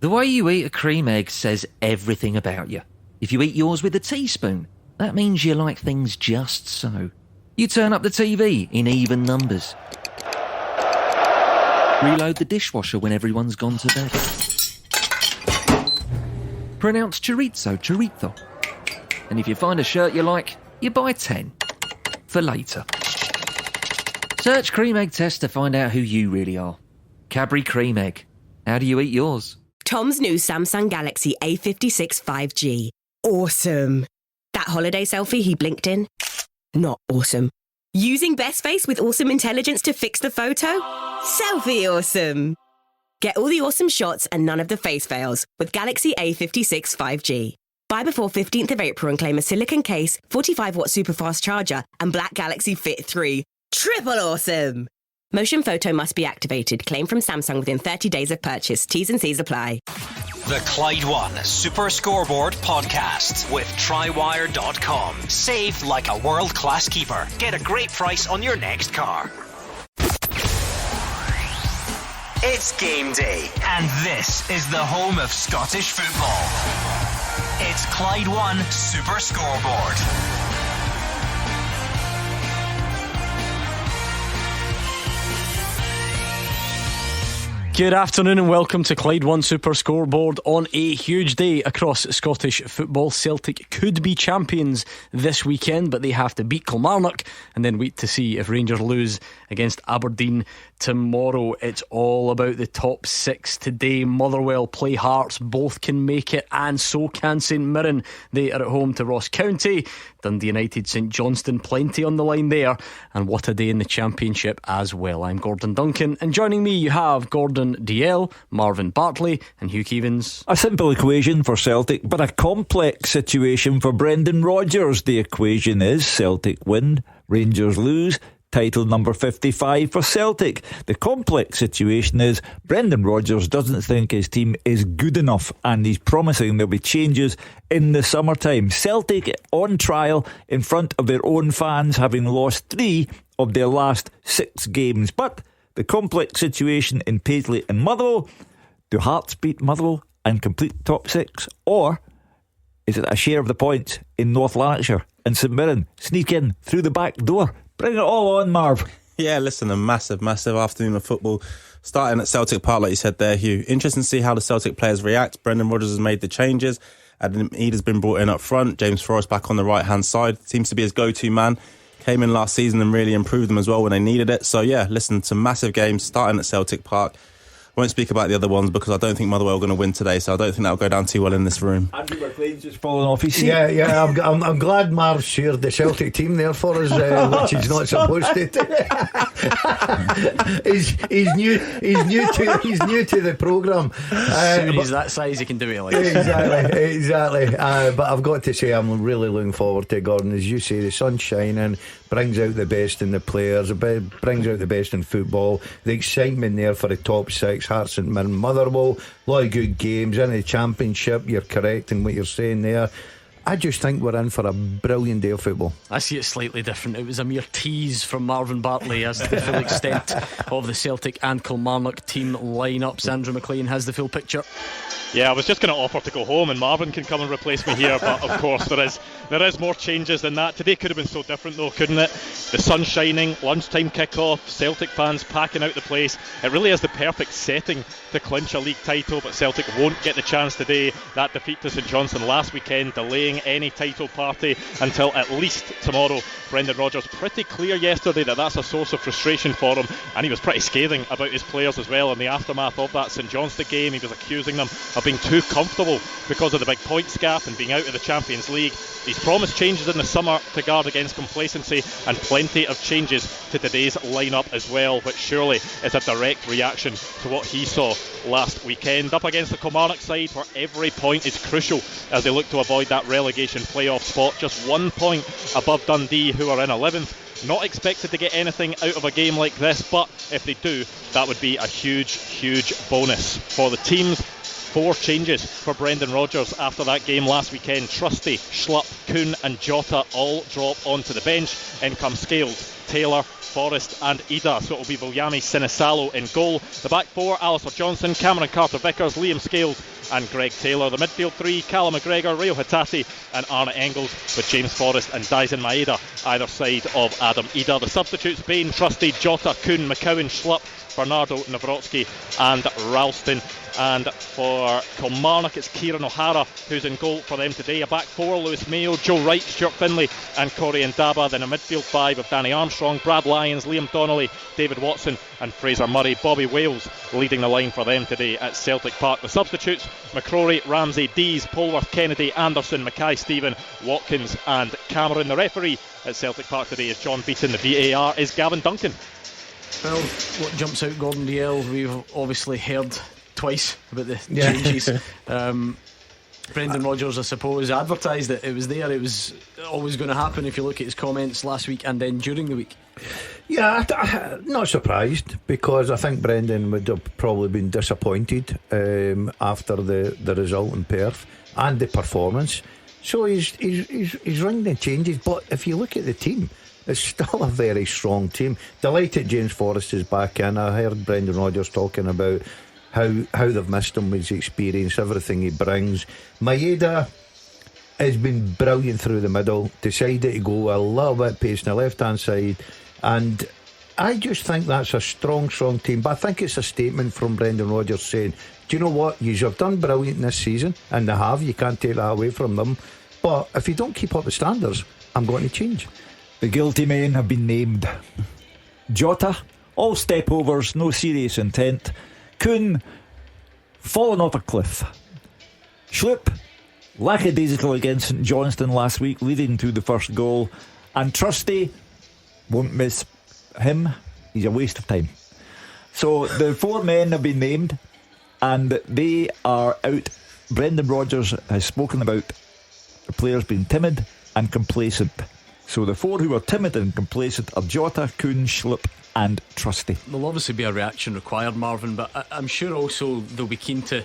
The way you eat a cream egg says everything about you. If you eat yours with a teaspoon, that means you like things just so. You turn up the TV in even numbers. Reload the dishwasher when everyone's gone to bed. Pronounce chorizo. And if you find a shirt you like, you buy 10. For later. Search Cream Egg Test to find out who you really are. Cadbury Cream Egg. How do you eat yours? Tom's new Samsung Galaxy A56 5G. Awesome. That holiday selfie he blinked in? Not awesome. Using Best Face with awesome intelligence to fix the photo? Selfie awesome. Get all the awesome shots and none of the face fails with Galaxy A56 5G. Buy before 15th of April and claim a silicon case, 45-watt superfast charger and Black Galaxy Fit 3. Triple awesome! Motion photo must be activated. Claim from Samsung within 30 days of purchase. T's and C's apply. The Clyde One Super Scoreboard Podcast with Trywire.com. Save like a world-class keeper. Get a great price on your next car. It's game day, and this is the home of Scottish football. It's Clyde One Super Scoreboard. Good afternoon and welcome to Clyde One Super Scoreboard on a huge day across Scottish football. Celtic could be champions this weekend, but they have to beat Kilmarnock and then wait to see if Rangers lose against Aberdeen tomorrow. It's all about the top six today. Motherwell play Hearts, both can make it, and so can St Mirren. They are at home to Ross County. Dundee United, St Johnstone, plenty on the line there, and what a day in the Championship as well. I'm Gordon Duncan, and joining me you have Gordon Dalziel, Marvin, Bartley and Hugh Keevins. A simple equation for Celtic, but a complex situation for Brendan Rodgers. The equation is Celtic win, Rangers lose, title number 55 for Celtic. The complex situation is Brendan Rodgers doesn't think his team is good enough, and he's promising there'll be changes in the summertime. Celtic on trial in front of their own fans, having lost 3 of their last 6 games. But the complex situation in Paisley and Motherwell: do Hearts beat Motherwell and complete the top 6? Or is it a share of the points in North Lanarkshire and St Mirren sneak in through the back door? Bring it all on, Marv. Yeah, listen, a massive afternoon of football starting at Celtic Park, like you said there, Hugh. Interesting to see how the Celtic players react. Brendan Rodgers has made the changes. Adam Eade has been brought in up front. James Forrest back on the right-hand side. Seems to be his go-to man. Came in last season and really improved them as well when they needed it. So yeah, listen, some massive games starting at Celtic Park. I won't speak about the other ones because I don't think Motherwell are going to win today, so I don't think that'll go down too well in this room. Andrew McLean's just falling off his seat. Yeah, I'm glad Marv shared the Celtic team there for us, which he's not supposed to. he's new to the programme. He's that size, he can do it like exactly. But I've got to say, I'm really looking forward to it, Gordon. As you say, the sun's shining, brings out the best in the players, brings out the best in football. The excitement there for the top 6, Hearts and Motherwell, a lot of good games in the Championship. You're correct in what you're saying there. I just think we're in for a brilliant day of football. I see it slightly different. It was a mere tease from Marvin Bartley as to the full extent of the Celtic and Kilmarnock team lineups. Andrew McLean has the full picture. Yeah, I was just going to offer to go home and Marvin can come and replace me here, but of course there is more changes than that. Today could have been so different though, couldn't it? The sun shining, lunchtime kick-off, Celtic fans packing out the place. It really is the perfect setting to clinch a league title, but Celtic won't get the chance today. That defeat to St Johnstone last weekend delaying any title party until at least tomorrow. Brendan Rodgers pretty clear yesterday that that's a source of frustration for him, and he was pretty scathing about his players as well in the aftermath of that St Johnstone game. He was accusing them of being too comfortable because of the big points gap and being out of the Champions League. He's promised changes in the summer to guard against complacency, and plenty of changes to today's lineup as well, which surely is a direct reaction to what he saw last weekend. Up against the Kilmarnock side, where every point is crucial as they look to avoid that relegation playoff spot. Just 1 point above Dundee, who are in 11th. Not expected to get anything out of a game like this, but if they do, that would be a huge bonus for the teams. 4 changes for Brendan Rodgers after that game last weekend. Trusty, Schlupp, Kuhn and Jota all drop onto the bench. In comes Scales, Taylor, Forrest and Ida. So it'll be Viljami Sinisalo in goal. The back four, Alistair Johnson, Cameron Carter-Vickers, Liam Scales and Greg Taylor. The midfield three, Callum McGregor, Rio Hitati and Arne Engels, with James Forrest and Dyson Maeda either side of Adam Ida. The substitutes, Bain, Trusty, Jota, Kuhn, McCowan, Schlupp, Bernardo, Nawrocki and Ralston. And for Kilmarnock, it's Kieran O'Hara who's in goal for them today. A back four, Lewis Mayo, Joe Wright, Stuart Finlay and Corey Ndaba. Then a midfield five of Danny Armstrong, Brad Lyons, Liam Donnelly, David Watson and Fraser Murray. Bobby Wales leading the line for them today at Celtic Park. The substitutes, McCrory, Ramsey, Dees, Polworth, Kennedy, Anderson, Mackay, Stephen, Watkins and Cameron. The referee at Celtic Park today is John Beaton. The VAR is Gavin Duncan. Well, what jumps out, Gordon Dalziel, we've obviously heard twice about the changes. Brendan Rodgers, I suppose, advertised that it was there, it was always going to happen if you look at his comments last week and then during the week. Yeah, not surprised, because I think Brendan would have probably been disappointed after the result in Perth and the performance. So he's ringing the changes. But if you look at the team, it's still a very strong team. Delighted James Forrest is back in. I heard Brendan Rodgers talking about how they've missed him with his experience, everything he brings. Maeda has been brilliant through the middle, decided to go a little bit pace on the left hand side, and I just think that's a strong team. But I think it's a statement from Brendan Rodgers saying, do you know what, you have done brilliant this season, and they have, you can't take that away from them, but if you don't keep up the standards, I'm going to change. The guilty men have been named. Jota, all stepovers, no serious intent. Kuhn, fallen off a cliff. Schlupp, lackadaisical against St Johnstone last week, leading to the first goal. And Trusty, won't miss him, he's a waste of time. So the four men have been named and they are out. Brendan Rodgers has spoken about the players being timid and complacent. So the four who are timid and complacent are Jota, Kuhn, Schlupp and Trusty. There'll obviously be a reaction required, Marvin, but I'm sure also they'll be keen to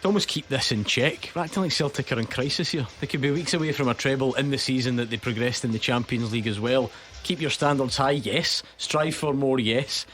almost keep this in check. We're acting like Celtic are in crisis here. They could be weeks away from a treble in the season that they progressed in the Champions League as well. Keep your standards high, yes. Strive for more, yes.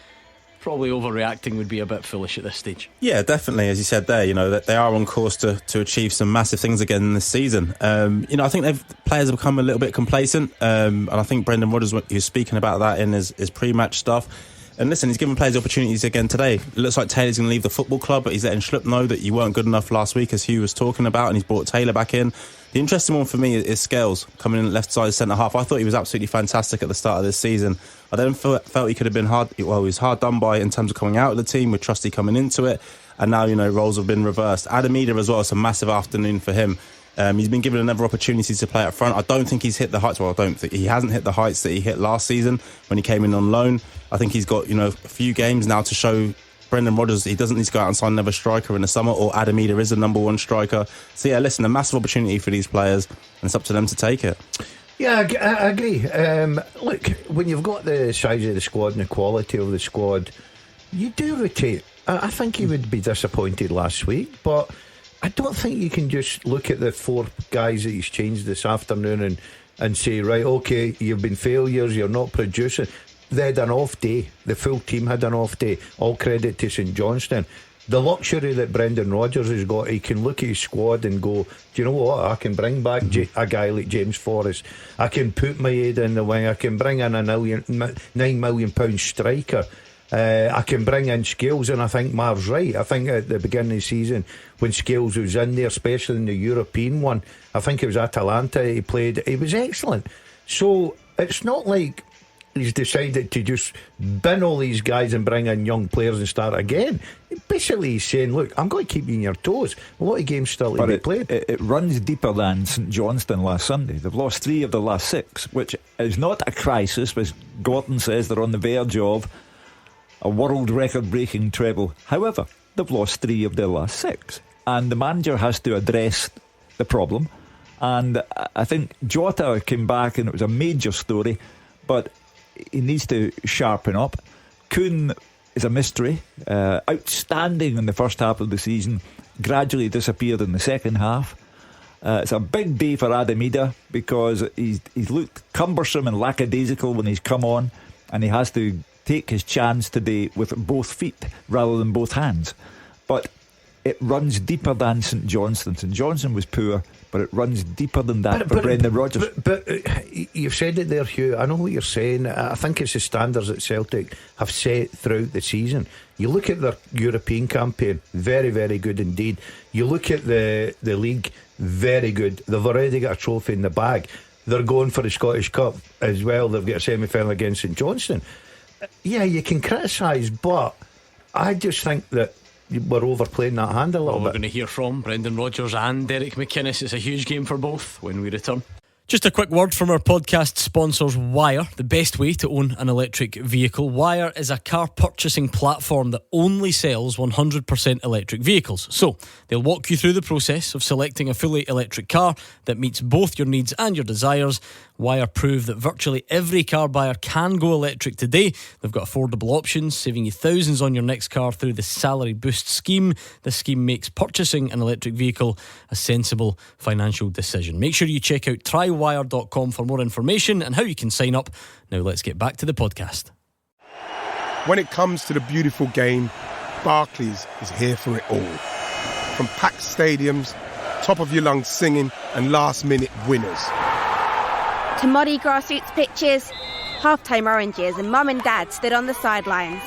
Probably overreacting would be a bit foolish at this stage. Yeah, definitely. As you said there, that they are on course to achieve some massive things again this season. I think players have become a little bit complacent, and I think Brendan Rodgers was speaking about that in his pre-match stuff. And listen, he's given players opportunities again today. It looks like Taylor's going to leave the football club, but he's letting Schlupp know that you weren't good enough last week, as Hugh was talking about, and he's brought Taylor back in. The interesting one for me is Scales coming in left side centre half. I thought he was absolutely fantastic at the start of this season. I then felt he could have been hard. Well, he was hard done by in terms of coming out of the team, with Trusty coming into it, and now roles have been reversed. Adam Ida as well. It's a massive afternoon for him. He's been given another opportunity to play up front. I don't think he's hit the heights. Well, I don't think he hasn't hit the heights that he hit last season when he came in on loan. I think he's got a few games now to show Brendan Rodgers he doesn't need to go out and sign another striker in the summer, or Adam Ida is the number one striker. So yeah, listen, a massive opportunity for these players, and it's up to them to take it. Yeah, I agree. Look, when you've got the size of the squad and the quality of the squad, you do rotate. I think he would be disappointed last week, but I don't think you can just look at the four guys that he's changed this afternoon and say, right, okay, you've been failures, you're not producing. They had an off day. The full team had an off day. All credit to St Johnstone. The luxury that Brendan Rodgers has got, he can look at his squad and go, do you know what, I can bring back a guy like James Forrest, I can put Maeda in the wing, I can bring in a £9 million striker, I can bring in Scales. And I think Marv's right. I think at the beginning of the season, when Scales was in there, especially in the European one, I think it was Atalanta he played, he was excellent. So it's not like he's decided to just bin all these guys and bring in young players and start again. Basically he's saying, look, I'm going to keep you on your toes. A lot of games still to be played. It runs deeper than St Johnstone last Sunday. They've lost 3 of the last 6, which is not a crisis, which Gordon says they're on the verge of a world record breaking treble. However, they've lost 3 of their last 6, and the manager has to address the problem. And I think Jota came back and it was a major story, but he needs to sharpen up. Kuhn is a mystery. Outstanding in the first half of the season, gradually disappeared in the second half. It's a big day for Adam Ida, because he's looked cumbersome and lackadaisical when he's come on, and he has to take his chance today with both feet rather than both hands. But it runs deeper than St Johnstone. St Johnstone was poor, but it runs deeper than that for Brendan Rodgers. But you've said it there, Hugh. I know what you're saying. I think it's the standards that Celtic have set throughout the season. You look at their European campaign, very, very good indeed. You look at the league, very good. They've already got a trophy in the bag. They're going for the Scottish Cup as well. They've got a semi-final against St Johnstone. Yeah, you can criticise, but I just think that we're overplaying that hand a little bit. We're going to hear from Brendan Rodgers and Derek McInnes. It's a huge game for both when we return. Just a quick word from our podcast sponsors, Wire, the best way to own an electric vehicle. Wire is a car purchasing platform that only sells 100% electric vehicles. So they'll walk you through the process of selecting a fully electric car that meets both your needs and your desires. Wire prove that virtually every car buyer can go electric today. They've got affordable options, saving you thousands on your next car through the Salary Boost scheme. The scheme makes purchasing an electric vehicle a sensible financial decision. Make sure you check out trywire.com for more information and how you can sign up. Now let's get back to the podcast. When it comes to the beautiful game, Barclays is here for it all. From packed stadiums, top of your lungs singing and last minute winners. To muddy grassroots pitches, half-time oranges and mum and dad stood on the sidelines.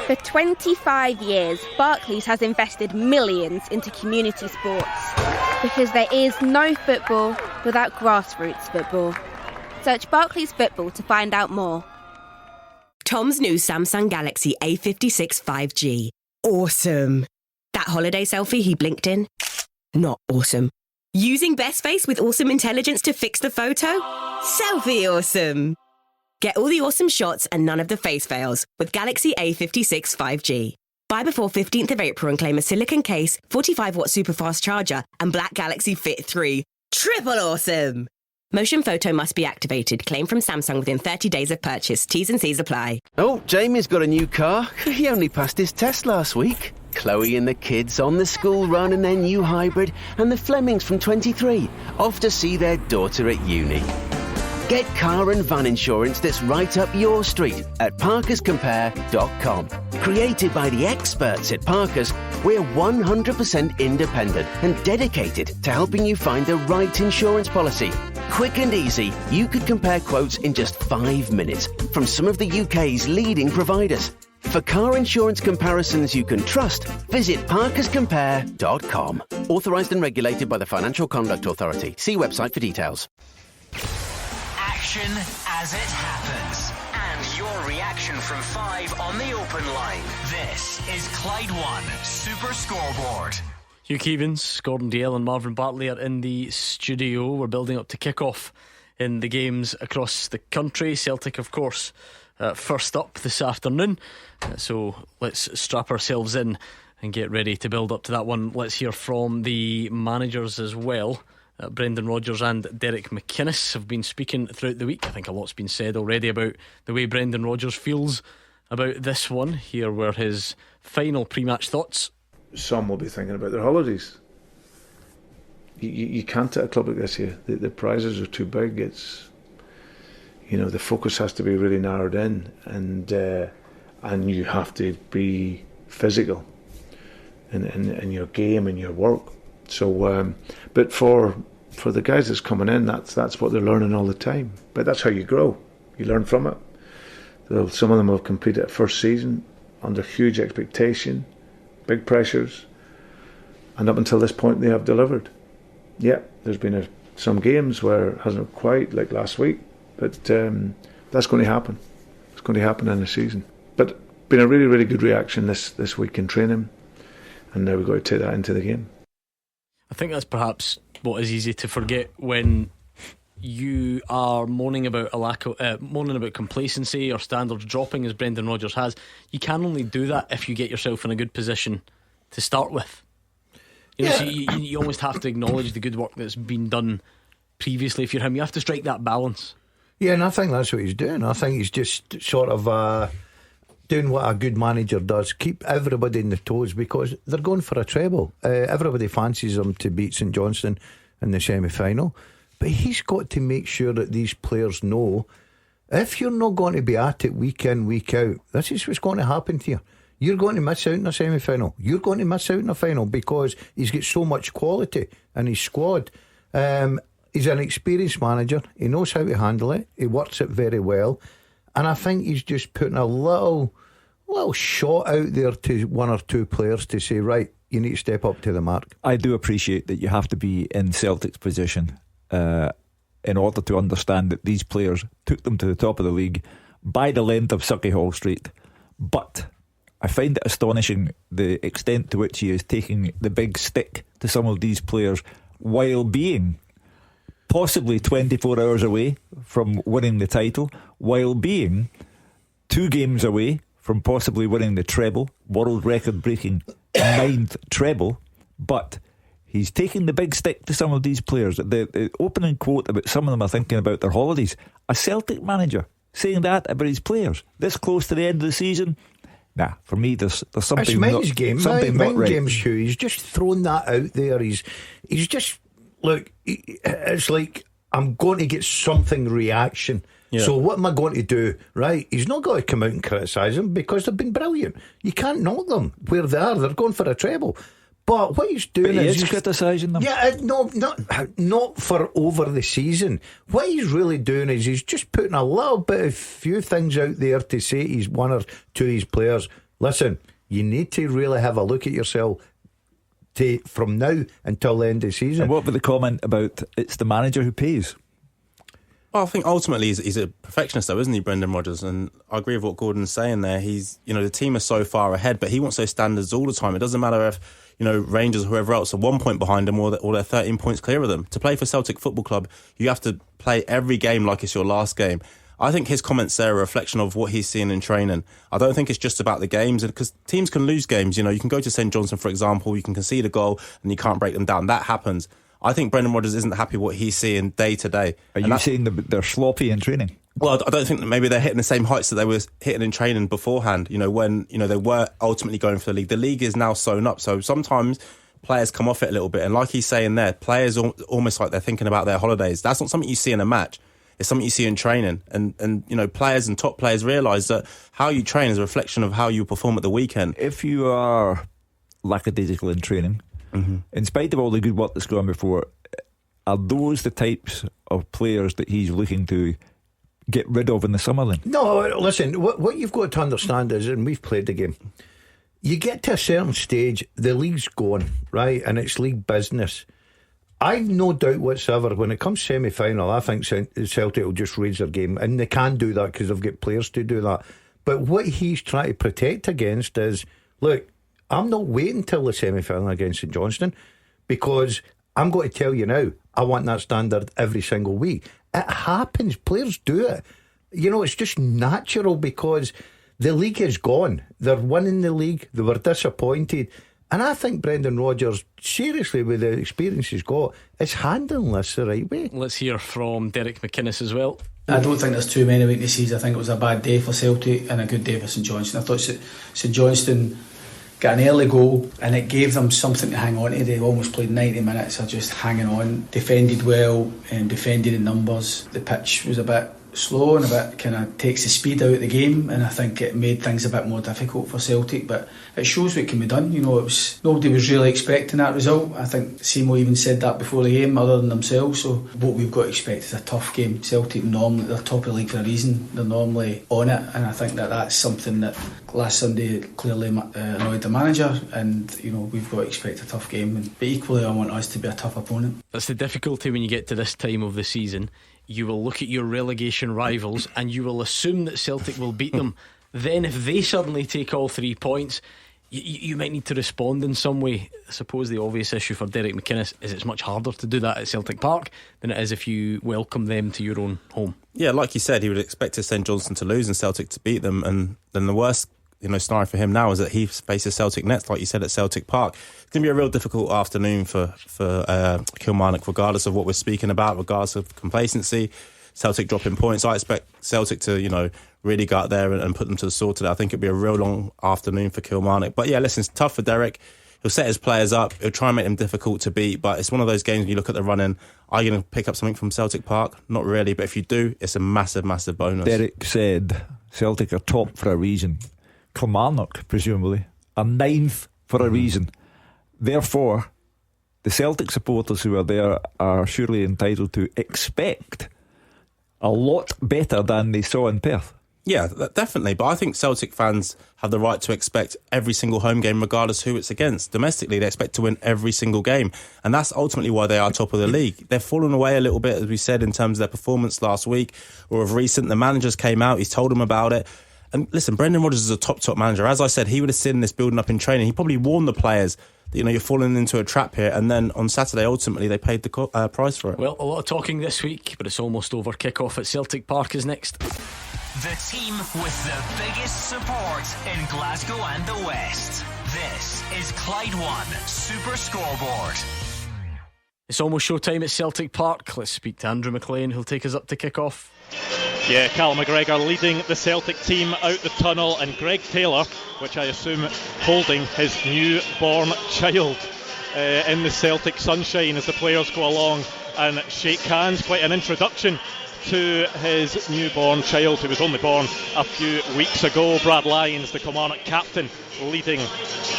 For 25 years, Barclays has invested millions into community sports because there is no football without grassroots football. Search Barclays Football to find out more. Tom's new Samsung Galaxy A56 5G. Awesome. That holiday selfie he blinked in? Not awesome. Using Best Face with awesome intelligence to fix the photo? Selfie awesome. Get all the awesome shots and none of the face fails with Galaxy A56 5G. Buy before 15th of April and claim a silicon case, 45-watt super-fast charger and Black Galaxy Fit 3. Triple awesome! Motion photo must be activated. Claim from Samsung within 30 days of purchase. T's and C's apply. Oh, Jamie's got a new car. He only passed his test last week. Chloe and the kids on the school run in their new hybrid, and the Flemings from 23 off to see their daughter at uni. Get car and van insurance that's right up your street at parkerscompare.com. Created by the experts at Parkers, we're 100% independent and dedicated to helping you find the right insurance policy. Quick and easy, you could compare quotes in just 5 minutes from some of the UK's leading providers. For car insurance comparisons you can trust, visit parkerscompare.com. Authorised and regulated by the Financial Conduct Authority. See website for details. Action as it happens. And your reaction from 5 on the open line. This is Clyde 1 Super Scoreboard. Hugh Keevins, Gordon Dalziel and Marvin Bartley are in the studio. We're building up to kick-off in the games across the country. Celtic, of course, first up this afternoon. So let's strap ourselves in and get ready to build up to that one. Let's hear from the managers as well. Brendan Rodgers and Derek McInnes have been speaking throughout the week. I think a lot's been said already about the way Brendan Rodgers feels about this one. Here were his final pre-match thoughts. Some will be thinking about their holidays. You can't at a club like this here. The prizes are too big. It's, the focus has to be really narrowed in, and you have to be physical in your game and your work. So, but for the guys that's coming in, that's what they're learning all the time. But that's how you grow. You learn from it. So some of them have competed at first season under huge expectation, big pressures, and up until this point they have delivered. Yeah, there's been some games where it hasn't quite, like last week, but that's going to happen. It's going to happen in the season. But been a really, really good reaction this week in training, and now we've got to take that into the game. I think that's perhaps what is easy to forget when you are moaning about moaning about complacency or standards dropping, as Brendan Rodgers has. You can only do that if you get yourself in a good position to start with. So you almost have to acknowledge the good work that's been done previously. If you're him, you have to strike that balance. Yeah, and I think that's what he's doing. I think he's just sort of doing what a good manager does, keep everybody in the toes, because they're going for a treble. Everybody fancies them to beat St Johnstone in the semi-final, but he's got to make sure that these players know If you're not going to be at it week in, week out, this is what's going to happen to you. You're going to miss out in a semi-final. You're going to miss out in a final because he's got so much quality in his squad. He's an experienced manager. He knows how to handle it. He works it very well. And I think he's just putting a little shot out there to one or two players to say, right, you need to step up to the mark. I do appreciate that you have to be in Celtic's position in order to understand that these players took them to the top of the league by the length of Sucky Hall Street. But I find it astonishing the extent to which he is taking the big stick to some of these players while being possibly 24 hours away from winning the title, while being 2 games away from possibly winning the treble, world record breaking 9th treble. But he's taking the big stick to some of these players. The opening quote about some of them are thinking about their holidays. A Celtic manager saying that about his players this close to the end of the season. Nah, for me, there's something. It's Mind's game. Something not Mind right. games, Hugh. He's just thrown that out there. He's just look. It's like I'm going to get something reaction. Yeah. So what am I going to do? Right? He's not going to come out and criticise them because they've been brilliant. You can't knock them where they are. They're going for a treble. But what he's doing is criticising them. Yeah, not for over the season. What he's really doing is he's just putting a little bit of few things out there to say to his one or two of his players. Listen, you need to really have a look at yourself from now until the end of the season. And what about the comment about it's the manager who pays? Well, I think ultimately he's a perfectionist, though, isn't he, Brendan Rodgers? And I agree with what Gordon's saying there. He's, the team is so far ahead, but he wants those standards all the time. It doesn't matter if, Rangers or whoever else are 1 point behind them or they're 13 points clear of them. To play for Celtic Football Club, you have to play every game like it's your last game. I think his comments there are a reflection of what he's seeing in training. I don't think it's just about the games, because teams can lose games. You can go to St Johnstone, for example, you can concede a goal and you can't break them down. That happens. I think Brendan Rodgers isn't happy with what he's seeing day to day. Are you saying that they're sloppy in training? Well, I don't think that maybe they're hitting the same heights that they were hitting in training beforehand. When they were ultimately going for the league. The league is now sewn up, so sometimes players come off it a little bit. And like he's saying there, players are almost like they're thinking about their holidays. That's not something you see in a match. It's something you see in training. And players and top players realise that how you train is a reflection of how you perform at the weekend. If you are lackadaisical in training, in spite of all the good work that's gone before, are those the types of players that he's looking to get rid of in the summer then? No, listen, what you've got to understand is, and we've played the game, you get to a certain stage, the league's gone, right? And it's league business. I've no doubt whatsoever when it comes semi-final, I think Celtic will just raise their game, and they can do that because they've got players to do that. But what he's trying to protect against is, look, I'm not waiting till the semi-final against St Johnstone, because I'm going to tell you now, I want that standard every single week. It happens. Players do it. It's just natural, because the league is gone. They're winning the league. They were disappointed. And I think Brendan Rodgers, seriously, with the experience he's got, is handling this the right way. Let's hear from Derek McInnes as well. I don't think there's too many weaknesses. I think it was a bad day for Celtic and a good day for St Johnstone. I thought St Johnstone got an early goal and it gave them something to hang on to. They almost played 90 minutes of just hanging on, defended well and defended in numbers. The pitch was a bit slow and a bit kind of takes the speed out of the game, and I think it made things a bit more difficult for Celtic, but it shows what can be done. Nobody was really expecting that result. I think Simo even said that before the game, other than themselves. So what we've got to expect is a tough game. Celtic normally, they're top of the league for a reason. They're normally on it, and I think that's something that last Sunday clearly annoyed the manager, and we've got to expect a tough game, but equally I want us to be a tough opponent. That's the difficulty when you get to this time of the season. You will look at your relegation rivals and you will assume that Celtic will beat them. Then if they suddenly take all 3 points, you might need to respond in some way. I suppose the obvious issue for Derek McInnes is it's much harder to do that at Celtic Park than it is if you welcome them to your own home. Yeah, like you said, he would expect St Johnstone to lose and Celtic to beat them, and then the worst scenario for him now is that he faces Celtic next, like you said, at Celtic Park. It's going to be a real difficult afternoon for Kilmarnock, regardless of what we're speaking about, regardless of complacency. Celtic dropping points. I expect Celtic to, really go out there and put them to the sword today. I think it'll be a real long afternoon for Kilmarnock. But yeah, listen, it's tough for Derek. he'll set his players up, he'll try and make them difficult to beat, but it's one of those games when you look at the running, are you going to pick up something from Celtic Park? Not really, but if you do, it's a massive, massive bonus. Derek said Celtic are top for a reason. Kilmarnock, presumably, are ninth for a reason. Therefore, the Celtic supporters who are there are surely entitled to expect a lot better than they saw in Perth. Yeah, definitely. But I think Celtic fans have the right to expect every single home game, regardless who it's against. Domestically, they expect to win every single game. And that's ultimately why they are top of the league. They've fallen away a little bit, as we said, in terms of their performance last week or of recent. The managers came out, he's told them about it. And listen, Brendan Rodgers is a top manager. As I said, he would have seen this building up in training. He probably warned the players that, you're falling into a trap here. And then on Saturday, ultimately, they paid the price for it. Well, a lot of talking this week, but it's almost over. Kick-off at Celtic Park is next. The team with the biggest support in Glasgow and the West. This is Clyde One Super Scoreboard. It's almost showtime at Celtic Park. Let's speak to Andrew McLean, who'll take us up to kick-off. Yeah, Cal McGregor leading the Celtic team out the tunnel, and Greg Taylor, which I assume holding his newborn child in the Celtic sunshine as the players go along and shake hands. Quite an introduction to his newborn child, who was only born a few weeks ago. Brad Lyons, the Kilmarnock captain, leading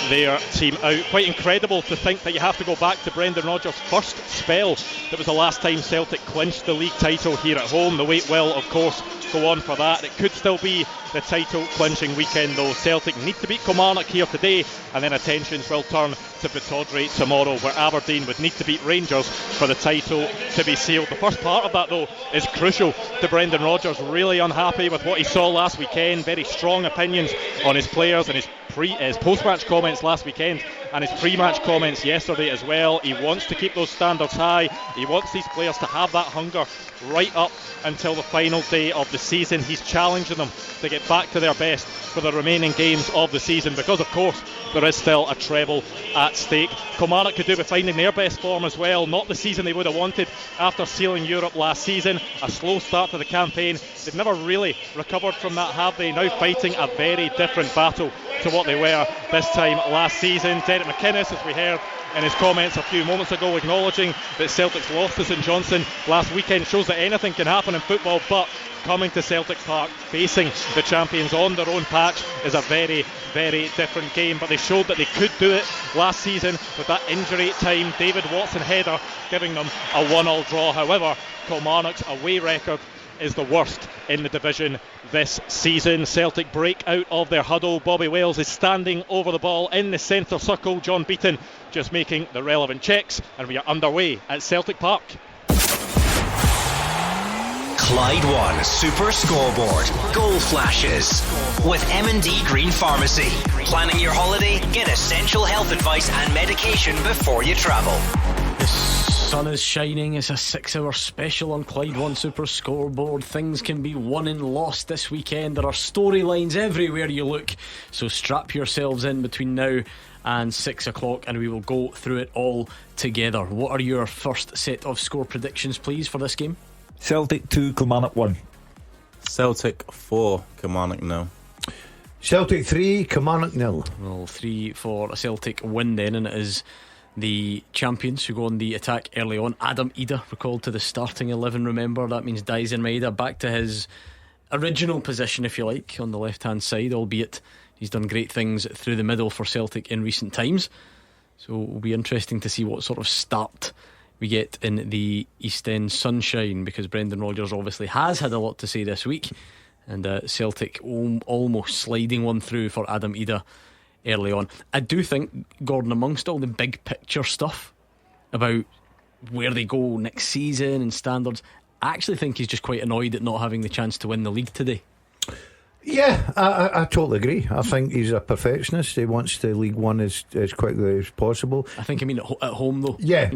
their team out. Quite incredible to think that you have to go back to Brendan Rodgers' first spell. That was the last time Celtic clinched the league title here at home. The wait will, of course, go on for that. It could still be the title clinching weekend, though. Celtic need to beat Kilmarnock here today, and then attentions will turn to Pittodrie tomorrow, where Aberdeen would need to beat Rangers for the title to be sealed. The first part of that, though, is crucial to Brendan Rodgers. Really unhappy with what he saw last weekend. Very strong opinions on his players and his post-match comments last weekend and his pre-match comments yesterday as well. He wants to keep those standards high. He wants these players to have that hunger right up until the final day of the season. He's challenging them to get back to their best for the remaining games of the season, because of course there is still a treble at stake. Kilmarnock could do with finding their best form as well. Not the season they would have wanted after sealing Europe last season. A slow start to the campaign. They've never really recovered from that, have they? Now fighting a very different battle to what they were this time last season. Derek McInnes, as we heard in his comments a few moments ago, acknowledging that Celtic's loss to St Johnstone last weekend shows that anything can happen in football, but coming to Celtic Park, facing the champions on their own patch, is a very, very different game. But they showed that they could do it last season with that injury time David Watson header giving them a 1-1 draw. However, Kilmarnock's away record is the worst in the division this season. Celtic break out of their huddle. Bobby Wales is standing over the ball in the centre circle. John Beaton just making the relevant checks, and we are underway at Celtic Park. Clyde One Super Scoreboard. Goal flashes with M&D Green Pharmacy. Planning your holiday? Get essential health advice and medication before you travel. The sun is shining. It's a 6-hour special on Clyde One Super Scoreboard. Things can be won and lost this weekend. There are storylines everywhere you look, so strap yourselves in between now and 6 o'clock and we will go through it all together. What are your first set of score predictions, please, for this game? Celtic 2, Kilmarnock 1. Celtic 4, Kilmarnock 0. Celtic 3, Kilmarnock 0. Well, 3 for a Celtic win then, and it is the champions who go on the attack early on. Adam Ida recalled to the starting 11, remember. That means Dalziel Maeda back to his original position, if you like, on the left hand side, albeit he's done great things through the middle for Celtic in recent times. So it will be interesting to see what sort of start we get in the East End sunshine, because Brendan Rodgers obviously has had a lot to say this week, and Celtic almost sliding one through for Adam Ida early on. I do think, Gordon, amongst all the big picture stuff about where they go next season and standards, I actually think he's just quite annoyed at not having the chance to win the league today. Yeah, I totally agree. I think he's a perfectionist. He wants the League One as quickly as possible. I think, at home though. Yeah,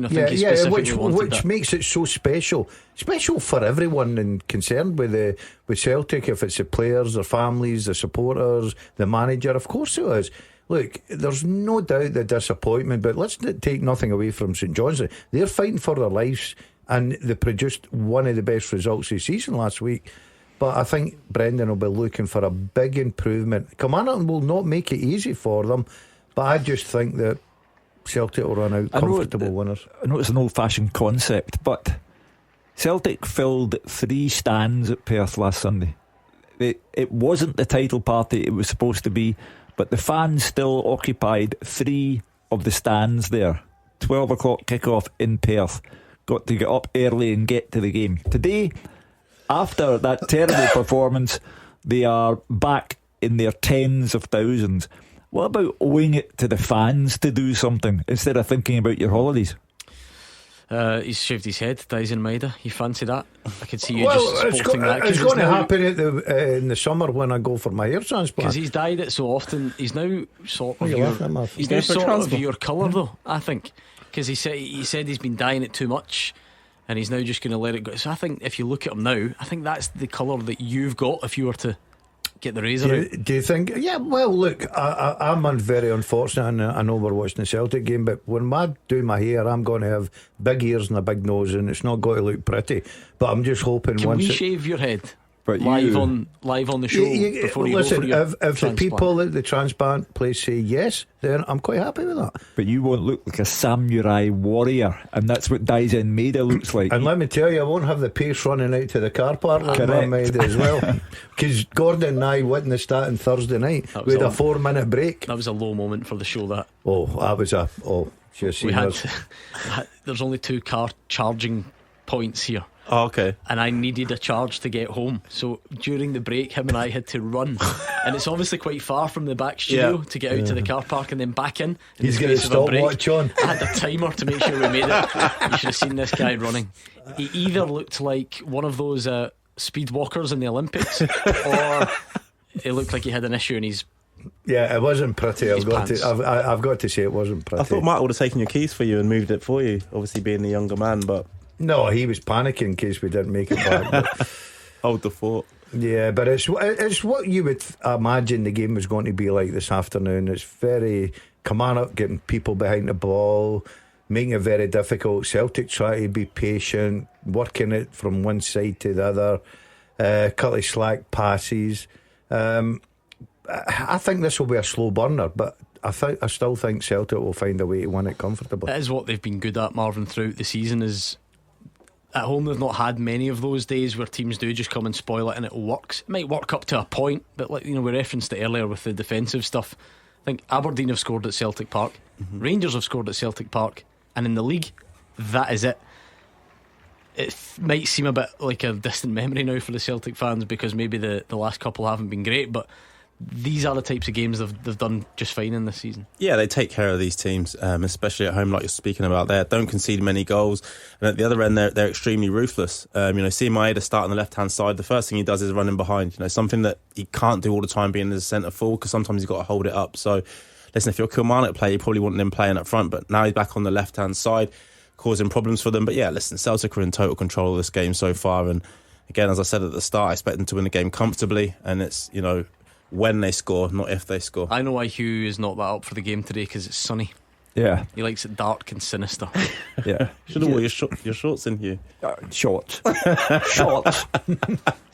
which which makes it so special for everyone concerned with Celtic. If it's the players, their families, the supporters, the manager, of course it is. Look, there's no doubt the disappointment, but let's take nothing away from St Johnstone. They're fighting for their lives, and they produced one of the best results of the season last week. But I think Brendan will be looking for a big improvement. Kilmarnock will not make it easy for them, but I just think that Celtic will run out comfortable winners. I know it's an old-fashioned concept, but Celtic filled 3 stands at Perth last Sunday. It wasn't the title party it was supposed to be, but the fans still occupied 3 of the stands there. 12 o'clock kick-off in Perth. Got to get up early and get to the game. Today, after that terrible performance, they are back in their tens of thousands. What about owing it to the fans to do something instead of thinking about your holidays? He's shaved his head, Dyson Maida. You fancy that? I could see you just sporting that. It's going to happen in the summer when I go for my hair transplant. Because he's dyed it so often. He's now sort of your colour, though, I think. Because he said he's been dyeing it too much, and he's now just going to let it go. So I think if you look at him now, I think that's the colour that you've got if you were to get the razor out. Do you think? Yeah, well, look, I'm very unfortunate, and I know we're watching the Celtic game, but when I do my hair, I'm going to have big ears and a big nose, and it's not going to look pretty. But I'm just hoping Can we shave your head? But live on the show before you listen, go for your if the people at the transplant place say yes, then I'm quite happy with that. But you won't look like a samurai warrior, and that's what Dyson Maida looks like. And let me tell you, I won't have the pace running out to the car park like my Maida as well. Because Gordon and I witnessed that on Thursday night. We had a 4-minute break. That was a low moment for the show. That there's only 2 car charging points here. Oh, okay. And I needed a charge to get home, so during the break him and I had to run, and it's obviously quite far from the back studio to get out to the car park and then back in He's going to stop watch on. I had a timer to make sure we made it. You should have seen this guy running. He either looked like one of those speed walkers in the Olympics, or it looked like he had an issue in his. Yeah, it wasn't pretty. I've got to say it wasn't pretty. I thought Mark would have taken your keys for you and moved it for you, obviously being the younger man, but no, he was panicking in case we didn't make it back. Hold the fort. Yeah, but it's what you would imagine the game was going to be like this afternoon. It's very Kilmarnock getting people behind the ball, making it very difficult. Celtic try to be patient, working it from one side to the other, couple of slack passes. I think this will be a slow burner, but I still think Celtic will find a way to win it comfortably. That is what they've been good at, Marvin, throughout the season. Is at home they've not had many of those days where teams do just come and spoil it and it works. It might work up to a point, but like we referenced it earlier with the defensive stuff. I think Aberdeen have scored at Celtic Park, Rangers have scored at Celtic Park, and in the league, that is it. It might seem a bit like a distant memory now for the Celtic fans because maybe the last couple haven't been great, but these are the types of games they've done just fine in this season. Yeah, they take care of these teams, especially at home, like you're speaking about there. Don't concede many goals, and at the other end, they're extremely ruthless. Seeing Maeda start on the left hand side, the first thing he does is running behind. Something that he can't do all the time, being as a centre forward, because sometimes he's got to hold it up. So, listen, if you're a Kilmarnock player, you probably want him playing up front, but now he's back on the left hand side, causing problems for them. But yeah, listen, Celtic are in total control of this game so far, and again, as I said at the start, I expect them to win the game comfortably, and it's when they score, not if they score. I know why Hugh is not that up for the game today, because it's sunny. Yeah, he likes it dark and sinister. Yeah, should have wore your shorts in, Hugh. Shorts. It's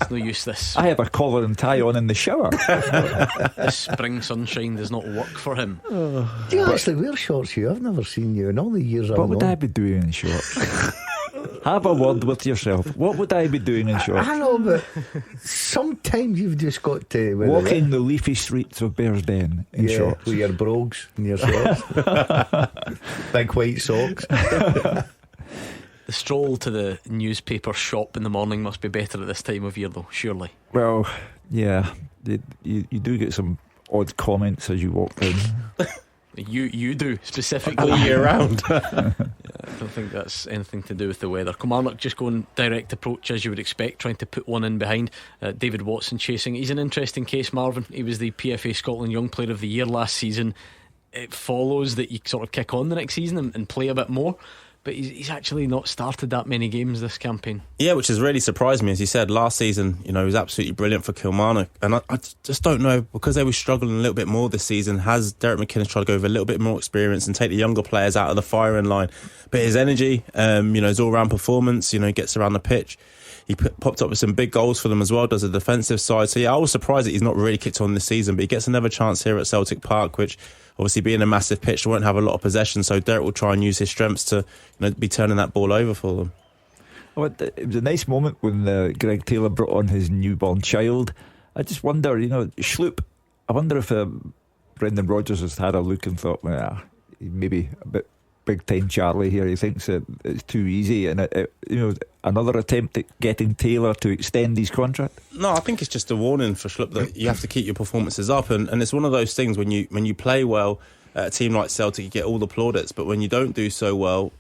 no use this. I have a collar and tie on in the shower. The spring sunshine does not work for him. Do you actually wear shorts, Hugh? I've never seen you in all the years I've known. What would I be doing in shorts? Have a word with yourself. What would I be doing in shorts? I know, but sometimes you've just got to walking the leafy streets of Bearsden in shorts with your brogues and your shorts. Big white socks. The stroll to the newspaper shop in the morning must be better at this time of year, though, surely. Well, yeah, you do get some odd comments as you walk in. You do, specifically year round. I don't think that's anything to do with the weather. Kilmarnock just going direct approach as you would expect, trying to put one in behind. David Watson chasing. He's an interesting case, Marvin. He was the PFA Scotland Young Player of the Year last season. It follows that you sort of kick on the next season and play a bit more, but he's actually not started that many games this campaign. Yeah, which has really surprised me. As you said, last season, he was absolutely brilliant for Kilmarnock, and I just don't know, because they were struggling a little bit more this season, has Derek McInnes tried to go with a little bit more experience and take the younger players out of the firing line? But his energy, his all-round performance, he gets around the pitch, He popped up with some big goals for them as well, does the defensive side. So yeah, I was surprised that he's not really kicked on this season, but he gets another chance here at Celtic Park, which obviously being a massive pitch, won't have a lot of possession, so Derek will try and use his strengths to be turning that ball over for them. Well, it was a nice moment when Greg Taylor brought on his newborn child. I just wonder, Schloop, I wonder if Brendan Rodgers has had a look and thought, well, maybe a bit big time Charlie here. He thinks that it's too easy, and another attempt at getting Taylor to extend his contract. No, I think it's just a warning for Schlupp that you have to keep your performances up, and it's one of those things when you play well at a team like Celtic, you get all the plaudits, but when you don't do so well,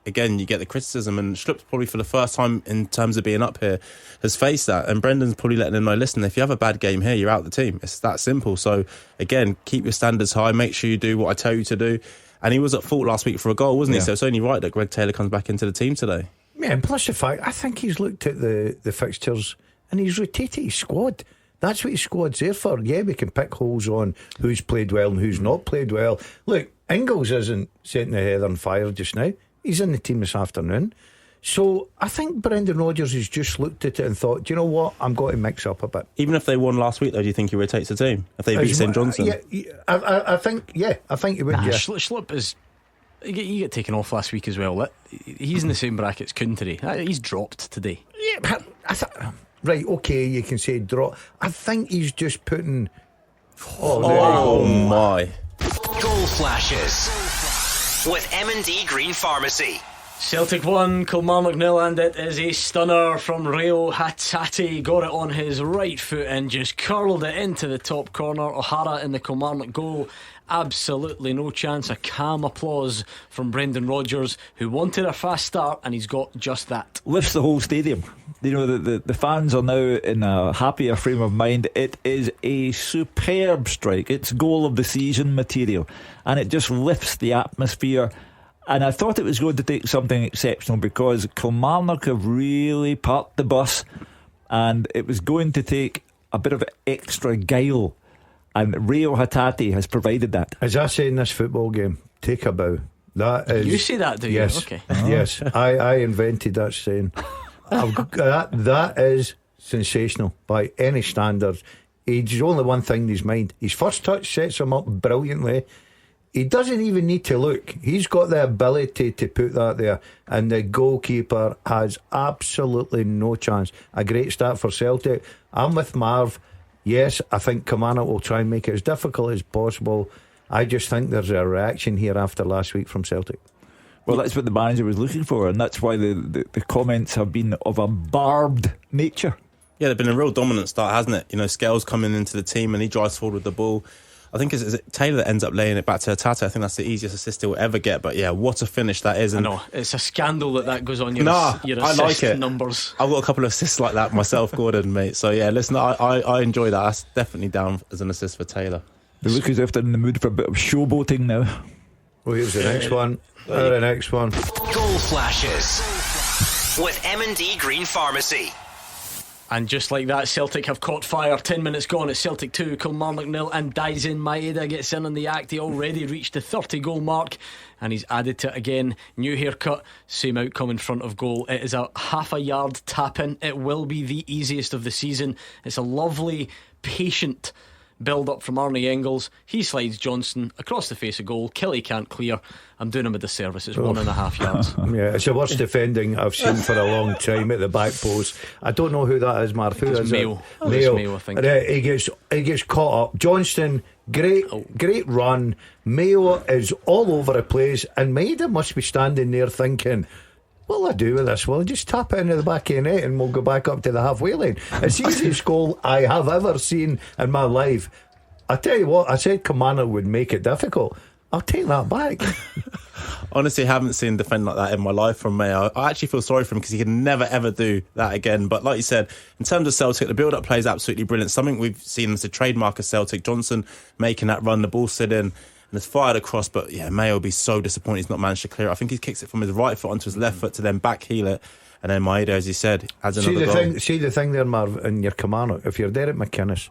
again, you get the criticism, and Schlupp's probably for the first time in terms of being up here has faced that, and Brendan's probably letting him know, listen, if you have a bad game here, you're out the team. It's that simple. So again, keep your standards high, make sure you do what I tell you to do. And he was at fault last week for a goal, wasn't he? So it's only right that Greg Taylor comes back into the team today. Yeah, and plus the fact, I think he's looked at the fixtures and he's rotated his squad. That's what his squad's there for. Yeah, we can pick holes on who's played well and who's not played well. Look, Ingles isn't setting the head on fire just now. He's in the team this afternoon. So I think Brendan Rodgers has just looked at it and thought, do you know what, I'm going to mix up a bit. Even if they won last week, though, do you think he rotates the team? If they beat St Johnstone? Yeah, I think he would. Schlupp is... He get taken off last week as well. He's in the same bracket as Kuhn today. He's dropped today. Yeah, right, okay, you can say drop. I think he's just putting... Oh my. Goal flashes with M&D Green Pharmacy. Celtic 1, Kilmarnock 0, and it is a stunner from Reo Hatate. Got it on his right foot and just curled it into the top corner. O'Hara in the Kilmarnock goal. Absolutely no chance. A calm applause from Brendan Rodgers, who wanted a fast start, and he's got just that. Lifts the whole stadium. The fans are now in a happier frame of mind. It is a superb strike. It's goal of the season material, and it just lifts the atmosphere. And I thought it was going to take something exceptional, because Kilmarnock have really parked the bus, and it was going to take a bit of extra guile, and Reo Hatate has provided that. As I say in this football game, take a bow. That is, you say that, do you? Yes, okay. Yes, I invented that saying. That is sensational by any standards. He's only one thing in his mind. His first touch sets him up brilliantly. He doesn't even need to look. He's got the ability to put that there, and the goalkeeper has absolutely no chance. A great start for Celtic. I'm with Marv. Yes, I think Kilmarnock will try and make it as difficult as possible. I just think there's a reaction here after last week from Celtic. Well, that's what the manager was looking for, and that's why the comments have been of a barbed nature. Yeah, they've been a real dominant start, hasn't it? Scales coming into the team and he drives forward with the ball. I think is it Taylor that ends up laying it back to Hatate. I think that's the easiest assist he'll ever get. But yeah, what a finish that is. And I know, it's a scandal that goes on your I like it. Numbers. I've got a couple of assists like that myself, Gordon, mate. So yeah, listen, I enjoy that. That's definitely down as an assist for Taylor. They look as if they're in the mood for a bit of showboating now. Well, here's the next one. The next one. Goal flashes with M&D Green Pharmacy. And just like that, Celtic have caught fire. 10 minutes gone. It's Celtic 2, Kilmarnock 0, and Daisen Maeda gets in on the act. He already reached the 30 goal mark, and he's added to it again. New haircut, same outcome in front of goal. It is a half a yard tap in. It will be the easiest of the season. It's a lovely, patient build up from Arnie Engels. He slides Johnston across the face of goal. Kelly can't clear. I'm doing him a disservice. It's 1.5 yards. Yeah, it's the worst defending I've seen for a long time at the back post. I don't know who that is, Marv. Who is Mayo. it? Mayo. Mayo, I think. He gets caught up. Johnston, great run. Mayo is all over the place, and Maeda must be standing there thinking, what'll I do with this? Well, just tap it into the back of the net and we'll go back up to the halfway line. It's the easiest goal I have ever seen in my life. I tell you what, I said Kilmarnock would make it difficult. I'll take that back. Honestly, I haven't seen defend like that in my life from Mayo. I actually feel sorry for him because he can never ever do that again. But like you said, in terms of Celtic, the build-up play is absolutely brilliant. Something we've seen as a trademark of Celtic. Johnson making that run, the ball sit in, and it's fired across. But yeah, Mayo will be so disappointed he's not managed to clear it. I think he kicks it from his right foot onto his left foot to then back heel it. And then Maeda, as you said, adds another goal. See the thing there, Marv, in your Kilmarnock, if you're there at McInnes,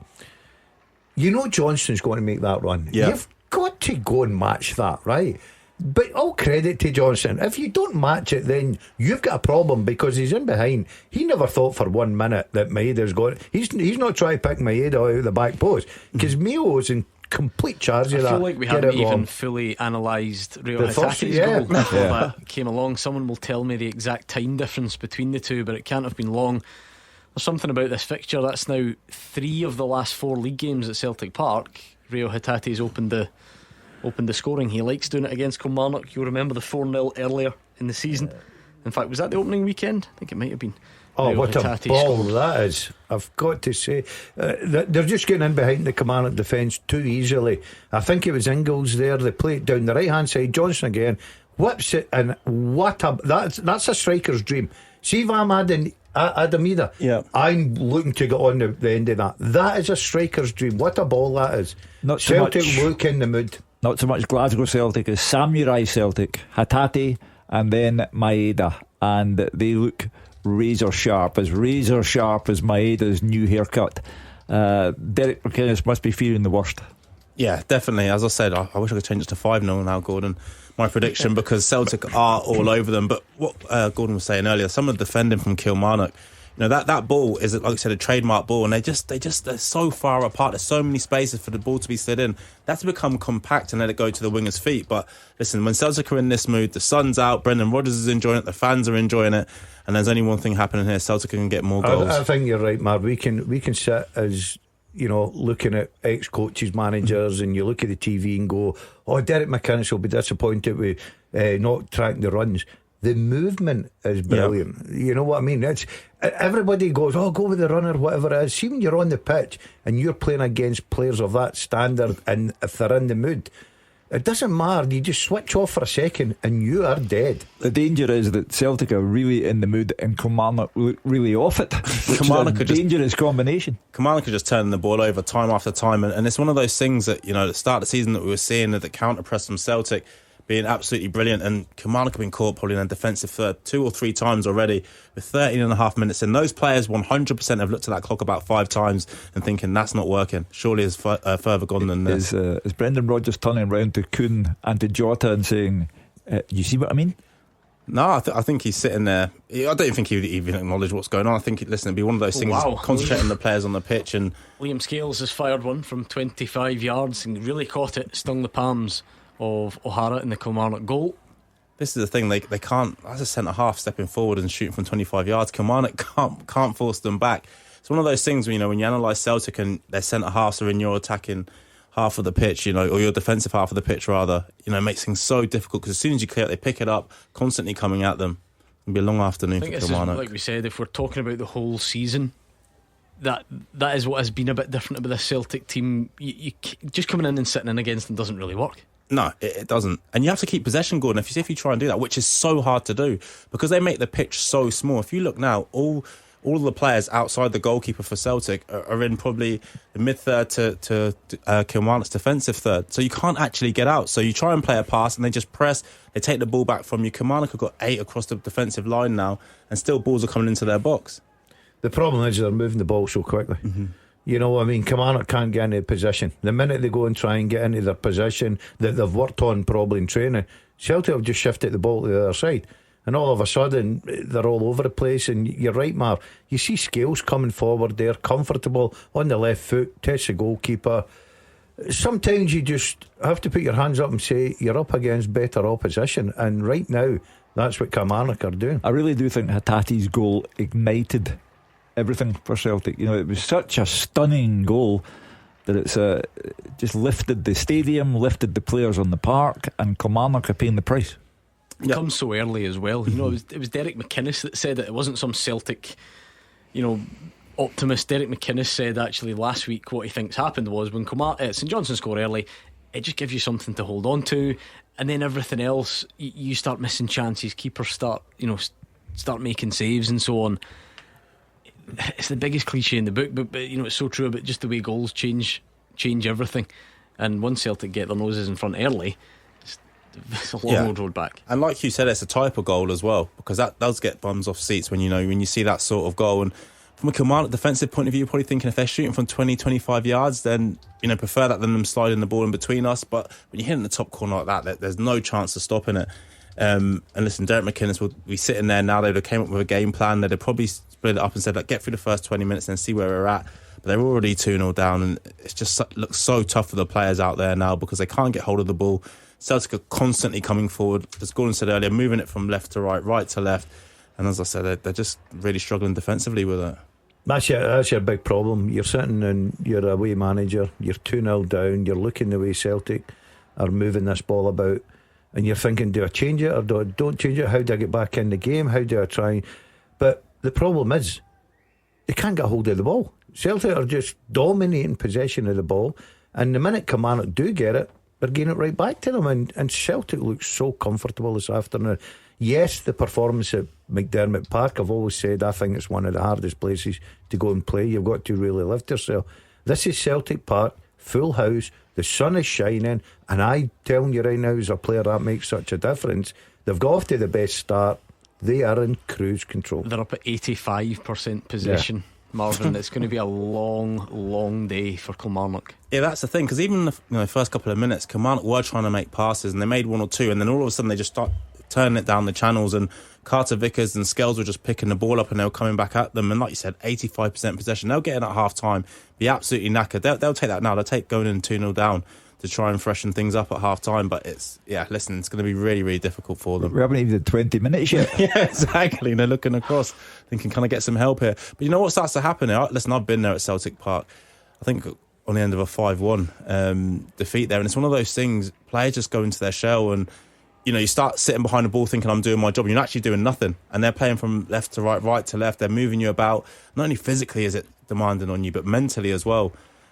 you know Johnston's going to make that run. Yeah. You've got to go and match that, right? But all credit to Johnson. If you don't match it, then you've got a problem, because he's in behind. He never thought for 1 minute that Maeda's got. He's not trying to pick Maeda out of the back post, because Mayo's in complete charge of that. I feel like we haven't even fully analysed Rio Hatate's goal before that came along. Someone will tell me the exact time difference between the two, but it can't have been long. There's something about this fixture. That's now 3 of the last 4 league games at Celtic Park. Rio Hatate's opened the scoring. He likes doing it against Kilmarnock. You'll remember the 4-0 earlier in the season. In fact, was that the opening weekend? I think it might have been. Oh, Rio what Hatate a ball scored. that is. I've got to say, they're just getting in behind the Kilmarnock defence too easily. I think it was Ingalls there. They play it down the right hand side. Johnson again whips it, and that's a striker's dream. See if I'm adding Adamida, I'm looking to get on the end of that. That is a striker's dream. What a ball that is. Not so Celtic much, look in the mood. Not so much Glasgow Celtic as Samurai Celtic. Hatate and then Maeda, and they look razor sharp as Maeda's new haircut. Derek McInnes must be fearing the worst. Yeah, definitely. As I said, I wish I could change it to 5-0 now, Gordon. My prediction, because Celtic are all over them. But what Gordon was saying earlier, some of the defending from Kilmarnock, that ball is, like I said, a trademark ball, and they're so far apart. There's so many spaces for the ball to be slid in. That's become compact and let it go to the winger's feet. But listen, when Celtic are in this mood, the sun's out, Brendan Rodgers is enjoying it, the fans are enjoying it, and there's only one thing happening here: Celtic can get more goals. I think you're right, Marv. We can sit as, looking at ex-coaches, managers, and you look at the TV and go, oh, Derek McInnes will be disappointed with not tracking the runs. The movement is brilliant. Yep. You know what I mean? It's everybody goes, oh, go with the runner, whatever it is. See, when you're on the pitch and you're playing against players of that standard, and if they're in the mood, it doesn't matter. You just switch off for a second and you are dead. The danger is that Celtic are really in the mood and Kilmarnock look really off it. Kilmarnock is a dangerous combination. Kilmarnock are just turning the ball over time after time, and it's one of those things that, at the start of the season that we were seeing, that the counter press from Celtic being absolutely brilliant, and Kilmarnock have been caught probably in a defensive third 2 or 3 times already with 13 and a half minutes in. Those players 100% have looked at that clock about 5 times and thinking that's not working. Surely it's further gone than this. Is Brendan Rodgers turning around to Kuhn and to Jota and saying, you see what I mean? No, I think he's sitting there. I don't think he would even acknowledge what's going on. I think, listen, it'd be one of those things, concentrating on the players on the pitch. And Liam Scales has fired one from 25 yards and really caught it, stung the palms of O'Hara in the Kilmarnock goal. This is the thing, they can't, as a centre half stepping forward and shooting from 25 yards, Kilmarnock can't force them back. It's one of those things when you analyse Celtic and their centre halves are in your attacking half of the pitch, or your defensive half of the pitch rather, it makes things so difficult, because as soon as you clear it, they pick it up, constantly coming at them. It'll be a long afternoon for Kilmarnock. Like we said, if we're talking about the whole season, that is what has been a bit different about this Celtic team. You just coming in and sitting in against them doesn't really work. No, it doesn't. And you have to keep possession, Gordon, if you try and do that, which is so hard to do, because they make the pitch so small. If you look now, all of the players outside the goalkeeper for Celtic are in probably the mid-third to Kilmarnock's defensive third. So you can't actually get out. So you try and play a pass and they just press, they take the ball back from you. Kilmarnock have got 8 across the defensive line now, and still balls are coming into their box. The problem is they're moving the ball so quickly. Mm-hmm. Kilmarnock can't get into position. The minute they go and try and get into their position that they've worked on probably in training, Celtic have just shifted the ball to the other side, and all of a sudden they're all over the place. And you're right, Marv, you see Scales coming forward there, comfortable on the left foot, tests the goalkeeper. Sometimes you just have to put your hands up and say you're up against better opposition, and right now that's what Kilmarnock are doing. I really do think Hatate's goal ignited everything for Celtic. It was such a stunning goal that it's just lifted the stadium, lifted the players on the park, and Kilmarnock are paying the price. It comes so early as well. It was Derek McInnes that said it wasn't some Celtic optimist. Derek McInnes said actually last week what he thinks happened was when St Johnstone score early, it just gives you something to hold on to, and then everything else, you start missing chances, keepers start making saves and so on. It's the biggest cliche in the book, but it's so true about just the way goals change everything. And once Celtic get their noses in front early, it's a long road back. And like you said, it's a type of goal as well, because that does get bums off seats when you see that sort of goal. And from a Kilmarnock defensive point of view, you're probably thinking if they're shooting from 20, 25 yards, then, prefer that than them sliding the ball in between us. But when you hit in the top corner like that, there's no chance of stopping it. And listen, Derek McInnes will be sitting there now. They'd have came up with a game plan. They'd have probably split it up and said, like, get through the first 20 minutes and see where we're at. But they're already 2-0 down, and it just looks so tough for the players out there now because they can't get hold of the ball. Celtic are constantly coming forward, as Gordon said earlier, moving it from left to right, right to left. And as I said, they're just really struggling defensively with it. That's your big problem. You're sitting and you're a away manager, you're 2-0 down, you're looking the way Celtic are moving this ball about, and you're thinking, do I change it or don't change it? How do I get back in the game? How do I try? But the problem is, they can't get hold of the ball. Celtic are just dominating possession of the ball, and the minute Kilmarnock do get it, they're getting it right back to them, and Celtic looks so comfortable this afternoon. Yes, the performance at McDermott Park, I've always said I think it's one of the hardest places to go and play. You've got to really lift yourself. This is Celtic Park, full house, the sun is shining, and I'm telling you right now, as a player, that makes such a difference. They've got off to the best start. They are in cruise control. They're up at 85% possession. Yeah. Marvin, it's going to be a long day for Kilmarnock. Yeah, that's the thing, because even in the first couple of minutes, Kilmarnock were trying to make passes and they made one or two, and then all of a sudden they just start turning it down the channels, and Carter Vickers and Scales were just picking the ball up and they were coming back at them, and like you said, 85% possession. They'll get in at half time, be absolutely knackered. They'll take that now. They'll take going in 2-0 down to try and freshen things up at half time, but it's going to be really, really difficult for them. We haven't even had 20 minutes yet. Yeah, exactly. They're looking across thinking, can I get some help here? But you know what starts to happen here? Listen, I've been there at Celtic Park, I think on the end of a 5-1 defeat there, and it's one of those things, players just go into their shell, and you start sitting behind the ball thinking I'm doing my job, and you're actually doing nothing, and they're playing from left to right, right to left. They're moving you about. Not only physically is it demanding on you, but mentally as well.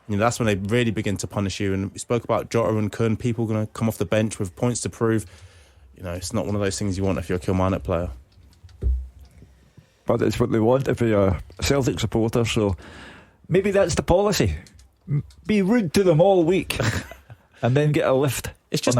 That's when they really begin to punish you. And we spoke about Jota and Kun, people going to come off the bench with points to prove. It's not one of those things you want if you're a Kilmarnock player. But it's what they want if you're a Celtic supporter, so maybe that's the policy. Be rude to them all week and then get a lift. It's just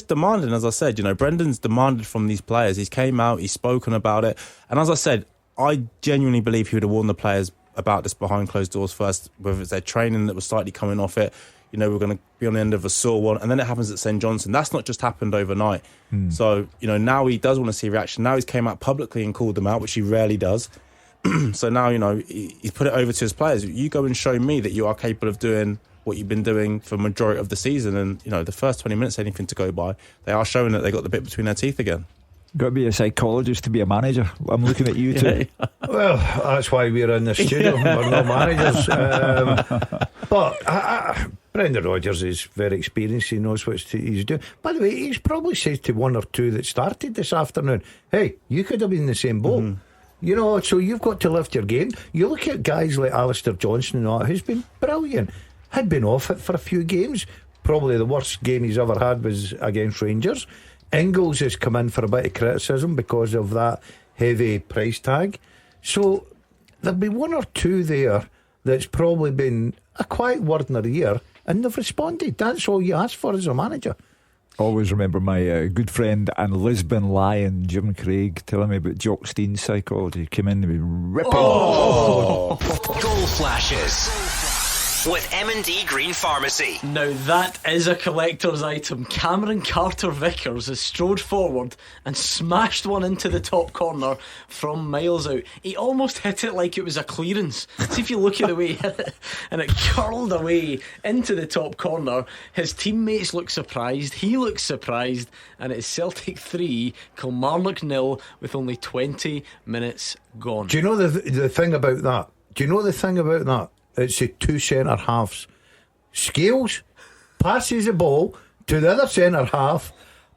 demanding, as I said. Brendan's demanded from these players. He's came out, he's spoken about it, and as I said, I genuinely believe he would have warned the players about this behind closed doors first, whether it's their training that was slightly coming off it. We're going to be on the end of a sore one, and then it happens at St Johnstone. That's not just happened overnight. So now he does want to see reaction. Now he's came out publicly and called them out, which he rarely does. So now he's put it over to his players. You go and show me that you are capable of doing what you've been doing for the majority of the season, and the first 20 minutes, anything to go by, they are showing that they got the bit between their teeth again. Got to be a psychologist to be a manager. I'm looking at you too. Well, that's why we're in the studio. We're not managers. But Brendan Rodgers is very experienced. He knows what he's doing. By the way, he's probably said to one or two that started this afternoon, hey, you could have been in the same boat. So you've got to lift your game. You look at guys like Alistair Johnston and all, who's been brilliant, had been off it for a few games. Probably the worst game he's ever had was against Rangers. Ingles has come in for a bit of criticism because of that heavy price tag. So there'll be one or two there that's probably been a quiet word in their ear, and they've responded. That's all you ask for as a manager. Always remember my good friend and Lisbon Lion Jim Craig telling me about Jock Stein's psychology. He came in to be ripping. Goal flashes with M&D Green Pharmacy. Now that is a collector's item. Cameron Carter-Vickers has strode forward and smashed one into the top corner from miles out. He almost hit it like it was a clearance. See if you look at the way he hit it, and it curled away into the top corner. His teammates look surprised, he looks surprised, and it's Celtic 3, Kilmarnock 0 with only 20 minutes gone. Do you know the thing about that? It's the two centre halves. Scales passes the ball to the other centre half,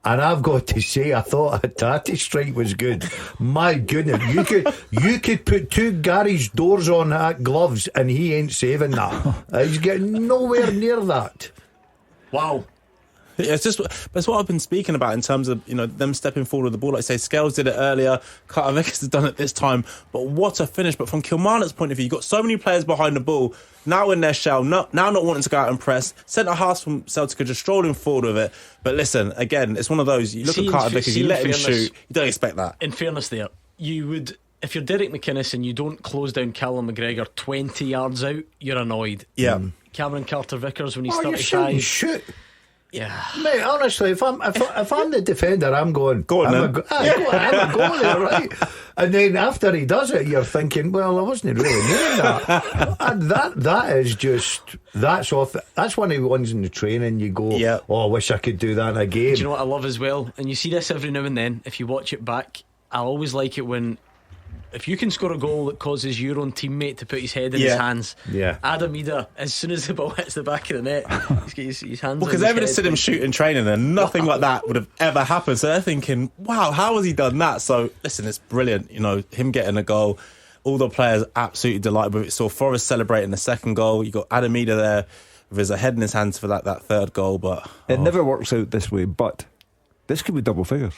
and I've got to say, I thought a tatty strike was good. My goodness, you could put two garage doors on that gloves, and he ain't saving that. He's getting nowhere near that. Wow. Yeah, it's what I've been speaking about in terms of them stepping forward with the ball. Like I say, Scales did it earlier, Carter Vickers has done it this time, but what a finish. But from Kilmarnock's point of view, you've got so many players behind the ball, now in their shell, now not wanting to go out and press. Centre halves from Celtic are just strolling forward with it. But listen, again, it's one of those, you look at Carter Vickers, you let him shoot, you don't expect that. In fairness there, you would if you're Derek McInnes and you don't close down Callum McGregor 20 yards out, you're annoyed. Yeah. Cameron Carter-Vickers when he's You're 35. shouting, shoot. Yeah, mate. Honestly, if I'm the defender, I'm going. Go on, I'm then. a goalie, right? And then after he does it, you're thinking, well, I wasn't really doing that. And that is just that's off. That's one of the ones in the training. You go, Yeah. oh, I wish I could do that in a game. do you know what I love as well? And you see this every now and then. If you watch it back, I always like it when, if you can score a goal that causes your own teammate to put his head in his hands. Yeah. Adam Eder, as soon as the ball hits the back of the net, he's got his hands. Because on ever his seen him shoot in training, and nothing like that would have ever happened. So they're thinking, wow, how has he done that? So listen, it's brilliant. You know, him getting a goal, all the players absolutely delighted with it. So Forrest celebrating the second goal. You got Adam Eder there with his head in his hands for that third goal. But it never works out this way. But this could be double figures.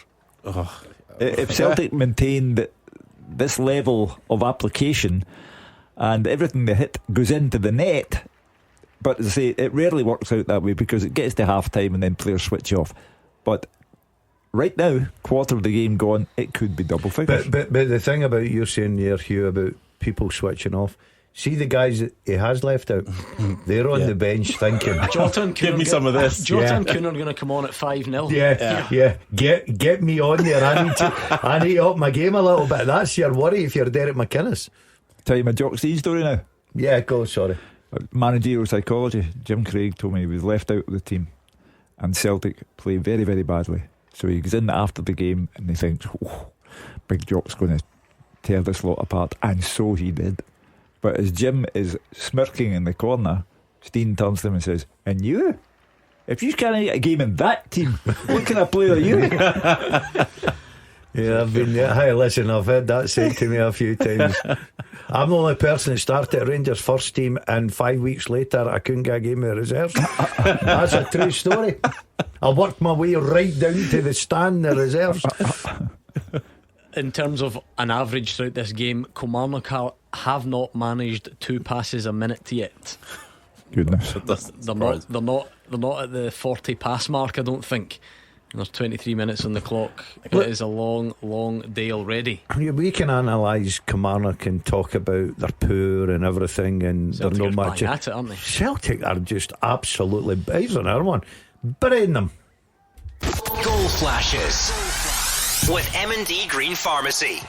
If Celtic maintained this level of application and everything they hit goes into the net, but as I say, it rarely works out that way because it gets to half time and then players switch off. But right now, quarter of the game gone, it could be double figures. But the thing about you're saying there, Hugh, about people switching off, see the guys that he has left out, they're on the bench thinking, give me some of this. Jordan Kuhn are going to come on at 5-0. Yeah. Get me on there. I need to up my game a little bit. That's your worry if you're Derek McInnes. Tell you my Jock Steed story now. Yeah, go. Sorry. Managerial psychology. Jim Craig told me he was left out of the team, and Celtic play very, very badly. So he goes in after the game and he thinks, oh, Big Jock's going to tear this lot apart, and so he did. But as Jim is smirking in the corner, Steen turns to him and says, and you? If you can't get a game in that team, what kind of player are you? Yeah, I've been there. Hey, listen, I've heard that said to me a few times. I'm the only person that started at Rangers first team, and 5 weeks later I couldn't get a game of reserves. That's a true story. I worked my way right down to the stand, the reserves. In terms of an average throughout this game, Kilmarnock have not managed 2 passes a minute yet. Goodness. They're not at the 40 pass mark, I don't think. And there's 23 minutes on the clock. It is a long day already. We can analyse Kilmarnock and talk about their poor and everything, and Celtic they're are no match bang at it, aren't they? Celtic are just absolutely. Here's another one, burying them. Goal flashes with M&D Green Pharmacy.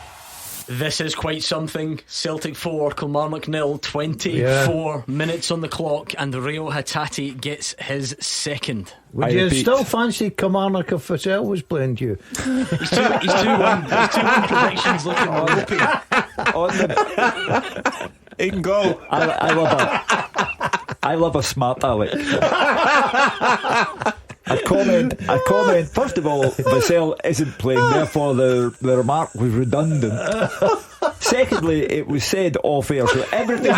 This is quite something. Celtic 4, Kilmarnock 0, 24 minutes on the clock, and Rio Hatate gets his second. Would you still fancy Kilmarnock if Vassell was playing you? He's 2-1. His 2-1 predictions looking ropey. In goal. I love a smart Alec. A comment. First of all, Vassell isn't playing, therefore the remark was redundant. Secondly, it was said off air, so everything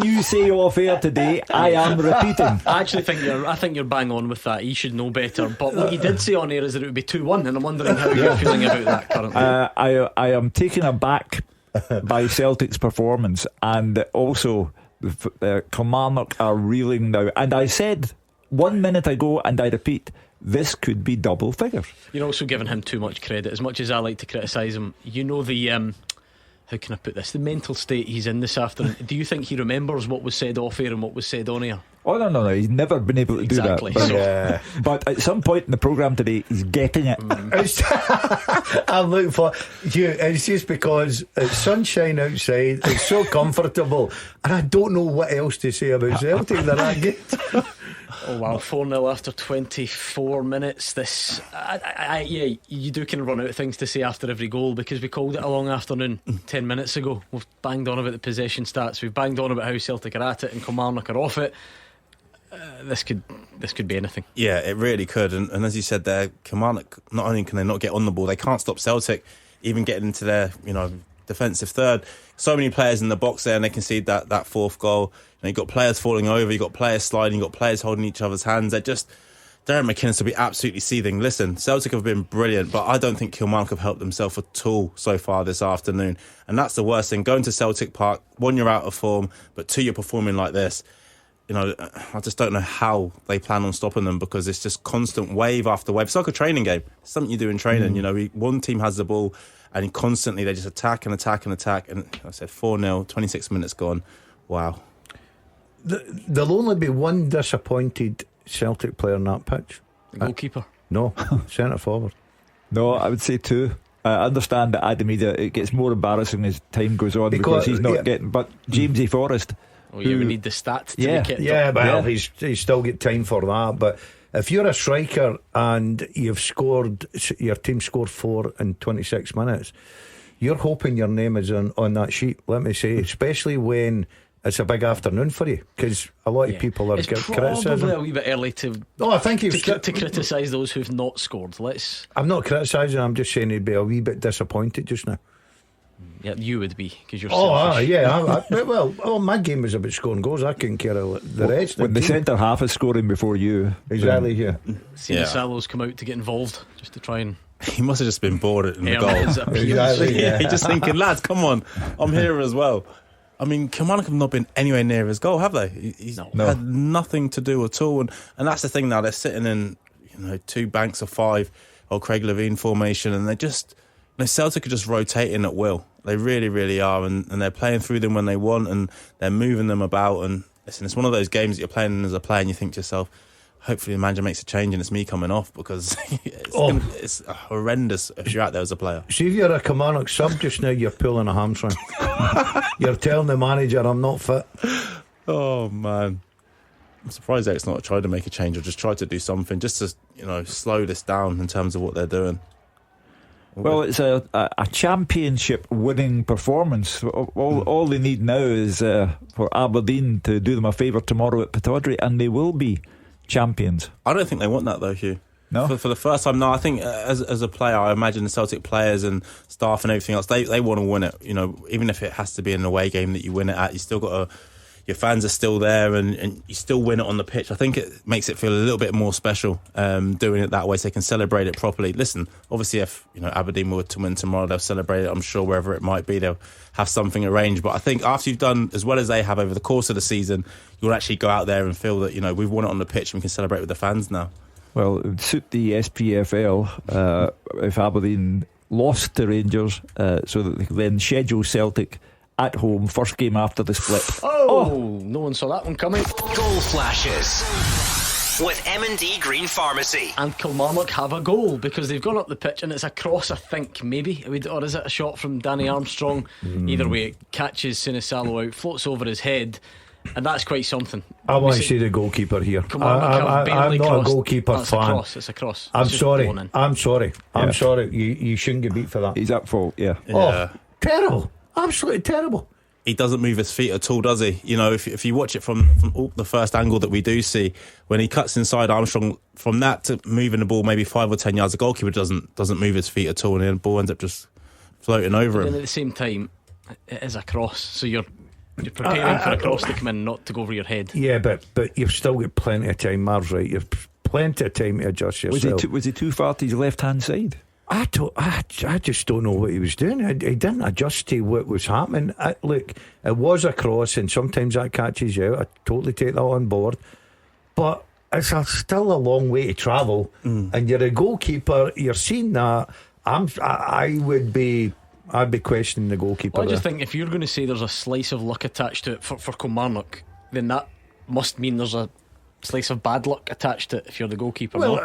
you say off air today, I am repeating. I think you're bang on with that. He should know better. But what he did say on air is that it would be 2-1, and I'm wondering how you're feeling about that currently. I am taken aback by Celtic's performance, and also Kilmarnock are reeling now. And I said 1 minute ago, and I repeat, this could be double figures. You're also giving him too much credit. As much as I like to criticise him, you know the how can I put this, the mental state he's in this afternoon. Do you think he remembers what was said off air and what was said on air? Oh no, he's never been able to do that. But at some point in the programme today, he's getting it. I'm looking for you. It's just because it's sunshine outside, it's so comfortable, and I don't know what else to say about Celtic. They're that good. Oh wow, 4-0 after 24 minutes. This, you do kind of run out of things to say after every goal, because we called it a long afternoon 10 minutes ago. We've banged on about the possession stats, we've banged on about how Celtic are at it and Kilmarnock are off it. This could be anything. Yeah, it really could. And as you said there, Kilmarnock, not only can they not get on the ball, they can't stop Celtic even getting into their defensive third. So many players in the box there, and they concede that fourth goal. You've got players falling over, you've got players sliding, you've got players holding each other's hands. Derek McInnes will be absolutely seething. Listen, Celtic have been brilliant, but I don't think Kilmarnock have helped themselves at all so far this afternoon. And that's the worst thing. Going to Celtic Park, 1, you're out of form, but 2, you're performing like this. I just don't know how they plan on stopping them, because it's just constant wave after wave. It's like a training game. It's something you do in training. One team has the ball and constantly they just attack and attack and attack. And I said 4-0, 26 minutes gone. Wow. There'll only be one disappointed Celtic player on that pitch. The goalkeeper? No, centre forward. No, I would say two. I understand that Adamida, it gets more embarrassing as time goes on because he's not getting. But Jamesy Forrest. Oh yeah, we need the stats to be kept up. Well, he's still got time for that. But if you're a striker and your team scored 4 in 26 minutes, you're hoping your name is on that sheet. Let me say, especially when it's a big afternoon for you, because a lot of people are getting criticism. It's probably a wee bit early to criticise those who've not scored. I'm not criticising. I'm just saying he'd be a wee bit disappointed just now. Yeah, you would be, because you're selfish. Well, my game was about scoring goals. I couldn't care the rest. When the centre half is scoring before you, exactly. Yeah. See the Sallows come out to get involved just to try and. He must have just been bored in the goal. Exactly. Yeah, he's just thinking, lads, come on, I'm here as well. I mean, Kilmarnock have not been anywhere near his goal, have they? He's had nothing to do at all, and that's the thing. Now they're sitting in, two banks of 5 or Craig Levein formation, and they just, Celtic are just rotating at will. They really, really are, and they're playing through them when they want, and they're moving them about. And listen, it's one of those games that you're playing as a player, and you think to yourself, hopefully the manager makes a change and it's me coming off, because it's horrendous if you're out there as a player. See, if you're a Kilmarnock sub just now, you're pulling a hamstring. You're telling the manager, I'm not fit. Oh man, I'm surprised Eric's not tried to make a change or just tried to do something just to slow this down in terms of what they're doing. Well, it's a championship winning performance. All they need now is for Aberdeen to do them a favour tomorrow at Pittodrie, and they will be champions. I don't think they want that though, Hugh. No? For the first time, no. I think as a player, I imagine the Celtic players and staff and everything else, they want to win it. Even if it has to be an away game that you win it at, you still got to. Your fans are still there, and you still win it on the pitch. I think it makes it feel a little bit more special doing it that way, so they can celebrate it properly. Listen, obviously, if Aberdeen were to win tomorrow, they'll celebrate it. I'm sure wherever it might be, they'll have something arranged. But I think after you've done as well as they have over the course of the season, you'll actually go out there and feel that we've won it on the pitch and we can celebrate with the fans now. Well, it would suit the SPFL if Aberdeen lost to Rangers, so that they could then schedule Celtic at home, first game after the split. Oh, no one saw that one coming. Goal flashes with M&D Green Pharmacy. And Kilmarnock have a goal because they've gone up the pitch and it's a cross, I think, maybe. Or is it a shot from Danny Armstrong? Either way, it catches Sinisalo out, floats over his head, and that's quite something. I want to see the goalkeeper here. I'm not a goalkeeper fan. It's a cross. I'm sorry. You shouldn't get beat for that. He's at fault, yeah. Oh, terrible. Absolutely terrible. He doesn't move his feet at all, does he? If you watch it from the first angle that we do see, when he cuts inside Armstrong, from that to moving the ball maybe 5 or 10 yards, the goalkeeper doesn't move his feet at all, and the ball ends up just floating over him. And at the same time, it is a cross, so you're preparing for a cross to come in, not to go over your head. Yeah, but you've still got plenty of time. Marv's right. You've plenty of time to adjust yourself. Was he too far to his left hand side? I just don't know what he was doing. He didn't adjust to what was happening. Look, it was a cross, and sometimes that catches you out. I totally take that on board, but it's still a long way to travel. And you're a goalkeeper. You're seeing that. I'd be questioning the goalkeeper. Well, I just think if you're going to say there's a slice of luck attached to it for Kilmarnock, then that must mean there's a slice of bad luck attached to it if you're the goalkeeper. Well,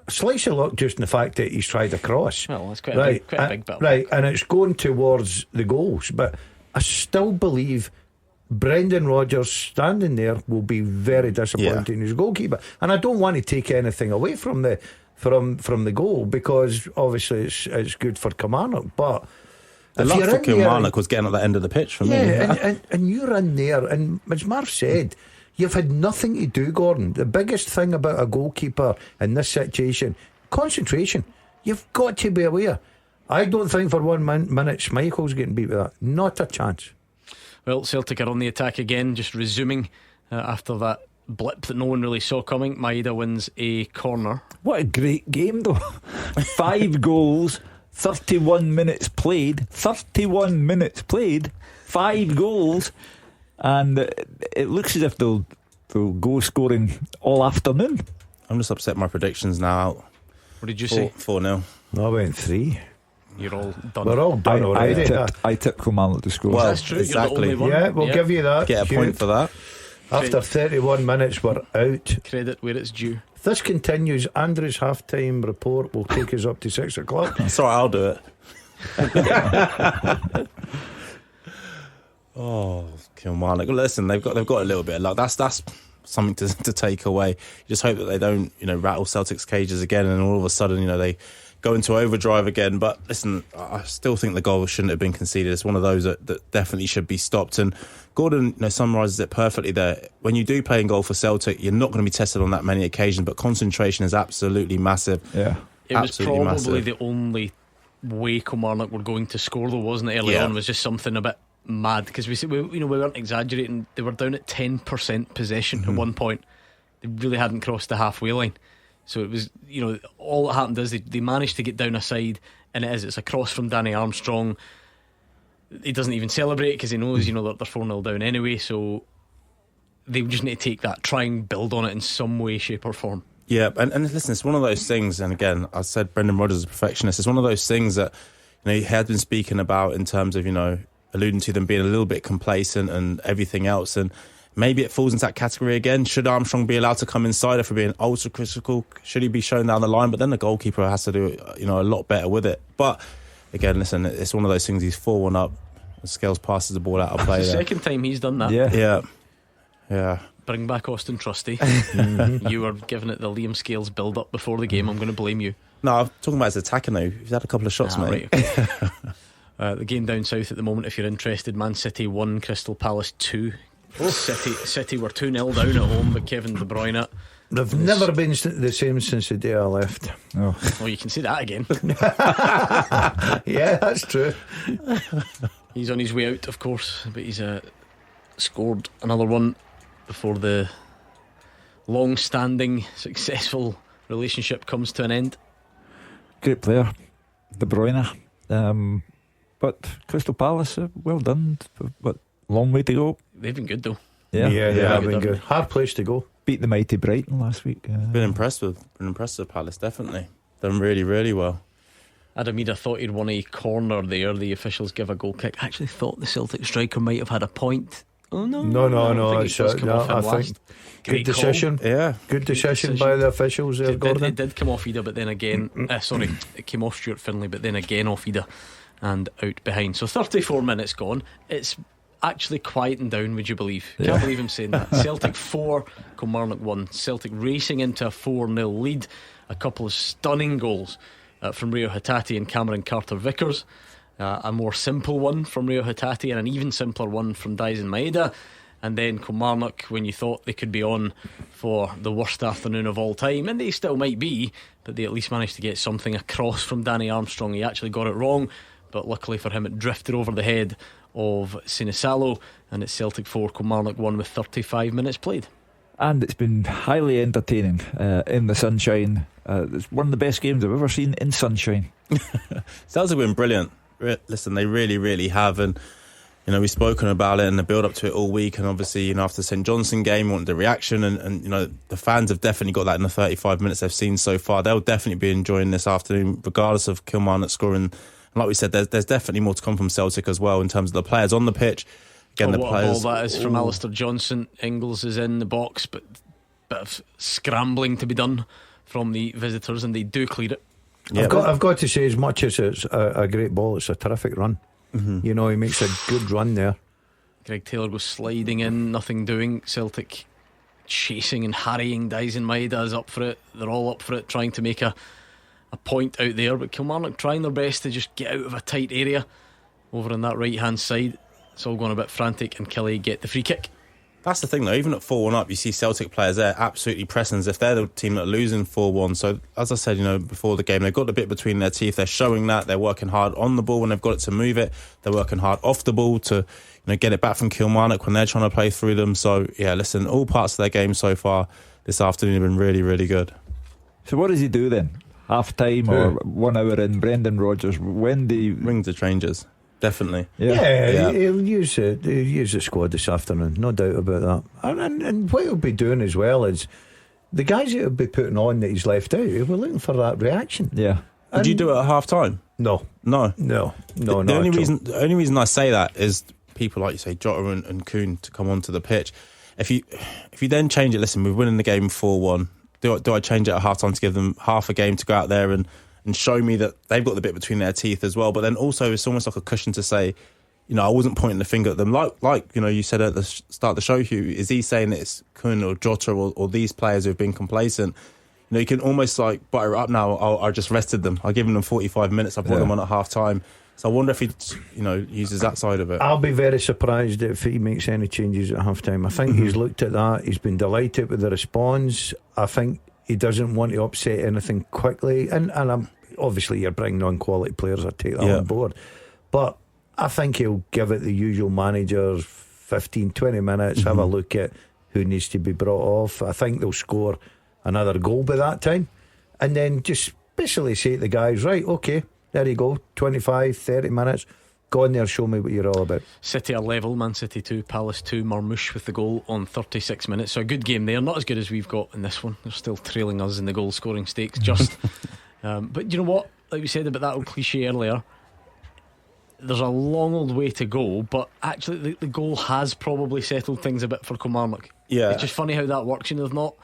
slice of luck just in the fact that he's tried a cross. Well, that's quite a big bit of luck. Right, and it's going towards the goals. But I still believe Brendan Rodgers standing there will be very disappointing as a goalkeeper. And I don't want to take anything away from the goal, because obviously it's good for Kilmarnock. But the luck for Kilmarnock was getting at the end of the pitch for me. And you're in there, and as Marv said, you've had nothing to do, Gordon. The biggest thing about a goalkeeper in this situation, concentration. You've got to be aware. I don't think for 1 minute Schmeichel's getting beat with that. Not a chance. Well, Celtic are on the attack again, just resuming after that blip that no one really saw coming. Maeda wins a corner. What a great game though. 5 goals, 31 minutes played. 31 minutes played, 5 goals. And it looks as if they'll they'll go scoring all afternoon. I'm just upset my predictions now. What did you say? 4-0. No, I went 3. You're all done. We're all done already. I tipped Kilmarnock to score. Well, That's true. exactly. You're the only one. Yeah, we'll give you that. Get a Hugh. point for that. After 31 minutes, we're out. Credit where it's due. If this continues, Andrew's half-time report will take us up to 6 o'clock. Sorry, I'll do it. Oh, Kilmarnock. Listen, they've got a little bit of luck. That's something to take away. You just hope that they don't, rattle Celtic's cages again, and all of a sudden, they go into overdrive again. But listen, I still think the goal shouldn't have been conceded. It's one of those that definitely should be stopped. And Gordon summarises it perfectly there. When you do play in goal for Celtic, you're not going to be tested on that many occasions, but concentration is absolutely massive. Yeah, it was probably the only way Kilmarnock were going to score, though, wasn't it? Early on, it was just something a bit mad, because we weren't exaggerating. They were down at 10% possession at one point. They really hadn't crossed the halfway line. So it was, all that happened is they managed to get down a side, and it's a cross from Danny Armstrong. He doesn't even celebrate because he knows, they're 4-0 down anyway. So they just need to take that, try and build on it in some way, shape, or form. Yeah, and listen, it's one of those things, and again, I said Brendan Rodgers is a perfectionist. It's one of those things that he had been speaking about in terms of, alluding to them being a little bit complacent and everything else, and maybe it falls into that category again. Should Armstrong be allowed to come inside if we're being ultra critical? Should he be shown down the line? But then the goalkeeper has to do a lot better with it. But again, listen, it's one of those things. He's 4-1 up. Scales passes the ball out of play. It's the second time he's done that. Yeah. Bring back Austin Trusty. You were giving it the Liam Scales build up before the game. I'm going to blame you. No, I'm talking about his attacking now. He's had a couple of shots, mate. Right, okay. The game down south at the moment, if you're interested, Man City 1, Crystal Palace 2. City were 2-0 down at home, but Kevin De Bruyne, they've never been the same since the day I left. Oh, you can say that again. Yeah, that's true. He's on his way out, of course, but he's scored another one before the long-standing, successful relationship comes to an end. great player, De Bruyne. But Crystal Palace, well done. But long way to go. They've been good though. Yeah, they have been good. Hard place to go. Beat the mighty Brighton last week. Been impressed with Palace, definitely. Done really, really well. Adamida thought he'd won a corner there. The officials give a goal kick. I actually thought the Celtic striker might have had a point. Oh no! I think good decision. Yeah, good decision by the officials there, Gordon. It did come off Ida, but then again, it came off Stuart Finlay, but then again off Ida and out behind. So 34 minutes gone. It's actually quieting down, would you believe? Can't believe I'm saying that. Celtic 4, Kilmarnock 1. Celtic racing into a 4-0 lead. A couple of stunning goals from Rio Hatate and Cameron Carter-Vickers. A more simple one from Rio Hatate and an even simpler one from Daisen Maeda. And then Kilmarnock, when you thought they could be on for the worst afternoon of all time, and they still might be, but they at least managed to get something across from Danny Armstrong. He actually got it wrong, but luckily for him it drifted over the head of Sinisalo, and it's Celtic 4, Kilmarnock 1 with 35 minutes played. And it's been highly entertaining in the sunshine. It's one of the best games I've ever seen in sunshine. Celtic have been brilliant. Listen, they really, really have. And we've spoken about it and the build up to it all week. And obviously, after the St Johnstone game, we wanted the reaction. And the fans have definitely got that in the 35 minutes they've seen so far. They'll definitely be enjoying this afternoon, regardless of Kilmarnock scoring. And like we said, there's definitely more to come from Celtic as well in terms of the players on the pitch. Again, the what players. A ball that is from Alistair Johnson. Ingles is in the box, but bit of scrambling to be done from the visitors, and they do clear it. Yeah, I've got to say, as much as it's a great ball, it's a terrific run. Mm-hmm. He makes a good run there. Greg Taylor goes sliding in, nothing doing. Celtic chasing and harrying. Daisen Maeda is up for it. They're all up for it, trying to make a point out there, but Kilmarnock trying their best to just get out of a tight area over on that right hand side. It's all going a bit frantic, and Kelly get the free kick. That's the thing though, even at 4-1 up, you see Celtic players there absolutely pressing as if they're the team that are losing 4-1. So as I said, before the game, they've got a bit between their teeth. They're showing that they're working hard on the ball when they've got it to move it. They're working hard off the ball to get it back from Kilmarnock when they're trying to play through them. So yeah, listen, all parts of their game so far this afternoon have been really, really good. So what does he do then? Half time or 1 hour in? Brendan Rodgers, when do you ring the changes? definitely. He'll use the squad this afternoon, no doubt about that. And what he'll be doing as well is the guys that he'll be putting on that he's left out, he'll be looking for that reaction. Yeah. Would you do it at half time? No. The only reason I say that is people like you say, Jota and Kuhn, to come onto the pitch. If you then change it, listen, we're winning the game 4-1. Do I change it at half time to give them half a game to go out there and show me that they've got the bit between their teeth as well? But then also it's almost like a cushion to say, I wasn't pointing the finger at them. Like you said at the start of the show, Hugh, is he saying that it's Kuhn or Jota or these players who've been complacent? You can almost like butter it up now. I just rested them. I given them 45 minutes. I put them on at half time. So I wonder if he, uses that side of it. I'll be very surprised if he makes any changes at half time. I think he's looked at that. He's been delighted with the response. I think he doesn't want to upset anything quickly. And obviously you're bringing on quality players. I take that on board. But I think he'll give it the usual managers 15-20 minutes, have a look at who needs to be brought off. I think they'll score another goal by that time, and then just basically say to the guys, right, okay, there you go, 25-30 minutes, go in there, show me what you're all about. City are level, Man City 2, Palace 2, Marmoush with the goal on 36 minutes. So a good game there, not as good as we've got in this one. They're still trailing us in the goal scoring stakes just but you know what, like we said about that old cliche earlier, there's a long old way to go, but actually the goal has probably settled things a bit for Kilmarnock. It's just funny how that works. They've not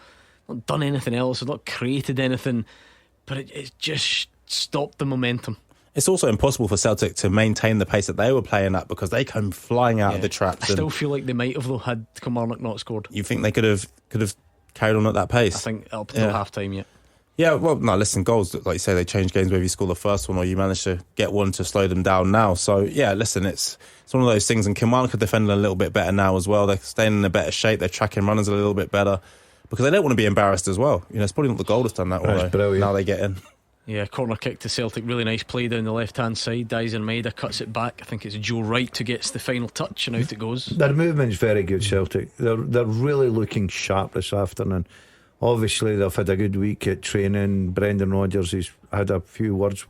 done anything else, they've not created anything, but it's just stopped the momentum. It's also impossible for Celtic to maintain the pace that they were playing at because they come flying out of the traps. I still feel like they might have though had Kilmarnock not scored. You think they could have carried on at that pace? I think up until half time. Yeah, well, no, listen, goals, like you say, they change games whether you score the first one or you manage to get one to slow them down now. So, yeah, listen, it's one of those things. And Kilmarnock are defending a little bit better now as well. They're staying in a better shape. They're tracking runners a little bit better because they don't want to be embarrassed as well. It's probably not the goal that's done that. That's brilliant. Now they get in. Yeah, corner kick to Celtic. Really nice play down the left-hand side. Dalziel Maeda cuts it back. I think it's Joe Wright who gets the final touch and out it goes. Their movement's very good, Celtic. They're really looking sharp this afternoon. Obviously they've had a good week at training. Brendan Rodgers has had a few words.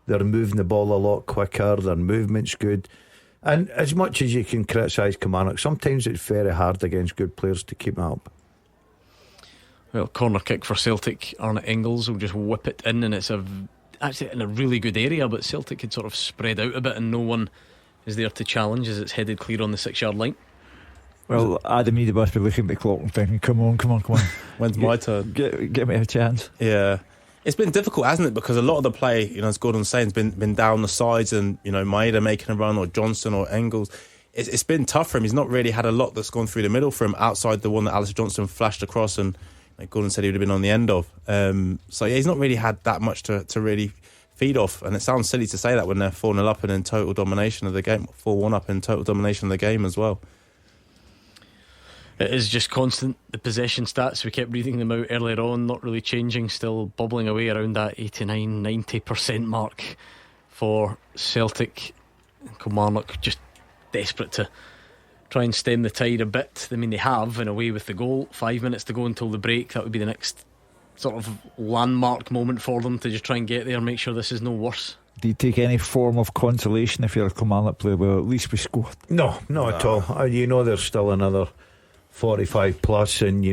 They're moving the ball a lot quicker. Their movement's good. And as much as you can criticise Kilmarnock, sometimes it's very hard against good players to keep that up. Well, corner kick for Celtic. Arnott Engels will just whip it in, and it's actually in a really good area, but Celtic had sort of spread out a bit and no one is there to challenge as it's headed clear on the 6-yard line. Well, Adam Eady must be looking at the clock and thinking, come on. When's my turn? Get me a chance. Yeah. It's been difficult, hasn't it? Because a lot of the play, as Gordon's saying, has been down the sides, and Maeda making a run, or Johnson or Engels. It's been tough for him. He's not really had a lot that's gone through the middle for him outside the one that Alistair Johnson flashed across and like Gordon said he would have been on the end of. So yeah, he's not really had that much to really feed off, and it sounds silly to say that when they're 4-0 up and in total domination of the game, 4-1 up in total domination of the game as well. It is just constant. The possession stats, we kept reading them out earlier on, not really changing, still bubbling away around that 89-90% mark for Celtic. Kilmarnock just desperate to try and stem the tide a bit. I mean, they have in a way with the goal. 5 minutes to go until the break. That would be the next sort of landmark moment for them to just try and get there and make sure this is no worse. Do you take any form of consolation if you're a Kilmarnock player? Well, at least we scored. No, not at all. There's still another 45 plus, and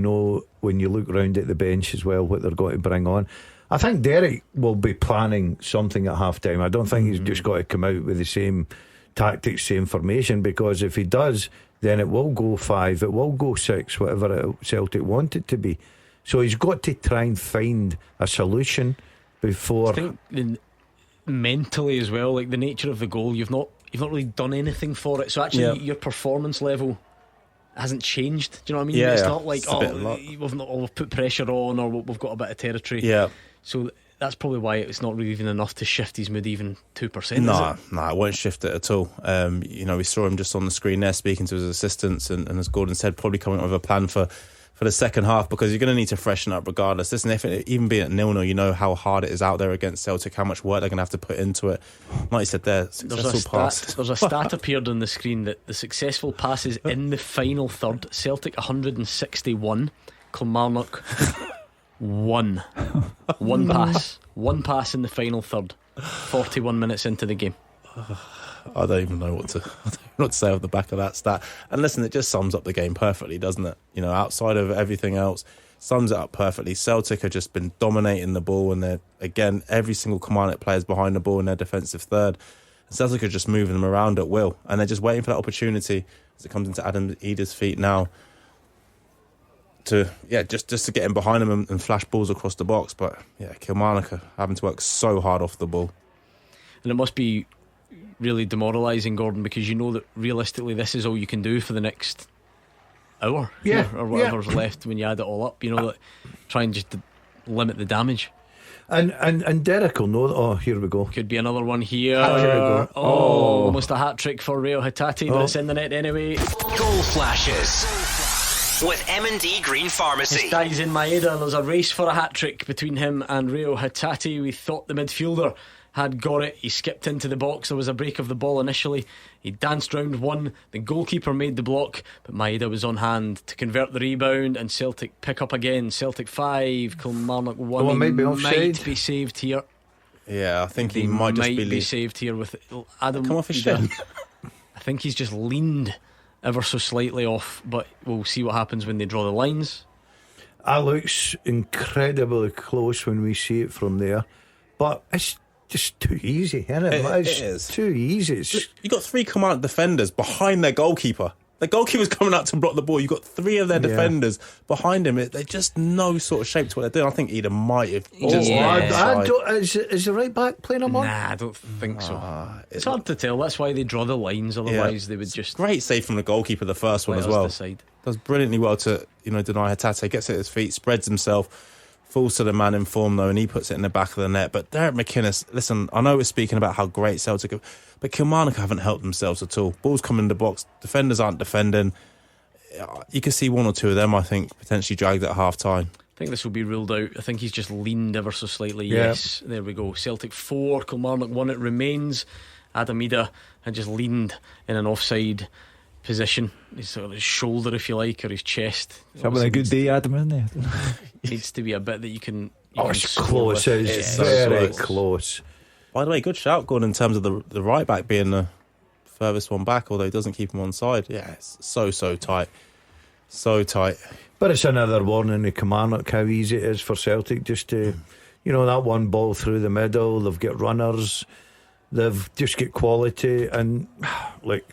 when you look round at the bench as well what they're going to bring on. I think Derek will be planning something at half time. I don't think he's just got to come out with the same tactics, same formation, because if he does, then it will go 5, it will go 6, whatever Celtic want it to be. So he's got to try and find a solution before. I think mentally as well, like the nature of the goal, you've not really done anything for it, so actually your performance level hasn't changed. Do you know what I mean? It's not like we've put pressure on, or we've got a bit of territory. So that's probably why it's not really even enough to shift his mood even 2%. No, it won't shift it at all. We saw him just on the screen there speaking to his assistants, and as Gordon said, probably coming up with a plan for the second half, because you're going to need to freshen up regardless. Listen, if it, even being at 0-0, you know how hard it is out there against Celtic, how much work they're going to have to put into it. Like you said there, successful pass. There's a stat appeared on the screen that the successful passes in the final third, Celtic 161, Kilmarnock 1. One pass in the final third, 41 minutes into the game. I don't even know what to say off the back of that stat. And listen, it just sums up the game perfectly, doesn't it? You know, outside of everything else, sums it up perfectly. Celtic have just been dominating the ball, and they're, again, every single Kilmarnock player is behind the ball in their defensive third. And Celtic are just moving them around at will, and they're just waiting for that opportunity as it comes into Adam Ida's feet now to just to get in behind them and flash balls across the box. But yeah, Kilmarnock are having to work so hard off the ball. And it must be really demoralising, Gordon, because you know that realistically this is all you can do for the next hour or whatever's left when you add it all up. You know, that trying just to limit the damage. And Derek will know that. Oh, here we go. Could be another one here. Here we go. Almost a hat-trick for Rio Hatate, but it's in the net anyway. Goal flashes with M&D Green Pharmacy. It's Dalziel Maeda. There's a race for a hat-trick between him and Rio Hatate. We thought the midfielder had got it. He skipped into the box. There was a break of the ball initially. He danced round one. The goalkeeper made the block, but Maeda was on hand to convert the rebound, and Celtic pick up again. Celtic 5, Kilmarnock 1. He might be saved here. Yeah, I think he might just be saved here with Adam. Come off his shin. I think he's just leaned ever so slightly off, but we'll see what happens when they draw the lines. That looks incredibly close when we see it from there, but it's just too easy, isn't it? It is too easy. You got 3 Kilmarnock defenders behind their goalkeeper. The goalkeeper's coming out to block the ball. You've got 3 of their defenders behind him. They're just no sort of shape to what they're doing. I think Ida might have. Is the right back playing him on? Nah, I don't think so. It's hard to tell. That's why they draw the lines. Otherwise, they would just. Great save from the goalkeeper, the first one as well. Does brilliantly well to deny Hatate. Gets it at his feet, spreads himself. Falls to the man in form though, and he puts it in the back of the net. But Derek McInnes, listen, I know we're speaking about how great Celtic are, but Kilmarnock haven't helped themselves at all. Balls come in the box, defenders aren't defending. You can see 1 or 2 of them, I think, potentially dragged at half time. I think this will be ruled out. I think he's just leaned ever so slightly. Yes, there we go. Celtic 4, Kilmarnock 1. It remains. Adam Ida had just leaned in an offside position, his sort of his shoulder, if you like, or his chest. It's having a good day, Adam, isn't it? Needs to be a bit that you can. It's close. It's very close. By the way, good shout, Gordon, in terms of the right back being the furthest one back, although he doesn't keep him on side. Yeah, it's so tight. So tight. But it's another warning to Kilmarnock how easy it is for Celtic just to, that one ball through the middle. They've got runners, they've just got quality, and like,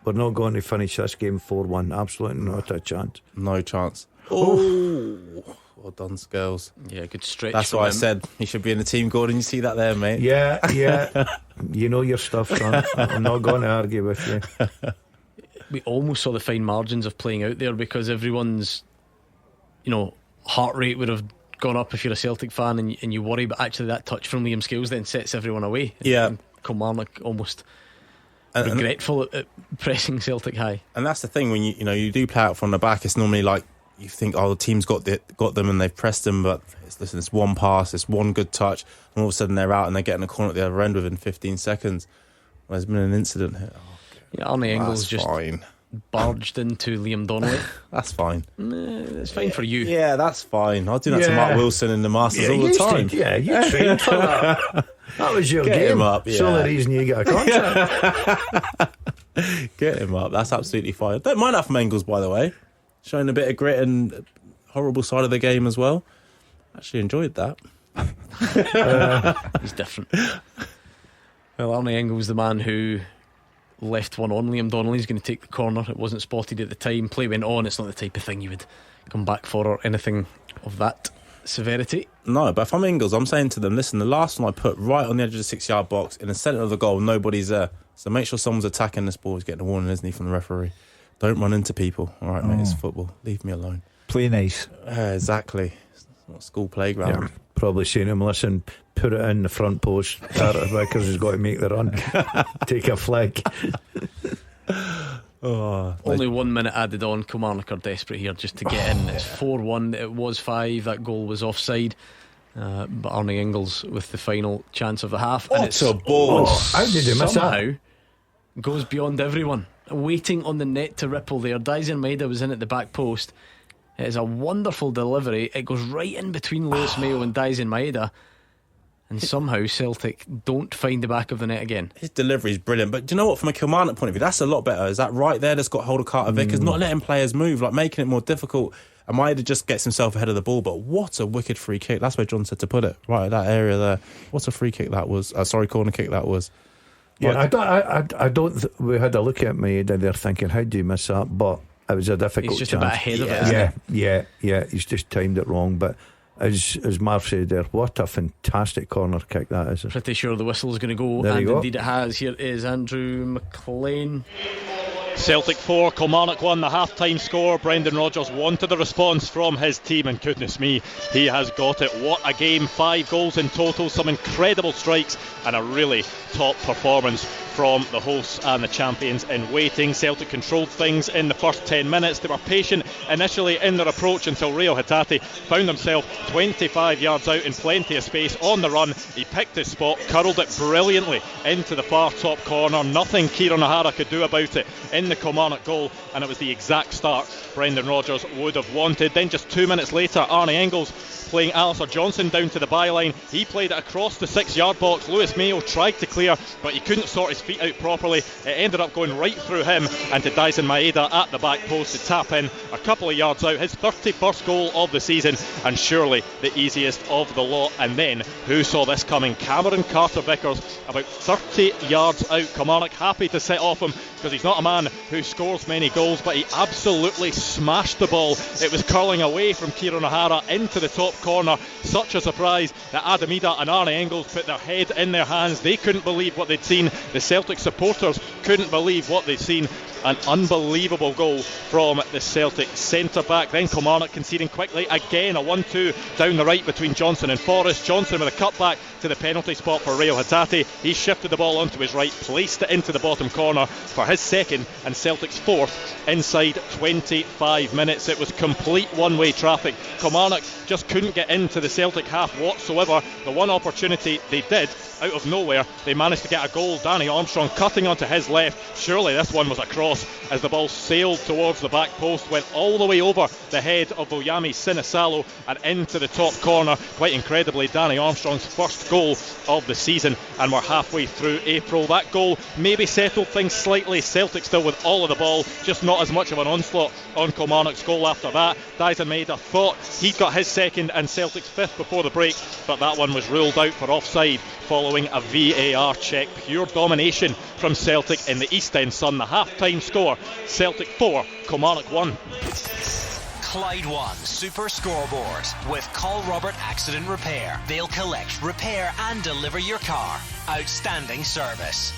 we're not going to finish this game 4-1. Absolutely not a chance. No chance. Oh, well done, Scales. Yeah, good stretch. That's why I said he should be in the team, Gordon. You see that there, mate? Yeah. You know your stuff, son. I'm not going to argue with you. We almost saw the fine margins of playing out there because everyone's, heart rate would have gone up if you're a Celtic fan and you worry, but actually that touch from Liam Scales then sets everyone away. Yeah. And Kilmarnock almost regretful at pressing Celtic high. And that's the thing, when you do play out from the back, it's normally like you think, the team's got them and they've pressed them, but it's one pass, it's one good touch, and all of a sudden they're out and they're getting a corner at the other end within 15 seconds. Well, there's been an incident here. Arnie Engels just barged into Liam Donnelly. That's fine. It's fine for you. Yeah, that's fine. I'll do that to Mark Wilson in the Masters all the time. You trained for that. That was your Get game. Him up, It's the only reason you got a contract. Get him up. That's absolutely fine. Don't mind that from Engels, by the way. Showing a bit of grit and horrible side of the game as well. Actually enjoyed that. He's different. Well, Arnie Engels, the man who left one on Liam Donnelly's going to take the corner. It wasn't spotted at the time. Play went on. It's not the type of thing you would come back for or anything of that severity. No, but if I'm Engels, I'm saying to them, listen, the last one I put right on the edge of the 6-yard box in the centre of the goal, nobody's there, so make sure someone's attacking this ball. He's getting a warning, isn't he, from the referee? Don't run into people. All right, mate, it's football, leave me alone. Play nice. Exactly. It's not a school playground. Probably seen him, listen, put it in the front post. Vickers has got to make the run. Take a flag. Only 1 minute added on. Kilmarnock are desperate here just to get in. It's 4-1. It was 5. That goal was offside. But Arnie Engels with the final chance of the half. And it's a ball. How did you miss that? Somehow goes beyond everyone. Waiting on the net to ripple there. Dalziel Maeda was in at the back post. It is a wonderful delivery. It goes right in between Lewis Mayo and Dalziel Maeda. And somehow Celtic don't find the back of the net again. His delivery is brilliant, but do you know what? From a Kilmarnock point of view, that's a lot better. Is that right there that's got hold of Carter Vickers, not letting players move, like making it more difficult. And Maeda just gets himself ahead of the ball, but what a wicked free kick. That's where John said to put it, right at that area there. What a free kick that was. Corner kick that was. Yeah, I don't. We had a look at Maeda there thinking, how do you miss that? But it was a difficult He's just chance. a bit ahead of it, isn't Yeah. He's just timed it wrong. But as Marv said there, what a fantastic corner kick that is. Pretty sure the whistle is going to go, there and indeed it has. Here is Andrew McLean. Celtic 4, Kilmarnock 1, the half-time score. Brendan Rodgers wanted a response from his team, and goodness me, he has got it. What a game, 5 goals in total, some incredible strikes, and a really top performance from the hosts and the champions in waiting. Celtic controlled things in the first 10 minutes. They were patient initially in their approach until Rio Hatate found himself 25 yards out in plenty of space on the run. He picked his spot, curled it brilliantly into the far top corner. Nothing Kieran O'Hara could do about it in the Kilmarnock goal, and it was the exact start Brendan Rodgers would have wanted. Then just 2 minutes later, Arne Engels playing Alistair Johnson down to the byline. He played it across the 6-yard box. Lewis Mayo tried to clear, but he couldn't sort his feet out properly. It ended up going right through him and to Dyson Maeda at the back post to tap in a couple of yards out. His 31st goal of the season, and surely the easiest of the lot. And then, who saw this coming? Cameron Carter-Vickers, about 30 yards out. Kilmarnock happy to set off him, because he's not a man who scores many goals, but he absolutely smashed the ball. It was curling away from Kieran O'Hara into the top corner. Such a surprise that Adam Ida and Arne Engels put their head in their hands. They couldn't believe what they'd seen. The Celtic supporters couldn't believe what they'd seen. An unbelievable goal from the Celtic centre-back. Then Kilmarnock conceding quickly again. A 1-2 down the right between Johnson and Forrest. Johnson with a cutback to the penalty spot for Rio Hatate. He shifted the ball onto his right, placed it into the bottom corner for his second and Celtic's fourth inside 25 minutes. It was complete one-way traffic. Kilmarnock just couldn't get into the Celtic half whatsoever. The one opportunity they did, out of nowhere, they managed to get a goal. Danny Armstrong cutting onto his left. Surely this one was a cross as the ball sailed towards the back post, went all the way over the head of Voyami Sinisalo and into the top corner. Quite incredibly, Danny Armstrong's first goal of the season, and we're halfway through April. That goal maybe settled things slightly. Celtic still with all of the ball, just not as much of an onslaught on Kilmarnock's goal after that. Dyson Maeda thought he'd got his second and Celtic's fifth before the break, but that one was ruled out for offside following a VAR check. Pure domination from Celtic in the East End Sun. The half-time score, Celtic 4, Kilmarnock 1. Clyde 1 Super Scoreboard with Call Robert Accident Repair. They'll collect, repair and deliver your car. Outstanding service.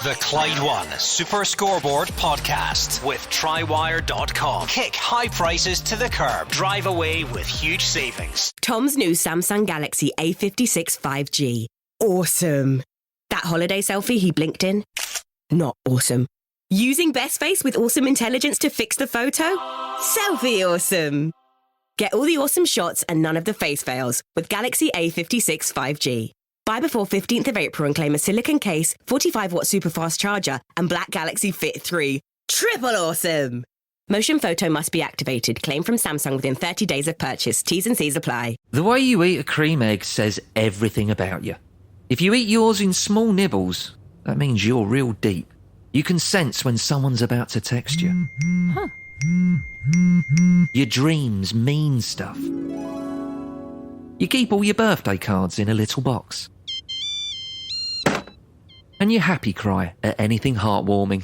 The Clyde 1 Super Scoreboard podcast with Trywire.com. Kick high prices to the curb. Drive away with huge savings. Tom's new Samsung Galaxy A56 5G. Awesome. That holiday selfie he blinked in? Not awesome. Using Best Face with awesome intelligence to fix the photo? Selfie awesome. Get all the awesome shots and none of the face fails with Galaxy A56 5G. Buy before 15th of April and claim a silicon case, 45-watt superfast charger and Black Galaxy Fit 3. Triple awesome! Motion photo must be activated. Claim from Samsung within 30 days of purchase. T's and C's apply. The way you eat a cream egg says everything about you. If you eat yours in small nibbles, that means you're real deep. You can sense when someone's about to text you. Huh. Your dreams mean stuff. You keep all your birthday cards in a little box. And you happy cry at anything heartwarming.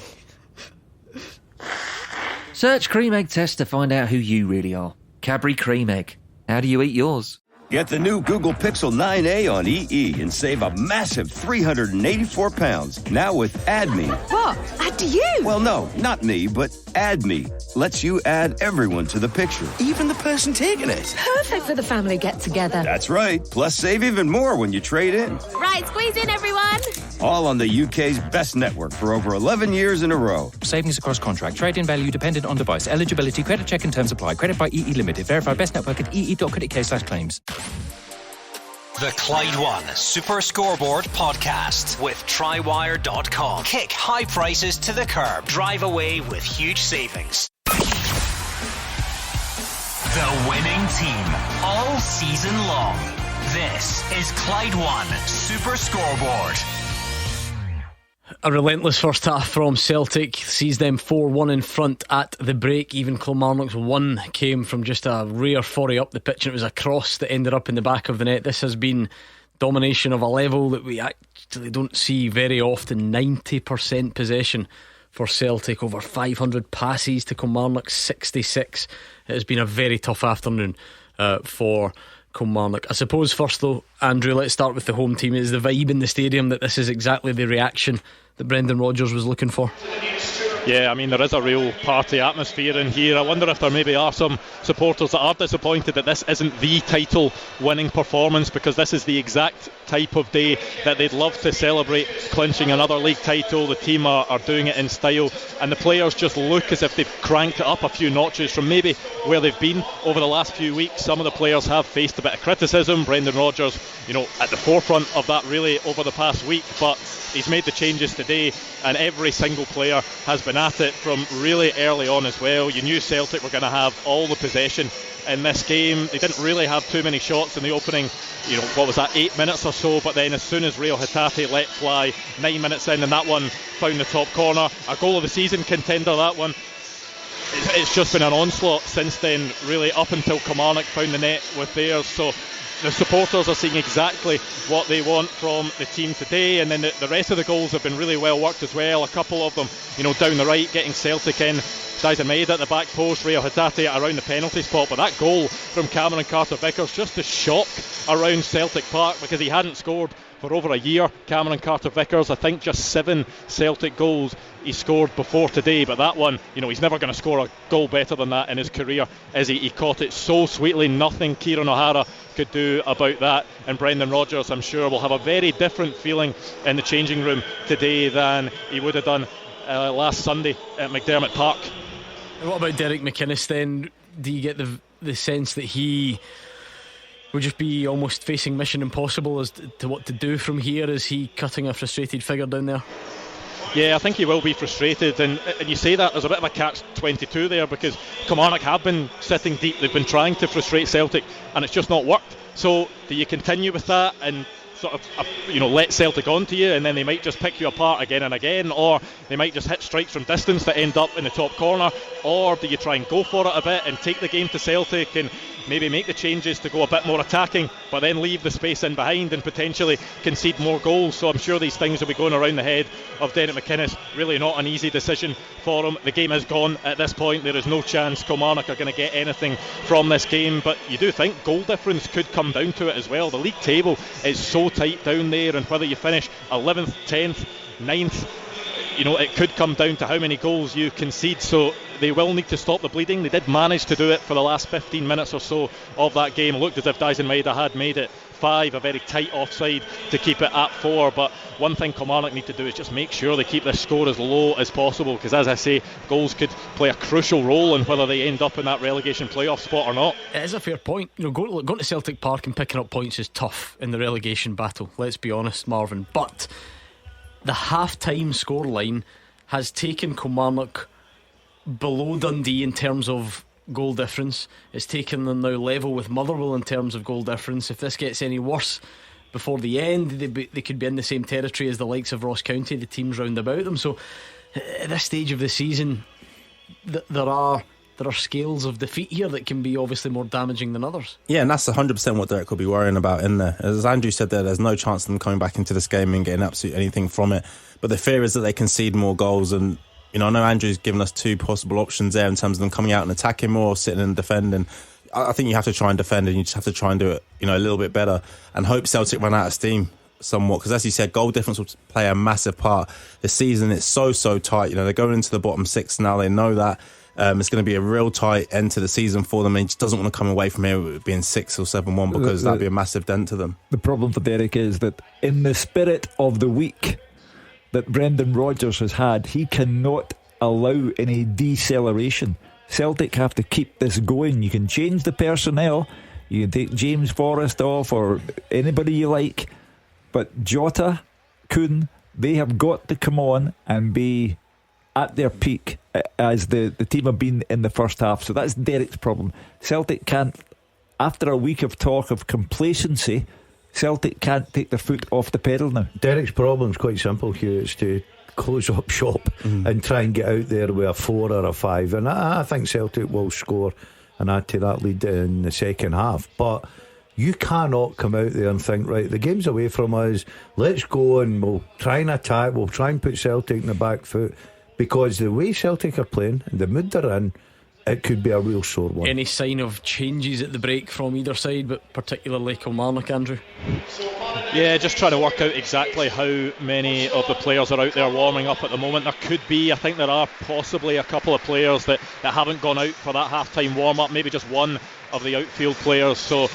Search Cream Egg Test to find out who you really are. Cadbury Cream Egg. How do you eat yours? Get the new Google Pixel 9a on EE and save a massive 384 pounds. Now with Add Me. What? Add to you? Well, no, not me, but Add Me. Lets you add everyone to the picture, even the person taking it. Perfect for the family get-together. That's right. Plus, save even more when you trade in. Right, squeeze in, everyone. All on the UK's best network for over 11 years in a row. Savings across contract. Trade-in value dependent on device. Eligibility. Credit check and terms apply. Credit by EE Limited. Verify best network at ee.co.uk/claims. The Clyde 1 Super Scoreboard podcast with Trywire.com. Kick high prices to the curb. Drive away with huge savings. The winning team all season long. This is Clyde One Super Scoreboard. A relentless first half from Celtic sees them 4-1 in front at the break. Even Kilmarnock's one came from just a rare 40 up the pitch, and it was a cross that ended up in the back of the net. This has been domination of a level that we actually don't see very often. 90% possession for Celtic, over 500 passes to Kilmarnock 66. It has been a very tough afternoon for Kilmarnock. I suppose first though, Andrew, let's start with the home team. Is the vibe in the stadium that this is exactly the reaction that Brendan Rodgers was looking for? Yeah, I mean, there is a real party atmosphere in here. I wonder if there maybe are some supporters that are disappointed that this isn't the title winning performance, because this is the exact type of day that they'd love to celebrate clinching another league title. The team are doing it in style, and the players just look as if they've cranked it up a few notches from maybe where they've been over the last few weeks. Some of the players have faced a bit of criticism. Brendan Rodgers, at the forefront of that really over the past week, but he's made the changes today, and every single player has been at it from really early on as well. You knew Celtic were going to have all the possession in this game. They didn't really have too many shots in the opening 8 minutes or so, but then as soon as Rio Hatate let fly 9 minutes in, and that one found the top corner, a goal of the season contender, that one. It's just been an onslaught since then, really, up until Kilmarnock found the net with theirs. So the supporters are seeing exactly what they want from the team today, and then the rest of the goals have been really well worked as well. A couple of them, down the right, getting Celtic in. Dyson made at the back post, Rio Hatate around the penalty spot, but that goal from Cameron Carter-Vickers, just a shock around Celtic Park, because he hadn't scored for over a year. Cameron Carter-Vickers, I think just 7 Celtic goals he scored before today, but that one, he's never going to score a goal better than that in his career, as he caught it so sweetly. Nothing Kieran O'Hara could do about that, and Brendan Rodgers, I'm sure, will have a very different feeling in the changing room today than he would have done last Sunday at McDermott Park. What about Derek McInnes then? Do you get the sense that he would just be almost facing mission impossible as to what to do from here? Is he cutting a frustrated figure down there? Yeah, I think he will be frustrated, and you say that there's a bit of a catch-22 there, because Kilmarnock have been sitting deep. They've been trying to frustrate Celtic, and it's just not worked. So do you continue with that and sort of let Celtic onto you, and then they might just pick you apart again and again, or they might just hit strikes from distance that end up in the top corner? Or do you try and go for it a bit and take the game to Celtic and maybe make the changes to go a bit more attacking, but then leave the space in behind and potentially concede more goals? So I'm sure these things will be going around the head of Derek McInnes. Really not an easy decision for him. The game is gone at this point. There is no chance Kilmarnock are going to get anything from this game, but you do think goal difference could come down to it as well. The league table is so tight down there, and whether you finish 11th, 10th, 9th, it could come down to how many goals you concede. So they will need to stop the bleeding. They did manage to do it for the last 15 minutes or so of that game. It looked as if Dyson Maeda had made it 5, a very tight offside to keep it at 4. But one thing Kilmarnock need to do is just make sure they keep this score as low as possible, because as I say, goals could play a crucial role in whether they end up in that relegation playoff spot or not. It is a fair point. Going to Celtic Park and picking up points is tough in the relegation battle, let's be honest, Marvin. But the half-time scoreline has taken Kilmarnock below Dundee in terms of goal difference. It's taken them now level with Motherwell in terms of goal difference. If this gets any worse before the end, they could be in the same territory as the likes of Ross County, the teams round about them. So at this stage of the season, there are scales of defeat here that can be obviously more damaging than others. Yeah, and that's 100% what Derek will be worrying about in there. As Andrew said there's no chance of them coming back into this game and getting absolutely anything from it. But the fear is that they concede more goals, and I know Andrew's given us 2 possible options there in terms of them coming out and attacking more, or sitting and defending. I think you have to try and defend, and you just have to try and do it a little bit better, and hope Celtic run out of steam somewhat, because as you said, goal difference will play a massive part. The season is so tight. They're going into the bottom 6 now. They know that. It's going to be a real tight end to the season for them, and he just doesn't want to come away from here with it being 6 or 7-1, because that'd be a massive dent to them. The problem for Derek is that in the spirit of the week that Brendan Rodgers has had, he cannot allow any deceleration. Celtic have to keep this going. You can change the personnel, you can take James Forrest off or anybody you like, but Jota, Kuhn, they have got to come on and be at their peak as the team have been in the first half. So that's Derek's problem. Celtic can't, after a week of talk of complacency, Celtic can't take their foot off the pedal now. Derek's problem's quite simple, Hugh. It's to close up shop and try and get out there with a 4 or a 5. And I think Celtic will score and add to that lead in the second half. But you cannot come out there and think, right, the game's away from us, let's go and we'll try and attack, we'll try and put Celtic in the back foot, because the way Celtic are playing and the mood they're in, it could be a real sore one. Any sign of changes at the break from either side, but particularly Kilmarnock, Andrew? Yeah, just trying to work out exactly how many of the players are out there warming up at the moment. There could be, I think there are possibly a couple of players that haven't gone out for that half-time warm-up, maybe just one of the outfield players. So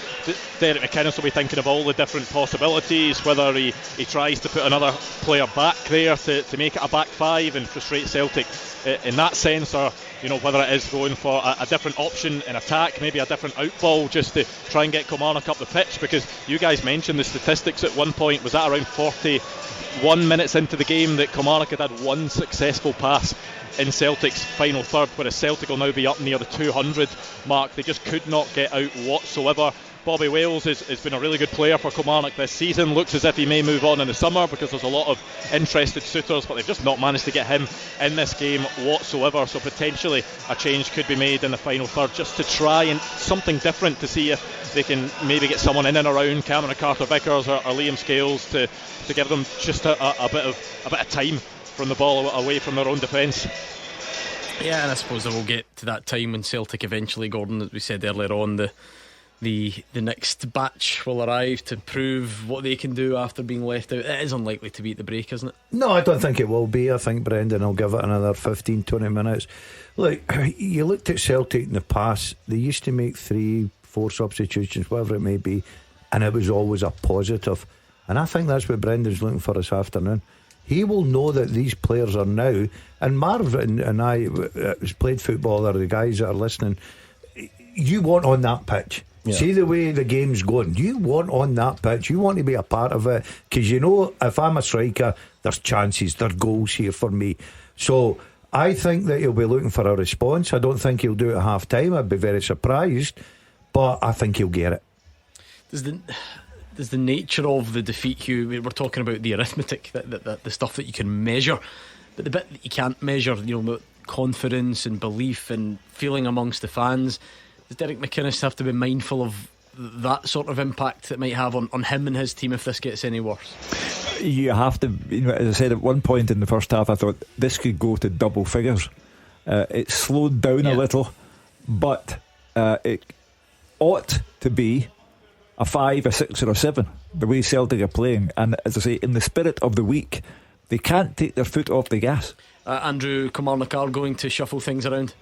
Derek McInnes will be thinking of all the different possibilities, whether he tries to put another player back there to make it a back 5 and frustrate Celtic in that sense, or whether it is going for a different option in attack, maybe a different out ball, just to try and get Kilmarnock up the pitch. Because you guys mentioned the statistics at one point, was that around 41 minutes into the game that Kilmarnock had one successful pass in Celtic's final third, whereas Celtic will now be up near the 200 mark. They just could not get out whatsoever. Bobby Wales has been a really good player for Kilmarnock this season. Looks as if he may move on in the summer, because there's a lot of interested suitors, but they've just not managed to get him in this game whatsoever. So potentially a change could be made in the final third, just to try and something different, to see if they can maybe get someone in and around Cameron Carter-Vickers or Liam Scales to give them just a bit of time from the ball away from their own defence. Yeah, and I suppose we'll get to that time when Celtic eventually, Gordon, as we said earlier on, the next batch will arrive to prove what they can do after being left out. It is unlikely to be at the break, isn't it? No, I don't think it will be. I think Brendan will give it another 15-20 minutes. Look, you looked at Celtic in the past, they used to make 3-4 substitutions, whatever it may be, and it was always a positive. And I think that's what Brendan's looking for this afternoon. He will know that these players are now, and Marvin and I who's played football, or the guys that are listening, you want on that pitch. Yeah. See the way the game's going, you want on that pitch, you want to be a part of it, because if I'm a striker, there's chances, there's goals here for me. So I think that he'll be looking for a response. I don't think he'll do it at half time. I'd be very surprised, but I think he'll get it. Does the nature of the defeat, Hugh, we're talking about the arithmetic, the stuff that you can measure, but the bit that you can't measure, confidence and belief and feeling amongst the fans, does Derek McInnes have to be mindful of that sort of impact it might have on him and his team if this gets any worse? You have to, as I said at one point in the first half, I thought this could go to double figures. It slowed down a little, but it ought to be a 5, a 6 or a 7, the way Celtic are playing. And as I say, in the spirit of the week, they can't take their foot off the gas. Andrew, Kilmarnock are going to shuffle things around.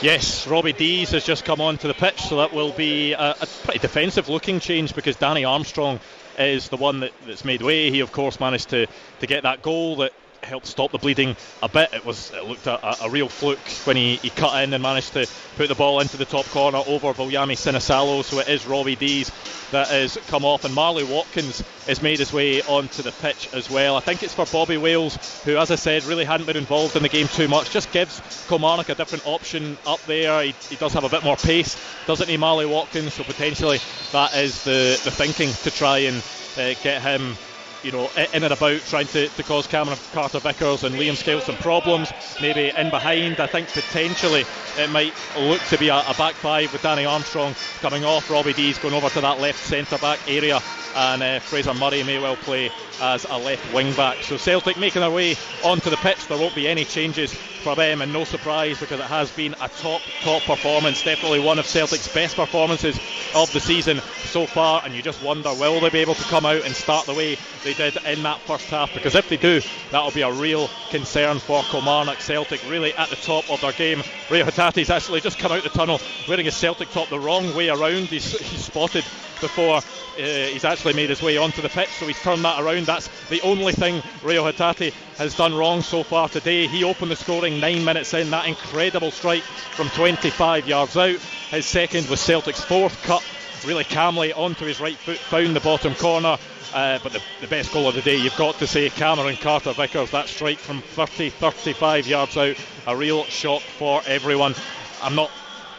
Yes, Robbie Dees has just come onto the pitch, so that will be a pretty defensive looking change, because Danny Armstrong is the one that's made way. He of course managed to get that goal that helped stop the bleeding a bit. It looked a real fluke when he cut in and managed to put the ball into the top corner over Viljami Sinisalo. So it is Robbie Dees that has come off, and Marley Watkins has made his way onto the pitch as well. I think it's for Bobby Wales, who, as I said, really hadn't been involved in the game too much. Just gives Kilmarnock a different option up there. He does have a bit more pace, doesn't he, Marley Watkins? So potentially that is the thinking, to try and get him in and about, trying to cause Cameron Carter-Vickers and Liam Scales some problems, maybe in behind. I think potentially it might look to be a back 5 with Danny Armstrong coming off, Robbie Dees going over to that left centre-back area, and Fraser Murray may well play as a left wing-back. So Celtic making their way onto the pitch. There won't be any changes for them, and no surprise, because it has been a top performance, definitely one of Celtic's best performances of the season so far, and you just wonder, will they be able to come out and start the way they did in that first half? Because if they do, that'll be a real concern for Kilmarnock. Celtic really at the top of their game. Rio Hatate's actually just come out the tunnel wearing his Celtic top the wrong way around. He's spotted before he's actually made his way onto the pitch, so he's turned that around. That's the only thing Rio Hatate has done wrong so far today. He opened the scoring 9 minutes in, that incredible strike from 25 yards out. His second was Celtic's fourth, cut really calmly onto his right foot, found the bottom corner. But the best goal of the day, you've got to say, Cameron Carter-Vickers, that strike from 35 yards out, a real shock for everyone. I'm not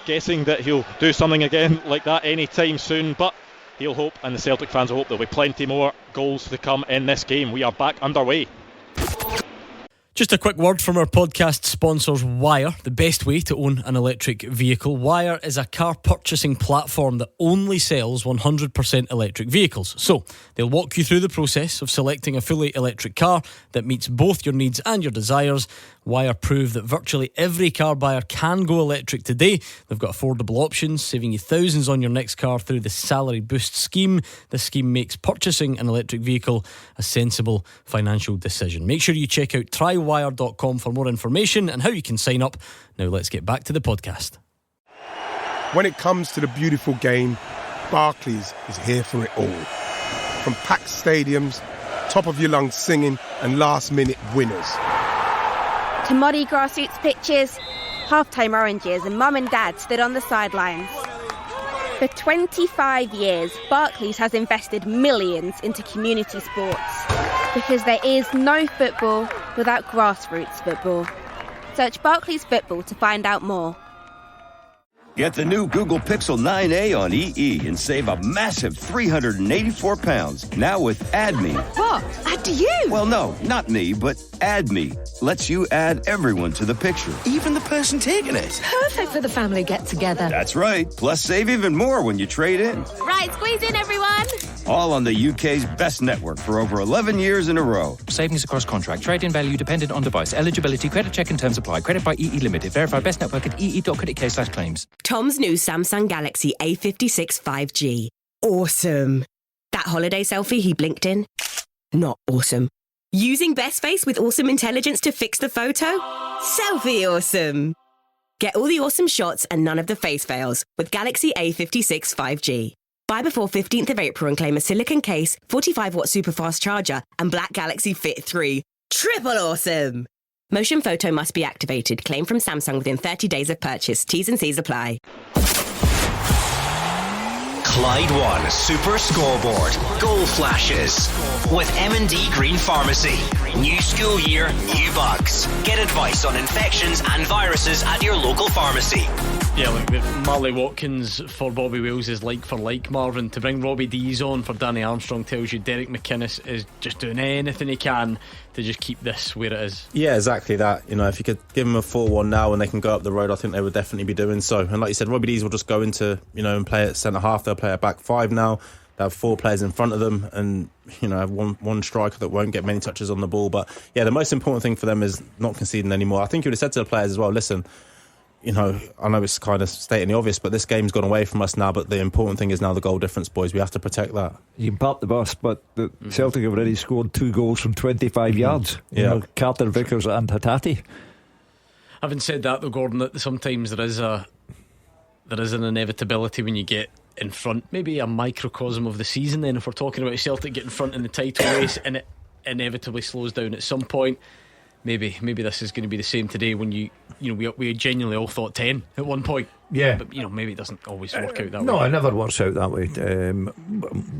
guessing that he'll do something again like that anytime soon, but He'll hope, and the Celtic fans will hope, there'll be plenty more goals to come in this game. We are back underway. Just a quick word from our podcast sponsors, Wire, the best way to own an electric vehicle. Wire is a car purchasing platform that only sells 100% electric vehicles. So they'll walk you through the process of selecting a fully electric car that meets both your needs and your desires. Wire prove that virtually every car buyer can go electric today. They've got affordable options, saving you thousands on your next car through the Salary Boost scheme. The scheme makes purchasing an electric vehicle a sensible financial decision. Make sure you check out trywire.com for more information and how you can sign up. Now let's get back to the podcast. When it comes to the beautiful game, Barclays is here for it all. From packed stadiums, top of your lungs singing and last-minute winners. To muddy grassroots pitches, half-time oranges and mum and dad stood on the sidelines. For 25 years, Barclays has invested millions into community sports because there is no football without grassroots football. Search Barclays Football to find out more. Get the new Google Pixel 9a on EE and save a massive £384. Now with Add Me. What? Add you? Well, no, not me, but Add Me. Lets you add everyone to the picture, even the person taking it. Perfect for the family get-together. That's right. Plus, save even more when you trade in. Right, squeeze in, everyone. All on the UK's best network for over 11 years in a row. Savings across contract. Trade-in value dependent on device. Eligibility. Credit check and terms apply. Credit by EE Limited. Verify best network at ee.co.uk/claims. Tom's new Samsung Galaxy A56 5G. Awesome. That holiday selfie he blinked in? Not awesome. Using Best Face with awesome intelligence to fix the photo? Selfie awesome. Get all the awesome shots and none of the face fails with Galaxy A56 5G. Buy before 15th of April and claim a silicon case, 45-watt superfast charger and Black Galaxy Fit 3. Triple awesome! Motion photo must be activated. Claim from Samsung within 30 days of purchase. T's and C's apply. Clyde One Super Scoreboard. Goal flashes. With M&D Green Pharmacy. New school year, new bugs. Get advice on infections and viruses at your local pharmacy. Yeah, look, Marley Watkins for Bobby Wales is like for like, Marvin. To bring Robbie Dees on for Danny Armstrong tells you Derek McInnes is just doing anything he can to just keep this where it is. Yeah, exactly that. You know, if you could give them a 4-1 now and they can go up the road, I think they would definitely be doing so. And like you said, Robbie Dees will just go into, you know, and play at centre half. They'll play at back five now. They have 4 players in front of them and, you know, have one striker that won't get many touches on the ball. But yeah, the most important thing for them is not conceding anymore. I think you would have said to the players as well, listen, you know, I know it's kind of stating the obvious, but this game's gone away from us now. But the important thing is now the goal difference, boys. We have to protect that. You can park the bus, but Celtic have already scored 2 goals from 25 yards. You know, Carter, Vickers and Hattati. Having said that though, Gordon, that sometimes there is an inevitability when you get in front, maybe a microcosm of the season then, if we're talking about Celtic getting front in the title race and it inevitably slows down at some point. Maybe this is going to be the same today when we genuinely all thought 10 at one point. Yeah, but maybe it doesn't always work out that way. No, it never works out that way.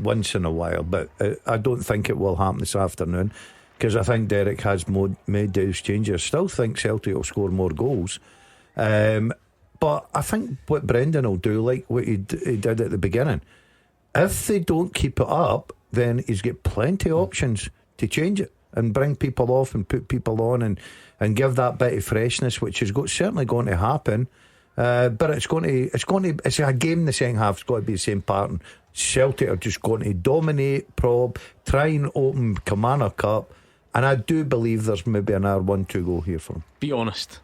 Once in a while, but I don't think it will happen this afternoon because I think Derek has made those changes. Still think Celtic will score more goals, but I think what Brendan will do, like what he did at the beginning, if they don't keep it up, then he's got plenty of options to change it and bring people off and put people on and give that bit of freshness, which is certainly going to happen. But it's a game in the second half. It's got to be the same pattern. Celtic are just going to dominate, probe, try and open Kilmarnock up, and I do believe there's maybe an hour 1-2 go here for him. Be honest.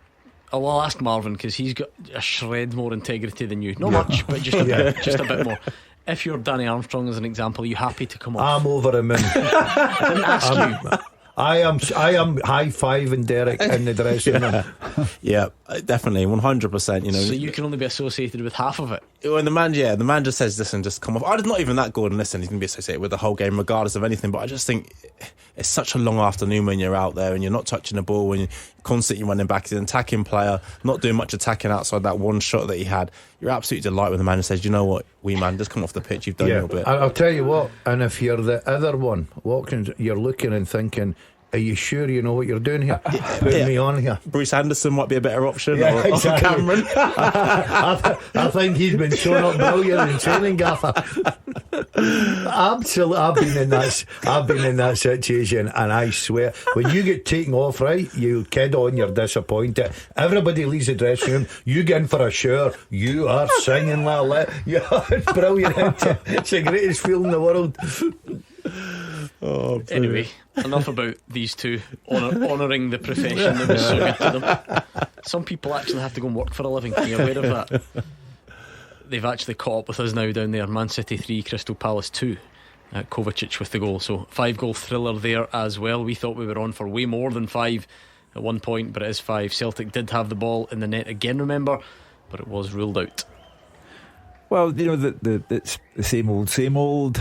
I'll ask Marvin because he's got a shred more integrity than you. Not much, but just a bit more. If you're Danny Armstrong as an example, are you happy to come off? I'm over him. I didn't ask you. I am high-fiving Derek in the dressing room. Yeah, definitely, 100%. You know, so you can only be associated with half of it. When the man just says, "Listen, just come off." I'm not even that good, and listen, he's going to be associated with the whole game, regardless of anything. But I just think it's such a long afternoon when you're out there and you're not touching the ball, when you're constantly running back. He's an attacking player, not doing much attacking outside that one shot that he had. You're absolutely delighted when the man says, "You know what, man, just come off the pitch. You've done your bit." I'll tell you what. And if you're the other one, Watkins, you're looking and thinking, Are you sure you know what you're doing here? Putting me on here. Bruce Anderson might be a better option, Yeah, or exactly. Cameron. I think he's been shown up brilliant in training, Gaffer. Absolutely, I've been in that situation, and I swear, when you get taken off, right, you kid on, you're disappointed. Everybody leaves the dressing room. You get in for a shower. You are singing like it's brilliant. It's the greatest feeling in the world. Anyway, enough about these two honouring the profession that was so good to them. Some people actually have to go and work for a living. Are you aware of that? They've actually caught up with us now down there. Man City 3, Crystal Palace 2. Kovacic with the goal. So 5-goal thriller there as well. We thought we were on for way more than 5 at one point, but it is 5. Celtic did have the ball in the net again, remember, but it was ruled out. Well, it's the same old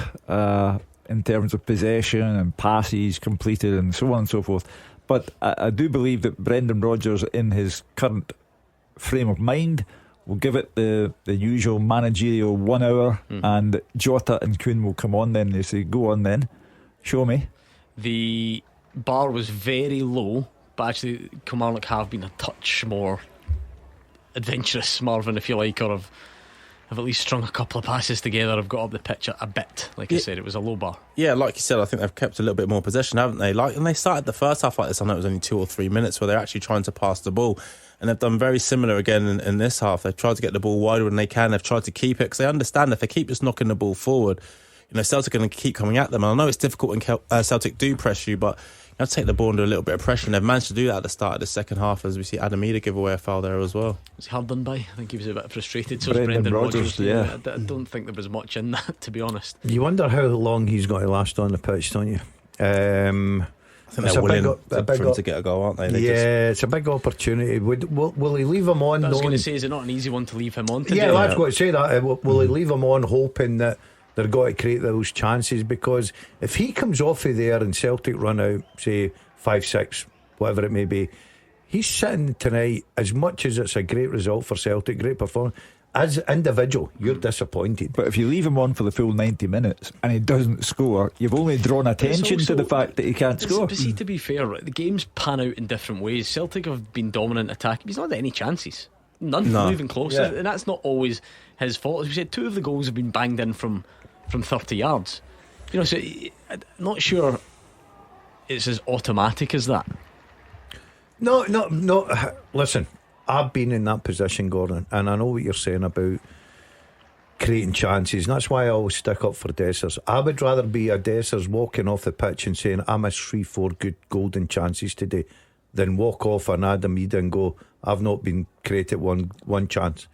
in terms of possession and passes completed and so on and so forth. But I do believe that Brendan Rodgers, in his current frame of mind, will give it the usual managerial 1 hour, and Jota and Kuhn will come on then. They say, go on then, show me. The bar was very low, but actually Kilmarnock have been a touch more adventurous, Marvin, if you like, or have at least strung a couple of passes together. Have got up the pitch a bit. Like I said, it was a low bar. Yeah, like you said, I think they've kept a little bit more possession, haven't they? Like, and they started the first half like this. I know it was only 2 or 3 minutes where they're actually trying to pass the ball, and they've done very similar again in this half. They've tried to get the ball wider when they can. They've tried to keep it because they understand if they keep just knocking the ball forward, Celtic are going to keep coming at them. And I know it's difficult when Celtic do press you, but you have to take the ball under a little bit of pressure, and they've managed to do that at the start of the second half, as we see Adam Eder give away a foul there as well. Was he hard done by? I think he was a bit frustrated. So Brendan Rodgers, yeah. I don't think there was much in that, to be honest. You wonder how long he's got to last on the pitch, don't you? I think they're willing for him to get a goal, aren't they? It's a big opportunity. Will he leave him on? I was going to say, is it not an easy one to leave him on? Yeah, I've got to say that. Will he leave him on hoping that they're going to create those chances? Because if he comes off of there and Celtic run out, say 5-6, whatever it may be, he's sitting tonight. As much as it's a great result for Celtic, great performance, as an individual, you're disappointed. But if you leave him on for the full 90 minutes and he doesn't score, you've only drawn attention to the fact that he can't score. But see, to be fair, the games pan out in different ways. Celtic have been dominant attacking. He's not had any chances. None. Not even close. Yeah. And that's not always his fault. As we said, 2 of the goals have been banged in from 30 yards. So I'm not sure it's as automatic as that. No. Listen, I've been in that position, Gordon, and I know what you're saying about creating chances, and that's why I always stick up for Dessers. I would rather be a Dessers walking off the pitch and saying I missed 3-4 good golden chances today than walk off an Adam Eder and go, I've not been created one chance.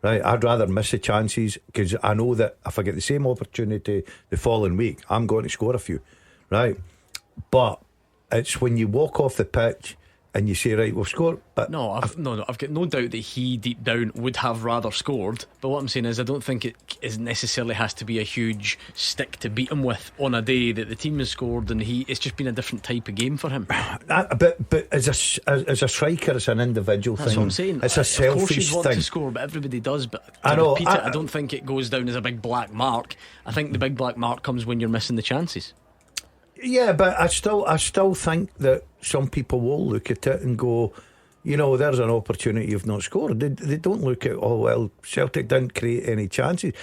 Right? I'd rather miss the chances, because I know that if I get the same opportunity the following week, I'm going to score a few. Right? But it's when you walk off the pitch and you say, right, we'll score. But I've got no doubt that he deep down would have rather scored. But what I'm saying is, I don't think it necessarily has to be a huge stick to beat him with on a day that the team has scored, and it's just been a different type of game for him. But as a striker, it's an individual thing. That's what I'm saying. It's a selfish thing. Of course, you want to score, but everybody does. But I don't think it goes down as a big black mark. I think the big black mark comes when you're missing the chances. Yeah, but I still think that some people will look at it and go, there's an opportunity you've not scored. They don't look at, Celtic didn't create any chances.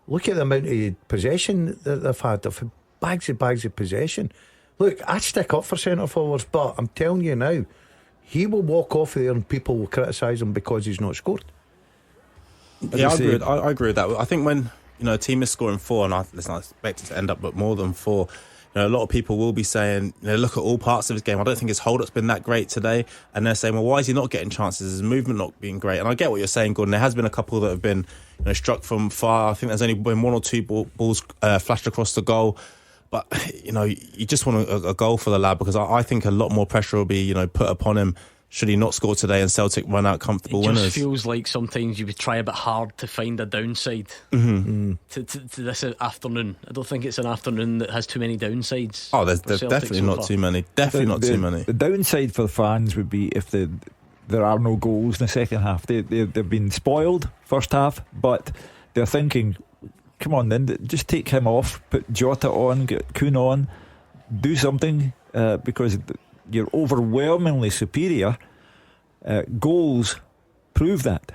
Look at the amount of possession that they've had. They've had bags of possession. Look, I stick up for centre forwards, but I'm telling you now, he will walk off there and people will criticise him because he's not scored. Yeah, I agree with that. I think when a team is scoring 4, and I expect it to end up but more than 4. A lot of people will be saying, look at all parts of his game. I don't think his hold-up's been that great today. And they're saying, well, why is he not getting chances? His movement not being great. And I get what you're saying, Gordon. There has been a couple that have been struck from far. I think there's only been 1 or 2 balls flashed across the goal. But, you just want a goal for the lad, because I think a lot more pressure will be, put upon him should he not score today and Celtic run out comfortable winners. It just feels like sometimes you would try a bit hard to find a downside to this afternoon. I don't think it's an afternoon that has too many downsides. Oh, there's definitely not too many. Definitely not too many. The downside for the fans would be if there are no goals in the second half. They've been spoiled first half, but they're thinking, come on then, just take him off, put Jota on, get Kuhn on, do something, because you're overwhelmingly superior. Goals prove that.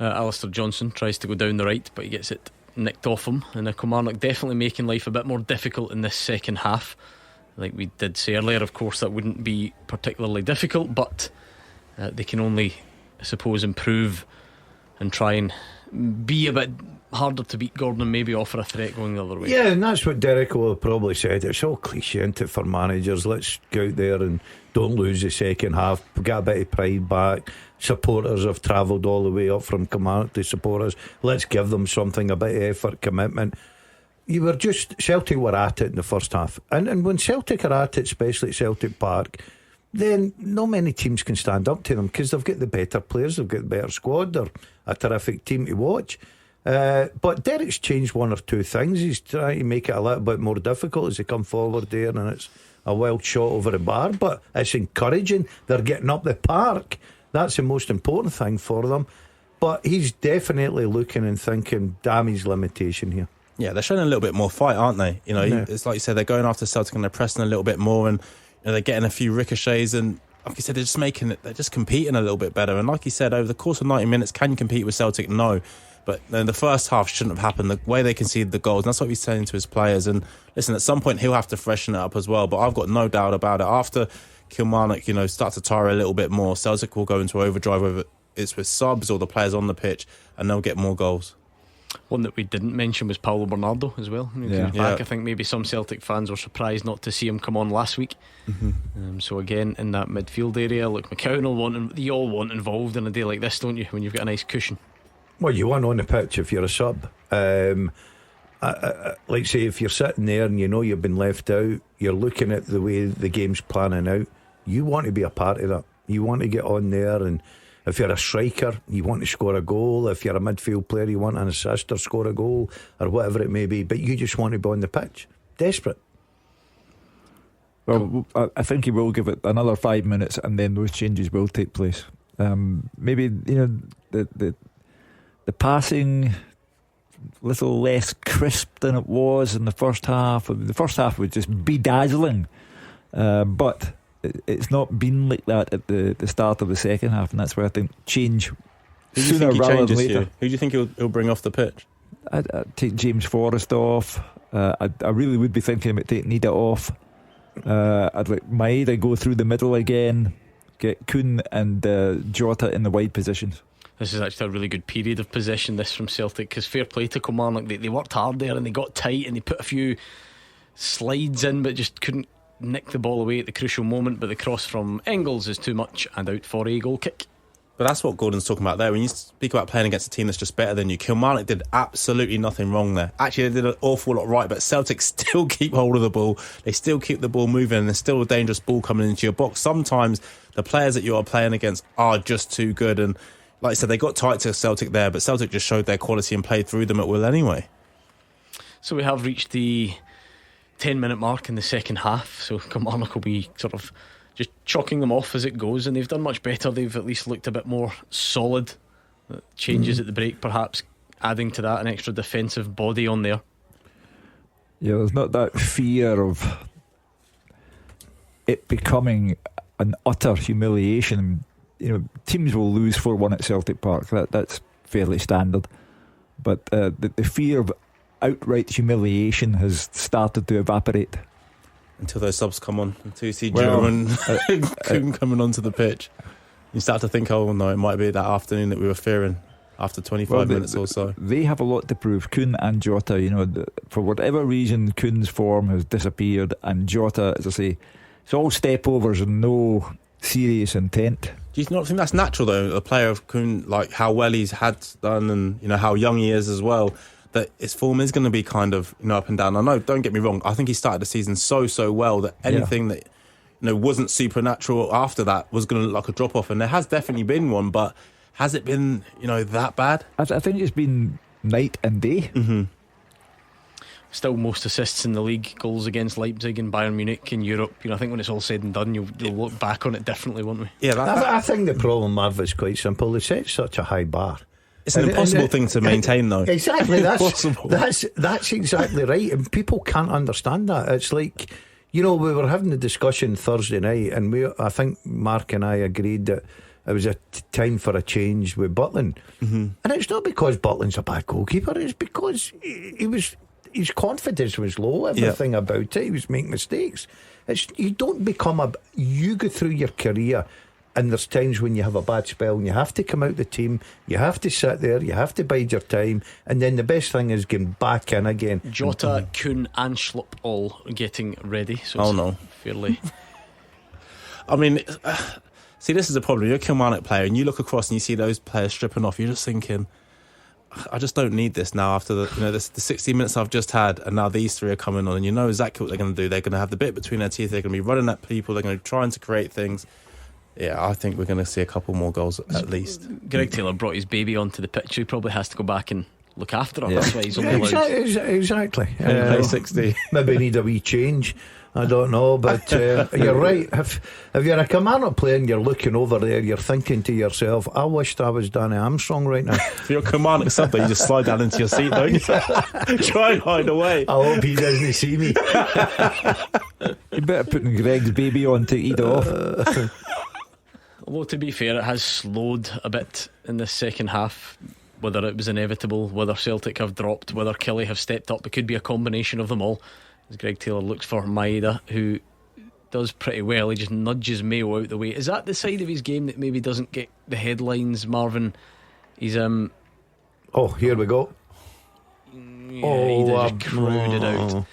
Alistair Johnson tries to go down the right, but he gets it nicked off him. And Kilmarnock definitely making life a bit more difficult in this second half. Like we did say earlier, of course, that wouldn't be particularly difficult, but they can only, I suppose, improve and try and be a bit harder to beat Gordon and maybe offer a threat going the other way. Yeah, and that's what Derek will have probably said. It's all cliche, isn't it, for managers? Let's go out there and don't lose the second half, get a bit of pride back. Supporters have travelled all the way up from Kilmarnock to support us. Let's give them something, a bit of effort, commitment. Celtic were at it in the first half, and when Celtic are at it, especially at Celtic Park, then not many teams can stand up to them because they've got the better players, they've got the better squad, they're a terrific team to watch. But Derek's changed one or two things. He's trying to make it a little bit more difficult as they come forward there, and it's a wild shot over the bar, but it's encouraging. They're getting up the park. That's the most important thing for them. But he's definitely looking and thinking, damn his limitation here. Yeah, they're showing a little bit more fight, aren't they? You know, It's like you said, they're going after Celtic and they're pressing a little bit more, and they're getting a few ricochets, and like you said, they're just making it, they're just competing a little bit better. And like you said, over the course of 90 minutes, can you compete with Celtic? No. But in the first half shouldn't have happened. The way they conceded the goals, and that's what he's saying to his players. And listen, at some point he'll have to freshen it up as well. But I've got no doubt about it. After Kilmarnock, start to tire a little bit more, Celtic will go into overdrive, whether it's with subs or the players on the pitch, and they'll get more goals. One that we didn't mention was Paulo Bernardo as well. When he comes back, I think maybe some Celtic fans were surprised not to see him come on last week. So again, in that midfield area, look, McCown will want, you all want involved in a day like this, don't you, when you've got a nice cushion? Well, you want on the pitch if you're a sub. Like say, if you're sitting there and you know you've been left out, you're looking at the way the game's planning out, you want to be a part of that. You want to get on there, and if you're a striker, you want to score a goal. If you're a midfield player, you want an assist or score a goal or whatever it may be, but you just want to be on the pitch. Desperate. Well, I think he will give it another 5 minutes, and then those changes will take place. Maybe the passing little less crisp than it was in the first half. The first half was just bedazzling, but it's not been like that at the start of the second half, and that's where I think change sooner rather than later. Who do you think he'll bring off the pitch? I'd take James Forrest off. I really would be thinking about taking Nida off. I'd let Maeda go through the middle again, get Kuhn and Jota in the wide positions. This is actually a really good period of possession, this from Celtic, because fair play to Kilmarnock, they worked hard there and they got tight and they put a few slides in but just couldn't nick the ball away at the crucial moment. But the cross from Engels is too much and out for a goal kick. But that's what Gordon's talking about there. When you speak about playing against a team that's just better than you, Kilmarnock did absolutely nothing wrong there. Actually, they did an awful lot right, but Celtic still keep hold of the ball. They still keep the ball moving, and there's still a dangerous ball coming into your box. Sometimes the players that you are playing against are just too good, and like I said, they got tight to Celtic there, but Celtic just showed their quality and played through them at will anyway. So we have reached the 10-minute mark in the second half, so Kilmarnock will be sort of just chalking them off as it goes, and they've done much better. They've at least looked a bit more solid. Changes at the break, perhaps adding to that an extra defensive body on there. Yeah, there's not that fear of it becoming an utter humiliation. Teams will lose 4-1 at Celtic Park. That's fairly standard. But the fear of outright humiliation has started to evaporate. Until those subs come on, until you see Joe and Kuhn coming onto the pitch, you start to think, oh no, it might be that afternoon that we were fearing after 25 minutes or so. They have a lot to prove, Kuhn and Jota. For whatever reason, Kuhn's form has disappeared, and Jota, as I say, it's all stepovers and no serious intent. Do you not think that's natural though? A player of Kuhn, like how well he's had done, and how young he is as well, that his form is going to be kind of up and down. I know, don't get me wrong, I think he started the season so well that anything that wasn't supernatural after that was going to look like a drop off, and there has definitely been one, but has it been that bad? I think it's been night and day. Still most assists in the league, goals against Leipzig and Bayern Munich in Europe. I think when it's all said and done, you'll look back on it differently, won't we? Yeah, I think the problem, Marv, is quite simple. They set such a high bar. It's an impossible thing to maintain, though. Exactly, that's exactly right, and people can't understand that. It's like You know, we were having the discussion Thursday night, and I think Mark and I agreed that it was a time for a change with Butland. And it's not because Butland's a bad goalkeeper, it's because his confidence was low, everything about it. He was making mistakes. You don't become you go through your career, and there's times when you have a bad spell and you have to come out the team, you have to sit there, you have to bide your time, and then the best thing is getting back in again. Jota, Kuhn and Schlupp all getting ready, so oh no, fairly I mean, see, this is a problem. You're a Kilmarnock player and you look across and you see those players stripping off, you're just thinking, I just don't need this now after the 60 minutes I've just had, and now these three are coming on, and you know exactly what they're going to do. They're going to have the bit between their teeth, they're going to be running at people, they're going to be trying to create things. Yeah, I think we're going to see a couple more goals at least. Greg Taylor brought his baby onto the pitch, so he probably has to go back and look after her. That's why he's only allowed. Exactly. Play 60. Maybe need a wee change. I don't know, but you're right. If you're a Kilmarnock player and you're looking over there, you're thinking to yourself, I wished I was Danny Armstrong right now. If you're a Kilmarnock sub, you just slide down into your seat, don't you? Try and hide away. I hope he doesn't see me. You better putting Greg's baby on to eat off. Although, to be fair, it has slowed a bit in the second half. Whether it was inevitable, whether Celtic have dropped, whether Kelly have stepped up, it could be a combination of them all. As Greg Taylor looks for Maeda, who does pretty well. He just nudges Mayo out the way. Is that the side of his game that maybe doesn't get the headlines, Marvin? He's oh, here we go. Yeah, he just crowded out.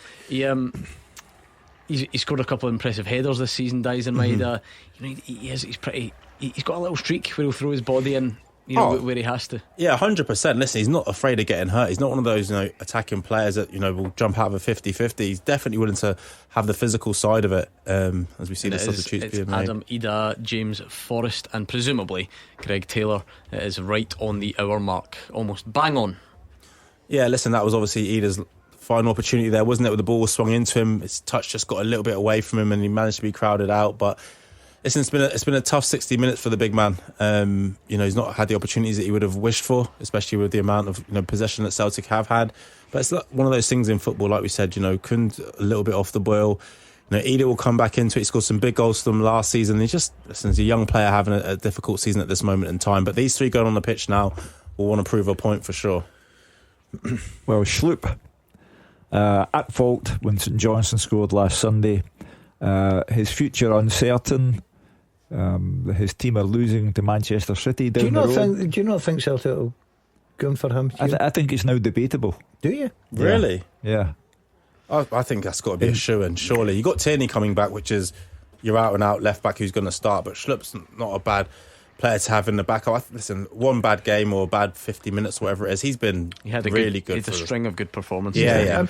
He scored a couple of impressive headers this season, Dyson Maeda. You know, he's got a little streak where he'll throw his body in, where he has to. Yeah, 100%. Listen, he's not afraid of getting hurt. He's not one of those, attacking players that, will jump out of a 50-50. He's definitely willing to have the physical side of it, as we see the substitutes being made. Adam Ida, James Forrest, and presumably Greg Taylor is right on the hour mark, almost bang on. Yeah, listen, that was obviously Ida's final opportunity there, wasn't it? With the ball swung into him, his touch just got a little bit away from him, and he managed to be crowded out. But listen, it's been a tough 60 minutes for the big man. He's not had the opportunities that he would have wished for, especially with the amount of possession that Celtic have had. But it's one of those things in football, like we said. Couldn't a little bit off the boil. Ida will come back into it. He scored some big goals for them last season. He's a young player having a difficult season at this moment in time. But these three going on the pitch now will want to prove a point for sure. Well, Schlupp at fault when St Johnstone scored last Sunday. His future uncertain. His team are losing to Manchester City down the road. Do you not think Celtic will go for him? I think it's now debatable. Do you? Really? Yeah. I think that's got to be a shoo-in, surely. You got Tierney coming back, which is your out and out left back who's going to start, but Schlupp's not a bad player to have in the back. Listen, one bad game or a bad 50 minutes or whatever it is, he's been really good. It's a string of good performances. Yeah, and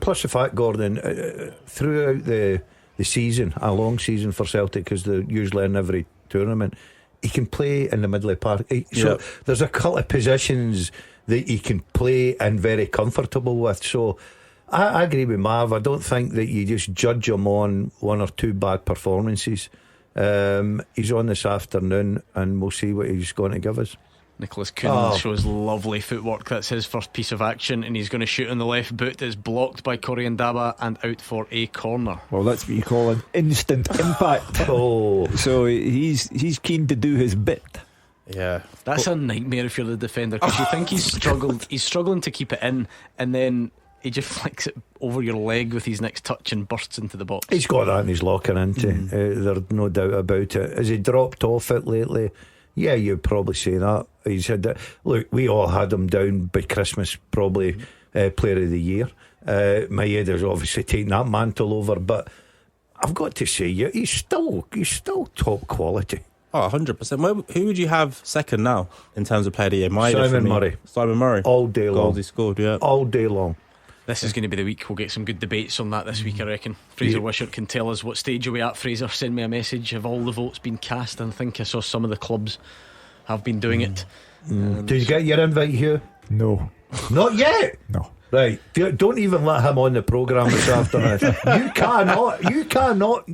plus the fact, Gordon, throughout the season, a long season for Celtic, because they're usually in every tournament, he can play in the middle of the park. So there's a couple of positions that he can play and very comfortable with. So I agree with Marv. I don't think that you just judge him on one or two bad performances. He's on this afternoon and we'll see what he's going to give us. Nicholas Kuhn shows lovely footwork. That's his first piece of action, and he's going to shoot on the left boot. That's blocked by Coriandaba and out for a corner. Well, that's what you call an instant impact. So he's keen to do his bit. Yeah, that's a nightmare if you're the defender, because you think he's struggling to keep it in, and then he just flicks it over your leg with his next touch and bursts into the box. He's got that in his locker, hasn't he? There's no doubt about it. Has he dropped off it lately? Yeah, you'd probably say that. He's had that. Look, we all had him down by Christmas, probably player of the year. Maeda's obviously taking that mantle over, but I've got to say, he's still top quality. 100%. Who would you have second now in terms of player of the year? Simon Murray. All day long. Goals he scored, yeah. All day long. This is going to be the week. We'll get some good debates on that this week, I reckon. Fraser Wishart can tell us what stage are we at. Fraser, send me a message. Have all the votes been cast? And I think I saw some of the clubs have been doing it. Did you get your invite, Hugh? No. Not yet? No. Right, don't even let him on the programme this afternoon. You cannot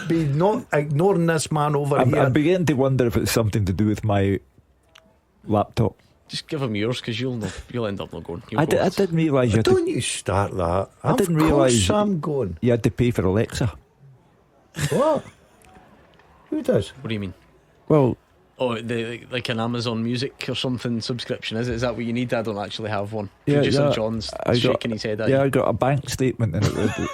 be not ignoring this man over here. I'm beginning to wonder if it's something to do with my laptop. Just give him yours, because you'll end up not going. I didn't realise you had Don't you start that. I didn't realise I'm going. you had to pay for Alexa. What? Who does? What do you mean? Well, like an Amazon Music or something subscription, is it? Is that what you need? I don't actually have one. Yeah, Producer John's shaking his head at you. I got a bank statement, and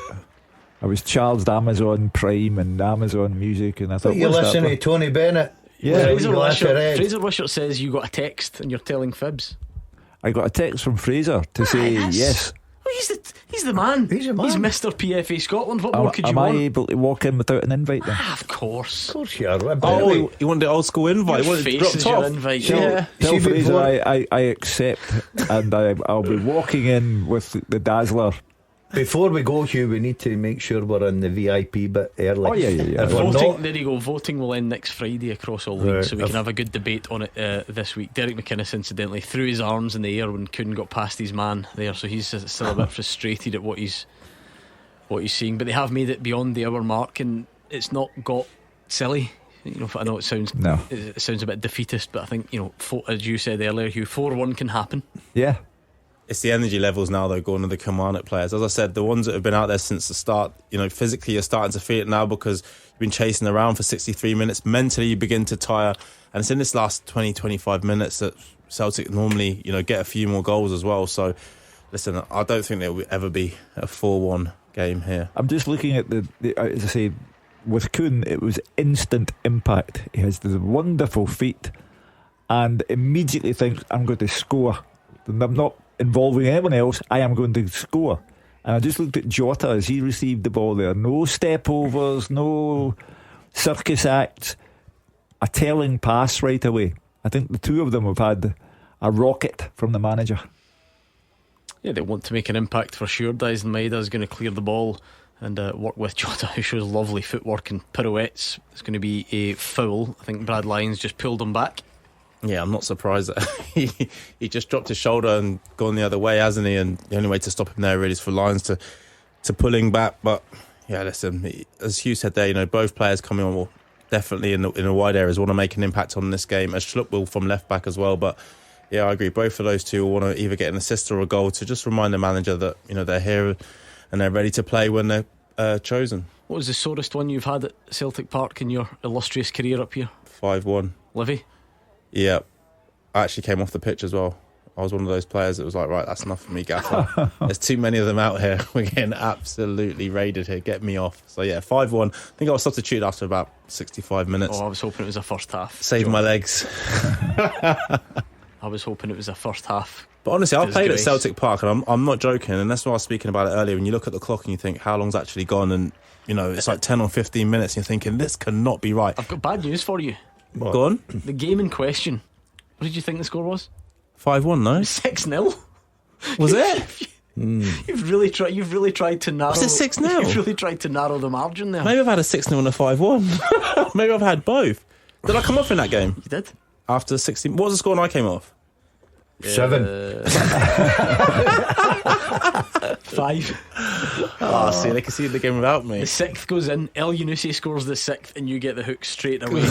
I was charged Amazon Prime and Amazon Music, and I thought, you listen to Tony Bennett. Yeah, Fraser Wishart says you got a text and you're telling fibs. I got a text from Fraser to say yes. Well, he's the man. He's a man. He's Mr. PFA Scotland. What more could you am want? I able to walk in without an invite then? Of course you are. Oh, you want the old school invite? Your You want it face dropped is your off? invite. Tell Fraser I accept, and I'll be walking in with the Dazzler. Before we go, Hugh, we need to make sure we're in the VIP bit early. Oh, yeah. Voting, there you go. Voting will end next Friday across all leagues, so we can have a good debate on it this week. Derek McInnes, incidentally, threw his arms in the air when Kuhn got past his man there, so he's still a bit frustrated at what he's seeing. But they have made it beyond the hour mark, and it's not got silly. I know it sounds a bit defeatist, but I think, as you said earlier, Hugh, 4-1 can happen. Yeah. It's the energy levels now, though, going to the Kilmarnock players. As I said, the ones that have been out there since the start, physically you're starting to feel it now because you've been chasing around for 63 minutes. Mentally you begin to tire, and it's in this last 20-25 minutes that Celtic normally get a few more goals as well. So listen, I don't think there will ever be a 4-1 game here. I'm just looking at the as I say, with Kuhn, it was instant impact. He has the wonderful feet and immediately thinks, I'm going to score. I'm not involving anyone else, I am going to score. And I just looked at Jota as he received the ball there. No step overs, no circus acts, a telling pass right away. I think the two of them have had a rocket from the manager. Yeah, they want to make an impact for sure. Dyson Maeda is going to clear the ball and work with Jota, who shows lovely footwork and pirouettes. It's going to be a foul. I think Brad Lyons just pulled him back. Yeah, I'm not surprised that he just dropped his shoulder and gone the other way, hasn't he? And the only way to stop him there really is for Lyons to pulling back. But yeah, listen, as Hugh said there, both players coming on, definitely in the wide areas want to make an impact on this game, as Schlupp will from left back as well. But yeah, I agree, both of those two will want to either get an assist or a goal to just remind the manager that they're here and they're ready to play when they're chosen. What was the sorest one you've had at Celtic Park in your illustrious career up here? 5-1. Livy? Yeah, I actually came off the pitch as well. I was one of those players that was like, right, that's enough for me, Gaffer. There's too many of them out here. We're getting absolutely raided here. Get me off. So yeah, 5-1. I think I was substituted after about 65 minutes. Oh, I was hoping it was a first half. Save my legs. I was hoping it was a first half. But honestly, I've played at Celtic Park, and I'm not joking, and that's why I was speaking about it earlier. When you look at the clock and you think, how long's actually gone? And it's like 10 or 15 minutes, and you're thinking, this cannot be right. I've got bad news for you. What? Go on. The game in question, what did you think the score was? 5-1, no? 6-0. Was it? You've really tried to narrow. Was it 6-0? You've really tried to narrow the margin there. Maybe I've had a 6-0 and a 5-1. Maybe I've had both. Did I come off in that game? You did. After 16. What was the score when I came off? 7. 5. See, they can see the game without me. The 6th goes in. El Yunusi scores the 6th, and you get the hook straight away.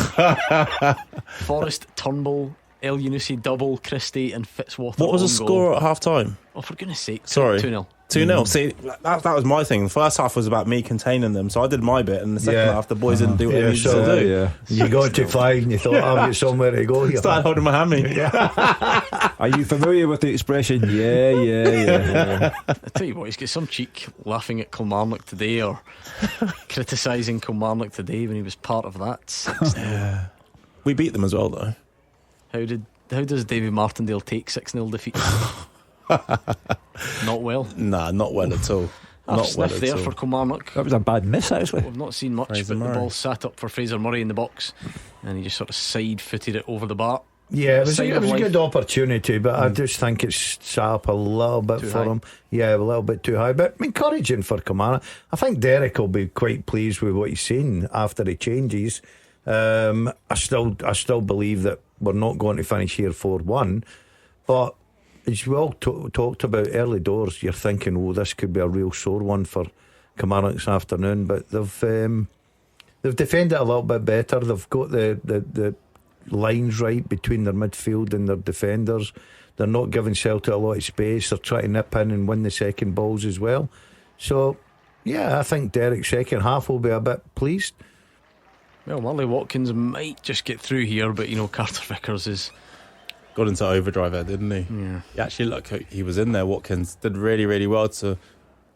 Forrest, Turnbull, El Yunusi double, Christie, and Fitzwater. What was the score at half time? Oh, for goodness sake! Sorry, 2-0. 2-0. See, that was my thing. The first half was about me containing them, so I did my bit, and the second half, the boys didn't do what they needed to do. Yeah. You got to 5 and you thought, I've got somewhere to go here. Started holding my hammy. Are you familiar with the expression? Yeah. I tell you what, he's got some cheek laughing at Kilmarnock today, or criticising Kilmarnock today when he was part of that. We beat them as well, though. How does David Martindale take 6-0 defeat? Not well. Nah, not well at all. Not well there for Kilmarnock. That was a bad miss, actually. We've not seen much, but the ball sat up for Fraser Murray in the box, and he just sort of side-footed it over the bar. Yeah, it was a good opportunity, but I just think it's sat up a little bit for him. Yeah, a little bit too high, but encouraging for Kilmarnock. I think Derek will be quite pleased with what he's seen after he changes. I still believe that we're not going to finish here 4-1, but as we all talked about early doors, you're thinking, this could be a real sore one for Kilmarnock this afternoon. But they've defended it a little bit better. They've got the lines right between their midfield and their defenders. They're not giving Celtic a lot of space. They're trying to nip in and win the second balls as well. So yeah, I think Derek's second half will be a bit pleased. Well, Marley Watkins might just get through here, but Carter Vickers is got into overdrive there, didn't he? Yeah. He actually looked like he was in there. Watkins did really, really well to.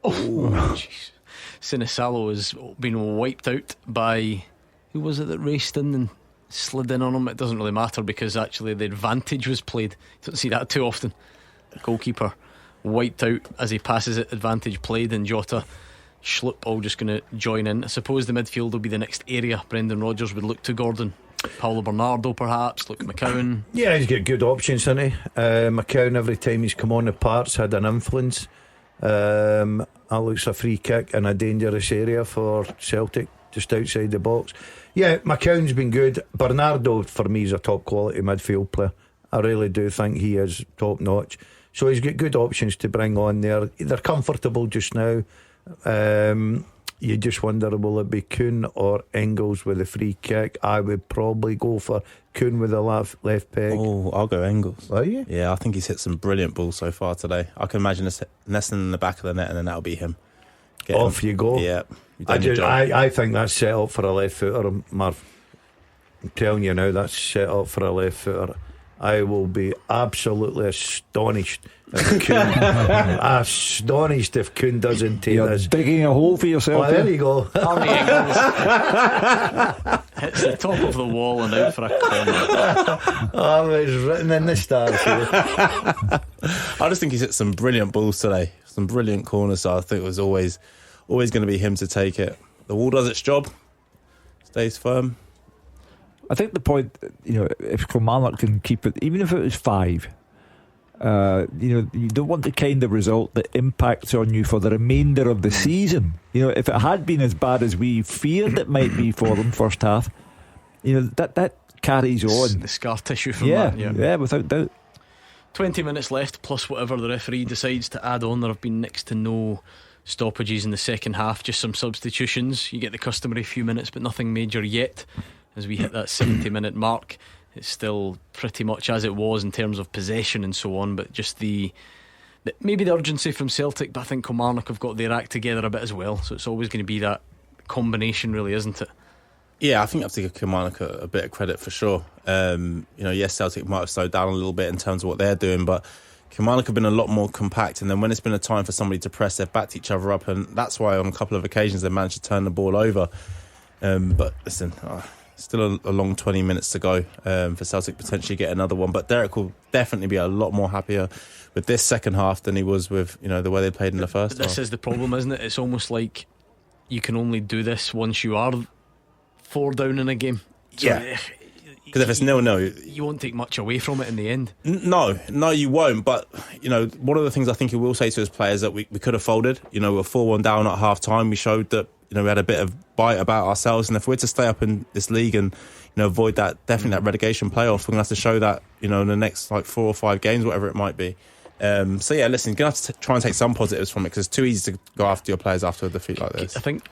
Jeez. Sinisalo has been wiped out by, who was it that raced in and slid in on him? It doesn't really matter because actually the advantage was played. You don't see that too often. The goalkeeper wiped out as he passes it, advantage played, and Jota, Schlupp all just going to join in. I suppose the midfield will be the next area Brendan Rodgers would look to. Gordon, Paulo Bernardo perhaps, Luke McCowan. Yeah, he's got good options, hasn't he? McCowan, every time he's come on the parts, had an influence. That looks a free kick in a dangerous area for Celtic, just outside the box. Yeah, McCown's been good. Bernardo for me is a top quality midfield player. I really do think he is top notch. So he's got good options to bring on there. They're comfortable just now. You just wonder, will it be Kuhn or Engels with a free kick? I would probably go for Kuhn with a left peg. Oh, I'll go Engels. Are you? Yeah, I think he's hit some brilliant balls so far today. I can imagine us nesting in the back of the net, and then that'll be him. Off you go. Yeah, I think that's set up for a left footer, Marv. I'm telling you now, that's set up for a left footer. I will be absolutely astonished if Kuhn, astonished if Kuhn doesn't take You're this. digging a hole for yourself. Oh, there you go. Arnie Engels hits the top of the wall and out for a corner. Oh, it's written in the stars here. I just think he's hit some brilliant balls today, some brilliant corners. So I think it was always going to be him to take it. The wall does its job, stays firm. I think the point, if Kilmarnock can keep it, even if it was 5, you don't want the kind of result that impacts on you for the remainder of the season. If it had been as bad as we feared it might be for them first half, that carries on. The scar tissue from that. Yeah, without doubt. 20 minutes left plus whatever the referee decides to add on. There have been next to no stoppages in the second half, just some substitutions. You get the customary few minutes, but nothing major yet. As we hit that 70-minute mark, it's still pretty much as it was in terms of possession and so on, but just maybe the urgency from Celtic. But I think Kilmarnock have got their act together a bit as well, so it's always going to be that combination, really, isn't it? Yeah, I think I have to give Kilmarnock a bit of credit for sure. Yes, Celtic might have slowed down a little bit in terms of what they're doing, but Kilmarnock have been a lot more compact, and then when it's been a time for somebody to press, they've backed each other up, and that's why on a couple of occasions they managed to turn the ball over. But listen, still a long 20 minutes to go for Celtic potentially get another one, but Derek will definitely be a lot more happier with this second half than he was with the way they played in the first half. This is the problem, isn't it? It's almost like you can only do this once you are 4 down in a game. So yeah, because if it's 0-0, you won't take much away from it in the end. No, you won't. But one of the things I think he will say to his players that we could have folded. We were 4-1 down at half time. We showed that we had a bit of bite about ourselves, and if we're to stay up in this league and avoid that relegation playoff, we're gonna have to show that in the next 4 or 5 games, whatever it might be. So yeah, listen, you're gonna have to try and take some positives from it, because it's too easy to go after your players after a defeat like this. I think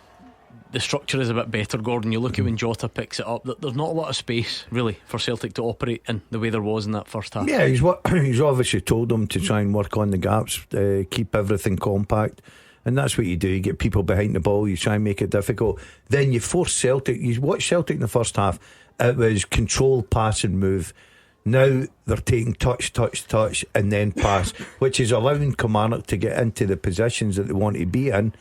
the structure is a bit better, Gordon. You look at when Jota picks it up, there's not a lot of space really for Celtic to operate in the way there was in that first half. Yeah, he's obviously told them to try and work on the gaps, keep everything compact. And that's what you do. You get people behind the ball, you try and make it difficult. Then you force Celtic. You watch Celtic in the first half, it was control, pass and move. Now they're taking touch and then pass, which is allowing Kilmarnock to get into the positions that they want to be in.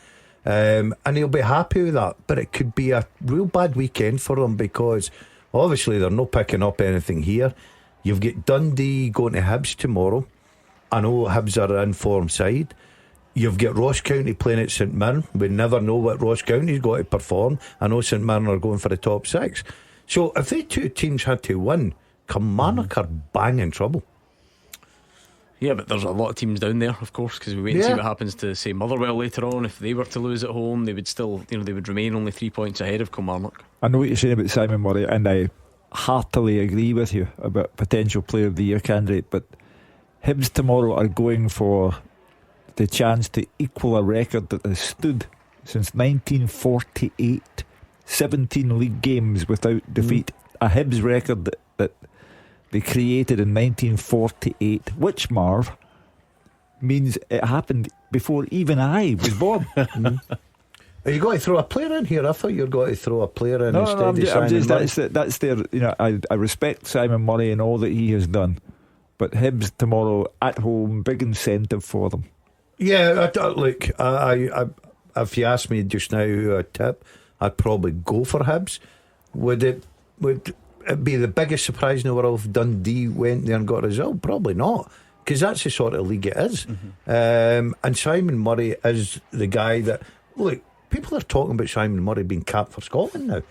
And he'll be happy with that. But it could be a real bad weekend for them, because obviously they're not picking up anything here. You've got Dundee going to Hibs tomorrow. I know Hibs are an in-form side. You've got Ross County playing at St Mirren. We never know what Ross County's got to perform. I know St Mirren are going for the top 6. So if they two teams had to win, Kilmarnock are bang in trouble. Yeah, but there's a lot of teams down there, of course, because we wait and see what happens to, say, Motherwell later on. If they were to lose at home, they would still, they would remain only 3 points ahead of Kilmarnock. I know what you're saying about Simon Murray, and I heartily agree with you about potential player of the year candidate, but Hibs tomorrow are going for the chance to equal a record that has stood since 1948, 17 league games without defeat. A Hibs record that they created in 1948, which, Marv, means it happened before even I was born. Are you going to throw a player in here? I thought you were going to throw a player in instead of Simon Murray. That's their. I respect Simon Murray and all that he has done, but Hibs tomorrow at home, big incentive for them. Yeah, look, if you asked me just now who I'd tip, I'd probably go for Hibs. Would it be the biggest surprise in the world if Dundee went there and got a result? Probably not, because that's the sort of league it is. And Simon Murray is the guy that, look, people are talking about Simon Murray being capped for Scotland now.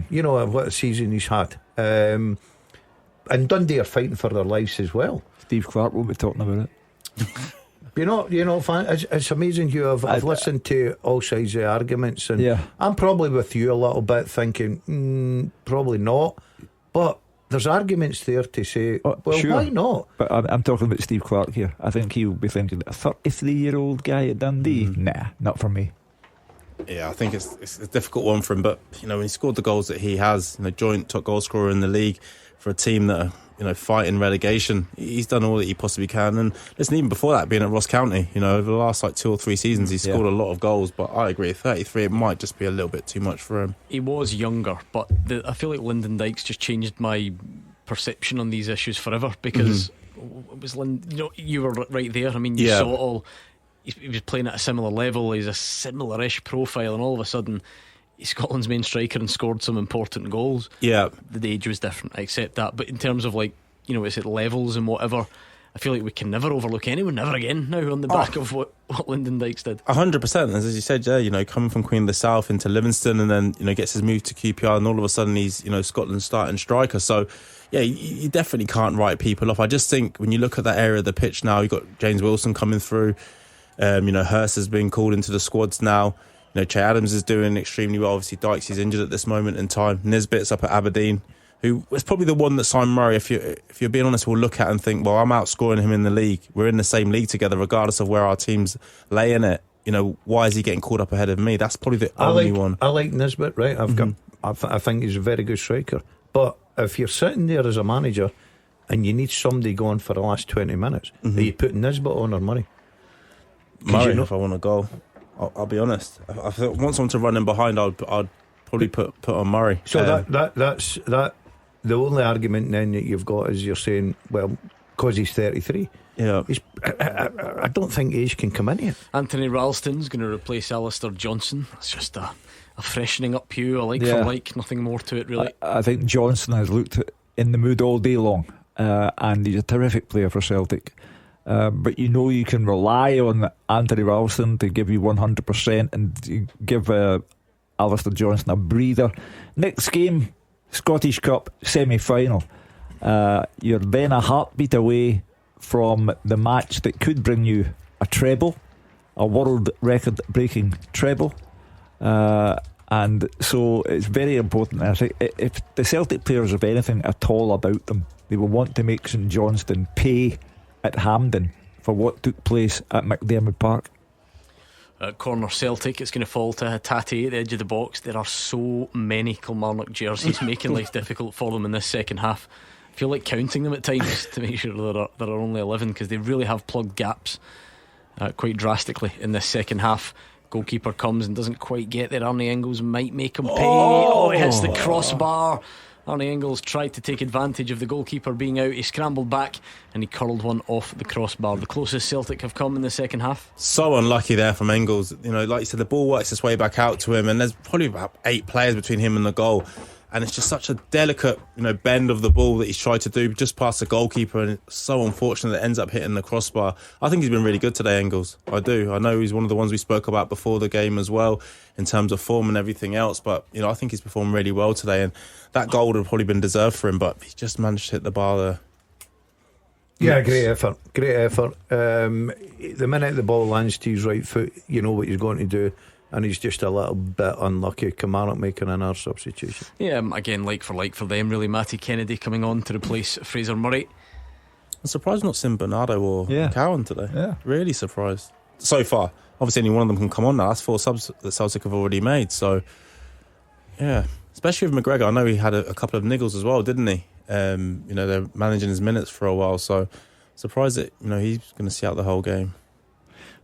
You know what a season he's had. And Dundee are fighting for their lives as well. Steve Clarke won't be talking about it. You know, it's amazing, Hugh. I've listened to all sides of the arguments, and I'm probably with you a little bit, thinking probably not. But there's arguments there to say, sure. Why not? But I'm talking about Steve Clarke here. I think he'll be thinking, a 33-year-old guy at Dundee? Nah, not for me. Yeah, I think it's a difficult one for him. But when he scored the goals that he has, joint top goal scorer in the league for a team that are fighting relegation, he's done all that he possibly can. And listen, even before that, being at Ross County, over the last 2 or 3 seasons, he's scored a lot of goals. But I agree, 33, it might just be a little bit too much for him. He was younger, but I feel like Lyndon Dykes just changed my perception on these issues forever, because it was you were right there. I mean, you saw it all. He was playing at a similar level, he's a similar-ish profile, and all of a sudden he's Scotland's main striker and scored some important goals. Yeah, the age was different, I accept that, but in terms of it's at levels and whatever, I feel like we can never overlook anyone, never again now, on the back of what Lyndon Dykes did. 100%. As you said, coming from Queen of the South into Livingston, and then gets his move to QPR, and all of a sudden he's Scotland's starting striker. So yeah, you definitely can't write people off. I just think when you look at that area of the pitch now, you've got James Wilson coming through. Hurst has been called into the squads now. Che Adams is doing extremely well. Obviously Dykes is injured at this moment in time. Nisbet's up at Aberdeen, who was probably the one that Simon Murray, if you're being honest, will look at and think, well, I'm outscoring him in the league. We're in the same league together, regardless of where our teams lay in it. Why is he getting called up ahead of me? That's probably the only one. I like Nisbet, right? I think he's a very good striker. But if you're sitting there as a manager and you need somebody going for the last 20 minutes, are you putting Nisbet on or Murray? Murray, if I want to go, I'll be honest. If I want someone to run in behind, I'd probably put on Murray. So that's the only argument then that you've got is you're saying, well, because he's 33. Yeah, I don't think age can come in here. Anthony Ralston's going to replace Alistair Johnson. It's just a freshening up, Hugh. For like, nothing more to it really. I think Johnson has looked in the mood all day long, and he's a terrific player for Celtic. But you can rely on Anthony Ralston to give you 100% and give Alistair Johnson a breather. Next game, Scottish Cup semi-final. You're then a heartbeat away from the match that could bring you a treble, a world record breaking treble. And so it's very important. I think if the Celtic players have anything at all about them, they will want to make St Johnstone pay at Hampden for what took place at McDiarmid Park. Corner Celtic, it's going to fall to Hatate at the edge of the box. There are so many Kilmarnock jerseys making life difficult for them in this second half. I feel like counting them at times to make sure there are only 11, because they really have plugged gaps quite drastically in this second half. Goalkeeper comes and doesn't quite get there. Arnie Engels might make him pay. He hits the crossbar. Arnie Engels tried to take advantage of the goalkeeper being out. He scrambled back and he curled one off the crossbar. The closest Celtic have come in the second half. So unlucky there from Engels. Like you said, the ball works its way back out to him, and there's probably about 8 players between him and the goal. And it's just such a delicate, bend of the ball that he's tried to do just past the goalkeeper, and it's so unfortunate that it ends up hitting the crossbar. I think he's been really good today, Engels. I do. I know he's one of the ones we spoke about before the game as well, in terms of form and everything else. But I think he's performed really well today, and that goal would have probably been deserved for him. But he just managed to hit the bar there. Yeah, great effort. The minute the ball lands to his right foot, you know what he's going to do. And he's just a little bit unlucky. Kilmarnock making another substitution. Yeah, again, like for them, really. Matty Kennedy coming on to replace Fraser Murray. I'm surprised not seen Bernardo or Cowan today. Yeah, really surprised. So far, obviously, only one of them can come on now. That's 4 subs that Celtic have already made. So, yeah, especially with McGregor. I know he had a couple of niggles as well, didn't he? They're managing his minutes for a while, so surprised that he's going to see out the whole game.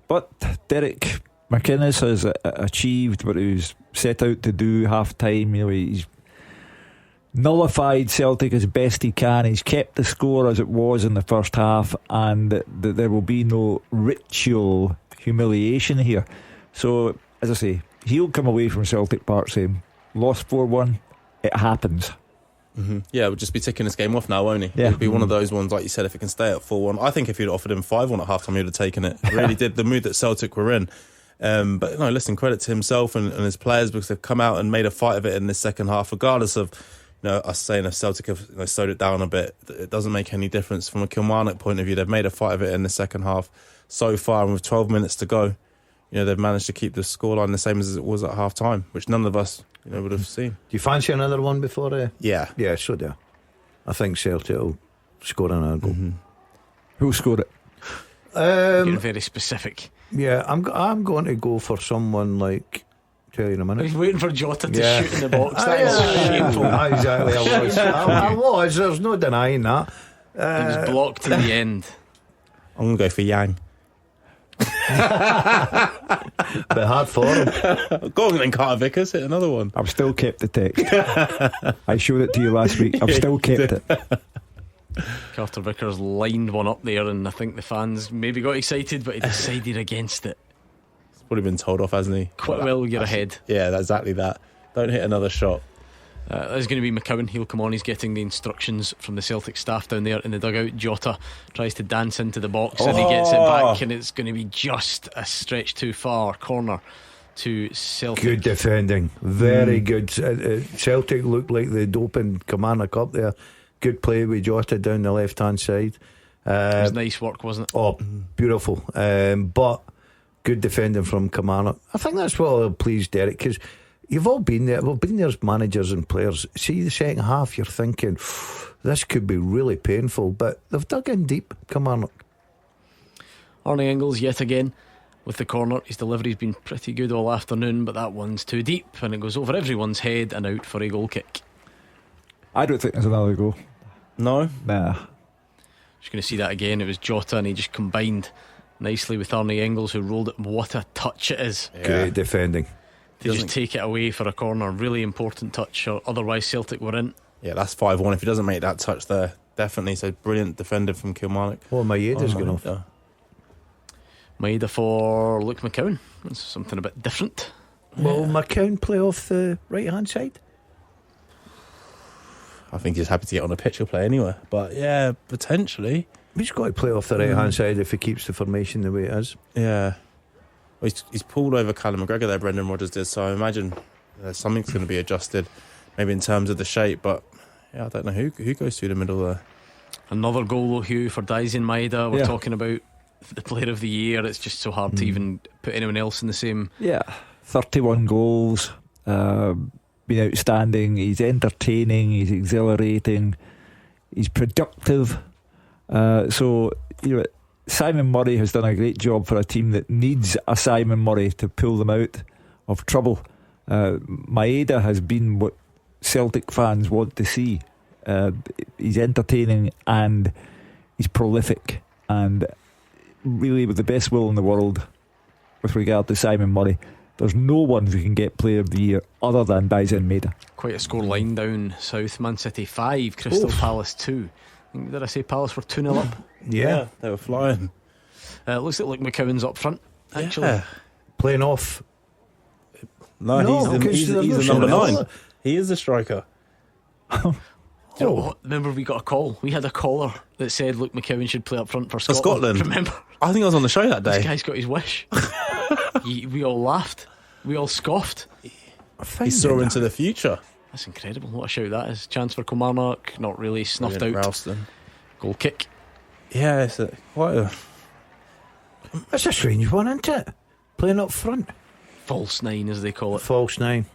But Derek McInnes has achieved what he was set out to do half time. He's nullified Celtic as best he can. He's kept the score as it was in the first half, and there will be no ritual humiliation here. So, as I say, he'll come away from Celtic Park saying, lost 4-1, it happens. Mm-hmm. Yeah, we'll just be ticking this game off now, won't he? Yeah. It'll be one of those ones, like you said, if it can stay at 4-1. I think if you'd offered him 5-1 at half time, he would have taken it. Really did, the mood that Celtic were in. But listen, credit to himself and his players, because they've come out and made a fight of it in this second half, regardless of us saying if Celtic have slowed it down a bit. It doesn't make any difference from a Kilmarnock point of view. They've made a fight of it in the second half so far, and with 12 minutes to go, they've managed to keep the scoreline the same as it was at half time, which none of us would have seen. Do you fancy another one before? Yeah, so do I think Celtic will score another goal. Mm-hmm. Who'll score it? You're very specific. Yeah, I'm going to go for someone like. Tell you in a minute. He's waiting for Jota to shoot in the box. That is shameful. Exactly, I was. There's no denying that. It was blocked in the end. I'm going to go for Yang. Bit hard for him. Go on then, Carter Vickers, hit another one. I've still kept the text. I showed it to you last week. I've still kept it. Carter Vickers lined one up there, and I think the fans maybe got excited, but he decided against it. He's probably been told off, hasn't he? Quite well, you're ahead. Yeah, that's exactly that. Don't hit another shot. There's going to be McCowan. He'll come on. He's getting the instructions from the Celtic staff down there in the dugout. Jota tries to dance into the box and he gets it back, and it's going to be just a stretch too far. Corner to Celtic. Good defending, very good. Celtic looked like they'd opened Kilmarnock up there. Good play with Jota down the left hand side. It was nice work, wasn't it? Oh, beautiful. But good defending from Kilmarnock. I think that's what will please Derek, because you've all been there. We've been there as managers and players. See the second half, you're thinking this could be really painful, but they've dug in deep. Kilmarnock. Arnie Engels yet again with the corner. His delivery's been pretty good all afternoon, but that one's too deep and it goes over everyone's head and out for a goal kick. I don't think there's another goal. No? Nah. Just going to see that again. It was Jota and he just combined nicely with Arnie Engels, who rolled it. What a touch it is. Yeah. Great defending. To just take it away for a corner. Really important touch, or otherwise Celtic were in. Yeah, that's 5-1 if he doesn't make that touch there. Definitely. So brilliant defender from Kilmarnock. Oh, Maeda's gone off. Maeda for Luke McCowan. That's something a bit different. Will McCowan play off the right hand side? I think he's happy to get on a pitch or play anywhere. But yeah, potentially. He's got to play off the right hand side if he keeps the formation the way it is. Yeah. Well, he's pulled over Callum McGregor there, Brendan Rodgers did, so I imagine something's going to be adjusted, maybe in terms of the shape, but yeah, I don't know who goes through the middle there. Another goal, Hugh, for Dalziel Maeda. We're talking about the player of the year. It's just so hard to even put anyone else in the same. Yeah, 31 goals, been outstanding. He's entertaining, he's exhilarating, he's productive. So, Simon Murray has done a great job for a team that needs a Simon Murray to pull them out of trouble. Maeda has been what Celtic fans want to see. He's entertaining and he's prolific, and really with the best will in the world with regard to Simon Murray, there's no one who can get player of the year other than Dalziel Maeda. Quite a score line down south. Man City 5, Crystal Palace 2. Did I say Palace were 2-0 up? Yeah, they were flying. It looks like McCowan's up front, actually. Yeah. Playing off. No, he's the number 9. He is the striker. Do you know what? Remember, we got a call. We had a caller that said Luke McCowan should play up front for Scotland. Remember? I think I was on the show that day. This guy's got his wish. We all laughed. We all scoffed. He saw into the future. That's incredible. What a shout that is. Chance for Kilmarnock. Not really snuffed out. Ralston. Goal kick. Yeah, it's That's a strange one, isn't it? Playing up front. False 9, as they call it. False 9.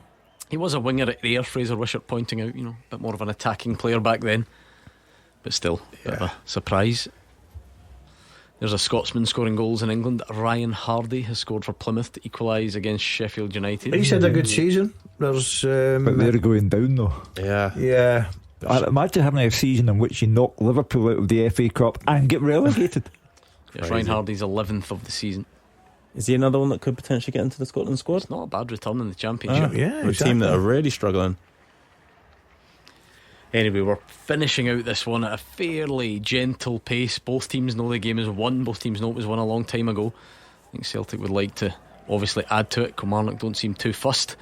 He was a winger at Ayr, Fraser Wishart pointing out, a bit more of an attacking player back then. But still, a bit of a surprise. There's a Scotsman scoring goals in England. Ryan Hardy has scored for Plymouth to equalise against Sheffield United. He's had a good season. There's but they're going down though. Yeah. Yeah. Imagine having a season in which you knock Liverpool out of the FA Cup and get relegated. It's Ryan Hardy's 11th of the season. Is he another one that could potentially get into the Scotland squad? It's not a bad return in the Championship. A team that are really struggling. Anyway, we're finishing out this one at a fairly gentle pace. Both teams know the game is won. Both teams know it was won a long time ago. I think Celtic would like to obviously add to it. Kilmarnock don't seem too fussed.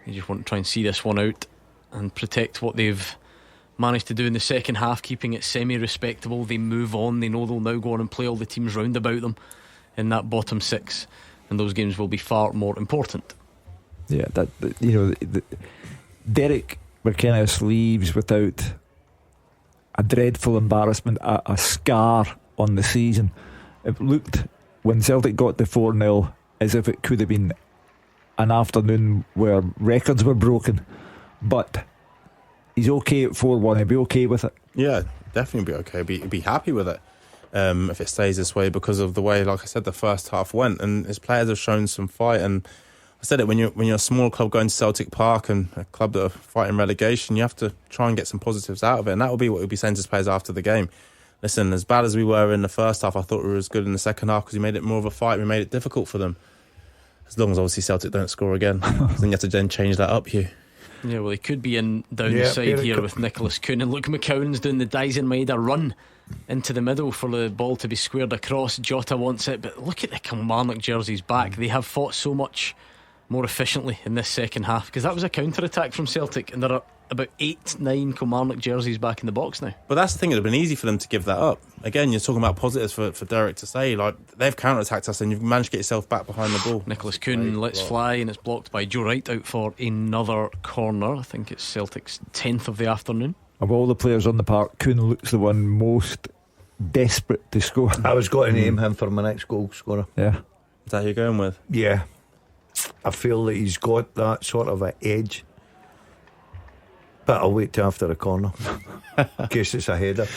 They just want to try and see this one out and protect what they've managed to do in the second half, keeping it semi-respectable. They move on. They know they'll now go on and play all the teams round about them in that bottom six, and those games will be far more important. Yeah, Derek McKenna leaves without a dreadful embarrassment, a scar on the season. It looked, when Celtic got to 4-0, as if it could have been an afternoon where records were broken, but he's okay at 4-1. He'll be okay with it. Yeah, definitely be okay. Be happy with it if it stays this way, because of the way, like I said, the first half went, and his players have shown some fight. And I said it, when you're a small club going to Celtic Park and a club that are fighting relegation, you have to try and get some positives out of it, and that will be what we'll be saying to his players after the game. Listen, as bad as we were in the first half, I thought we were as good in the second half because we made it more of a fight. We made it difficult for them. As long as obviously Celtic don't score again, then you have to then change that up, Hugh. Yeah, well, he could be down the side here with Nicholas Kuhn, and look, McCowan's doing the Dalziel made a run into the middle for the ball to be squared across. Jota wants it, but look at the Kilmarnock jerseys back. They have fought so much more efficiently in this second half, because that was a counter-attack from Celtic, and there are about 8-9 Kilmarnock jerseys back in the box now. But that's the thing, it would have been easy for them to give that up. Again, you're talking about positives for Derek to say, like, they've counter-attacked us and you've managed to get yourself back behind the ball. Nicholas Kuhn lets fly, and it's blocked by Joe Wright out for another corner. I think it's Celtic's 10th of the afternoon. Of all the players on the park, Kuhn looks the one most desperate to score. I was going to name him for my next goal scorer. Yeah. Is that who you're going with? Yeah, I feel that he's got that sort of an edge, but I'll wait till after the corner in case it's a header.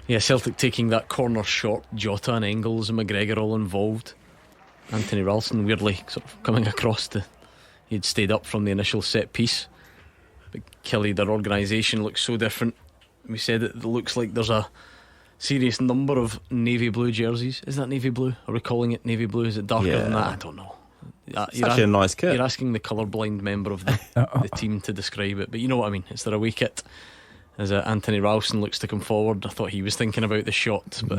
Yeah, Celtic taking that corner shot. Jota and Engels and McGregor all involved. Anthony Ralston weirdly sort of coming across he'd stayed up from the initial set piece, but Kelly, their organisation looks so different. We said it looks like there's a serious number of navy blue jerseys. Is that navy blue? Are we calling it navy blue? Is it darker than that? I don't know. It's actually a nice kit. You're asking the colourblind member of the team to describe it, but you know what I mean. It's their away kit. As Anthony Ralston looks to come forward, I thought he was thinking about the shot, but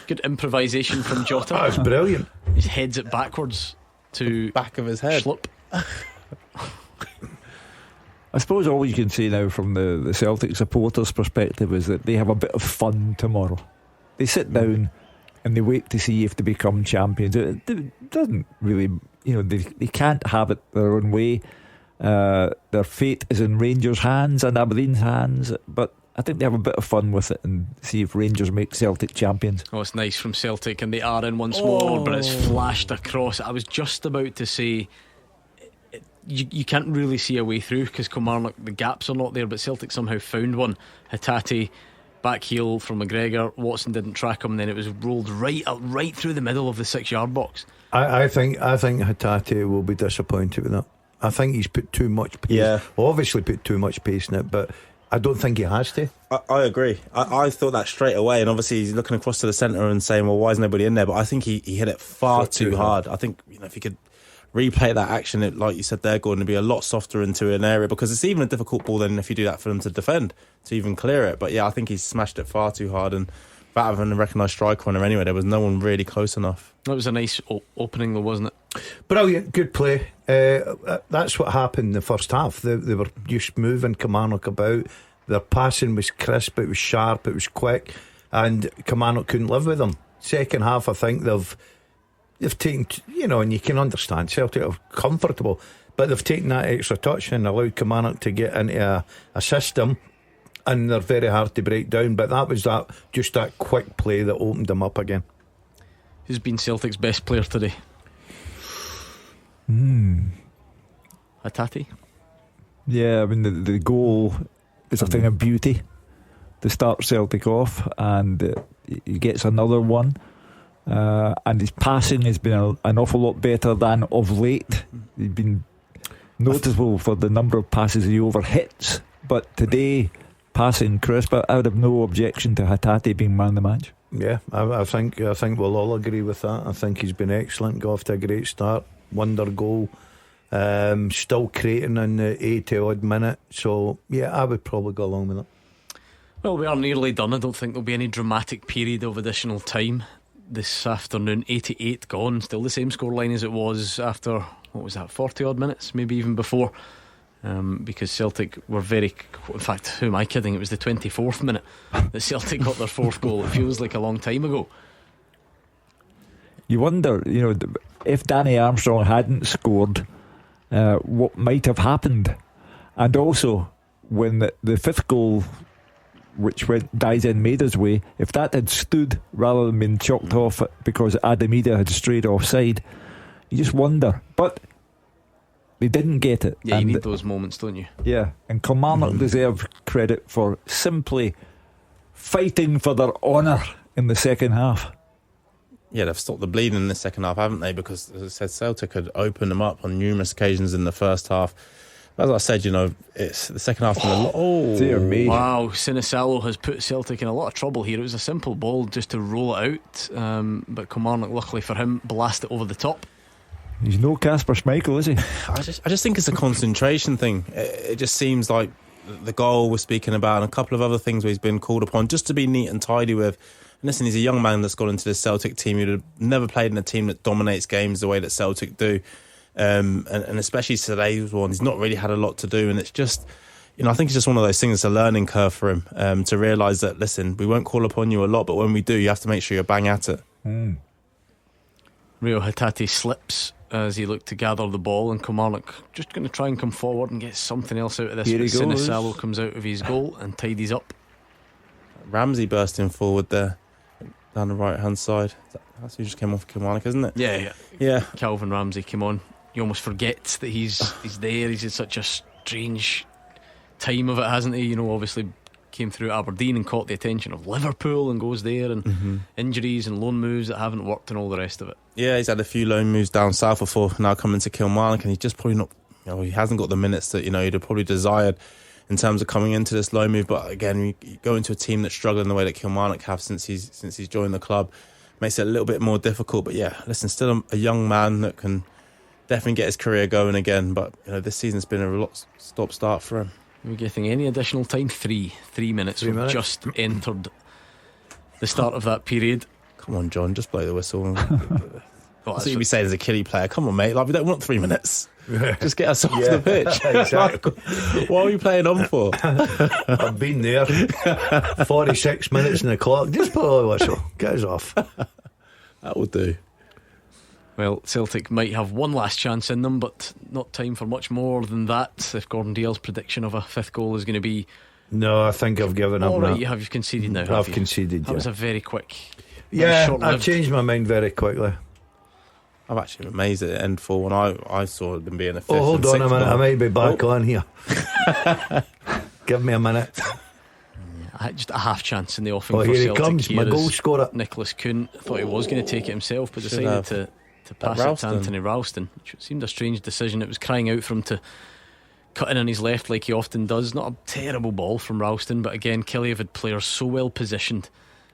good improvisation from Jota. That's brilliant. He heads it backwards to back of his head. Slip. I suppose all you can say now from the Celtic supporters' perspective is that they have a bit of fun tomorrow. They sit down and they wait to see if they become champions. It doesn't really, they can't have it their own way. Their fate is in Rangers' hands and Aberdeen's hands, but I think they have a bit of fun with it and see if Rangers make Celtic champions. Oh, it's nice from Celtic, and they are in once more, but it's flashed across. I was just about to say you can't really see a way through because Kilmarnock, the gaps are not there, but Celtic somehow found one. Hatate back heel from McGregor. Watson didn't track him, then it was rolled right through the middle of the 6-yard box. I think Hatate will be disappointed with that. I think he's put too much pace. Yeah, obviously put too much pace in it, but I don't think he has to. I agree. I thought that straight away, and obviously he's looking across to the centre and saying, well, why is nobody in there? But I think he hit it far too hard. I think if he could replay that action, it, like you said there, Gordon, to be a lot softer into an area, because it's even a difficult ball then if you do that for them to defend, to even clear it. But yeah, I think he's smashed it far too hard, and without having a recognised strike corner anyway, there was no one really close enough. That was a nice opening though, wasn't it? Brilliant, good play. That's what happened in the first half. They were just moving Kilmarnock about. Their passing was crisp, it was sharp, it was quick, and Kilmarnock couldn't live with them. Second half, I think they've taken, and you can understand Celtic are comfortable, but they've taken that extra touch and allowed Kilmarnock to get into a system, and they're very hard to break down. But that was that quick play that opened them up again. Who's been Celtic's best player today? Hatate. Yeah, I mean the goal is a thing of beauty to start Celtic off, and he gets another one. And his passing has been an awful lot better than of late. He's been noticeable for the number of passes he overhits. But today, passing crisp. I would have no objection to Hatate being man of the match. Yeah, I think we'll all agree with that. I think he's been excellent. Got off to a great start. Wonder goal. Still creating in the 80 odd minute. So yeah, I would probably go along with it. Well, we are nearly done. I don't think there'll be any dramatic period of additional time this afternoon. 88 gone. Still the same scoreline as it was after, what was that, 40 odd minutes, maybe even before, because Celtic were in fact, who am I kidding, it was the 24th minute that Celtic got their fourth goal. It feels like a long time ago. You wonder, if Danny Armstrong hadn't scored, what might have happened. And also, when the fifth goal, which Dalziel made his way, if that had stood rather than been chalked off because Adamida had strayed offside, you just wonder. But they didn't get it. Yeah, you need those moments, don't you? Yeah, and Kilmarnock deserve credit for simply fighting for their honour in the second half. Yeah, they've stopped the bleeding in the second half, haven't they? Because, as I said, Celtic had opened them up on numerous occasions in the first half. As I said, it's the second half. Dear me. Wow, Sinisalo has put Celtic in a lot of trouble here. It was a simple ball just to roll it out, but Kilmarnock, luckily for him, blast it over the top. He's no Kasper Schmeichel, is he? I just think it's a concentration thing. It just seems like the goal we're speaking about and a couple of other things where he's been called upon just to be neat and tidy with. And listen, he's a young man that's got into this Celtic team. He'd have never played in a team that dominates games the way that Celtic do. And especially today's one, he's not really had a lot to do, and it's just, I think it's just one of those things. It's a learning curve for him to realise that, listen, we won't call upon you a lot, but when we do, you have to make sure you're bang at it. Rio Hatate slips as he looked to gather the ball, and Kilmarnock just going to try and come forward and get something else out of this. Here he goes. Sinisalo comes out of his goal and tidies up. Ramsey bursting forward there down the right hand side. That's who just came off Kilmarnock, isn't it? Yeah. Calvin Ramsey came on. You almost forget that he's there. He's had such a strange time of it, hasn't he? Obviously came through Aberdeen and caught the attention of Liverpool and goes there, and injuries and loan moves that haven't worked and all the rest of it. Yeah, he's had a few loan moves down south before now coming to Kilmarnock, and he's just probably not, he hasn't got the minutes that he'd have probably desired in terms of coming into this loan move. But again, you go into a team that's struggling the way that Kilmarnock have since he's joined the club, makes it a little bit more difficult. But yeah, listen, still a young man that can definitely get his career going again. But this season's been a lot stop-start for him. Are we getting any additional time? 3 minutes. We've just entered the start of that period. Come on, John, just blow the whistle. That's what you'd be saying as a Killie player. Come on, mate, we don't want 3 minutes. Just get us off the pitch. Exactly. What are we playing on for? I've been there. 46 minutes in the clock. Just blow the whistle. Get us off. That will do. Well, Celtic might have one last chance in them, but not time for much more than that. If Gordon Dalziel's prediction of a fifth goal is going to be... No, I think I've given up. Alright, you've conceded now. I've conceded. That was a very quick... Yeah, I've changed my mind very quickly. I'm actually amazed at the end for when I saw them being a fifth. Oh, hold on a minute, I might be back on here. Give me a minute. Just a half chance in the offing for here Celtic. He comes, my goal scorer. Nicholas Kuhn thought he was going to take it himself, but decided to pass it to Anthony Ralston, which seemed a strange decision. It was crying out for him to cut in on his left like he often does. Not a terrible ball from Ralston, but again, Killie have had players so well positioned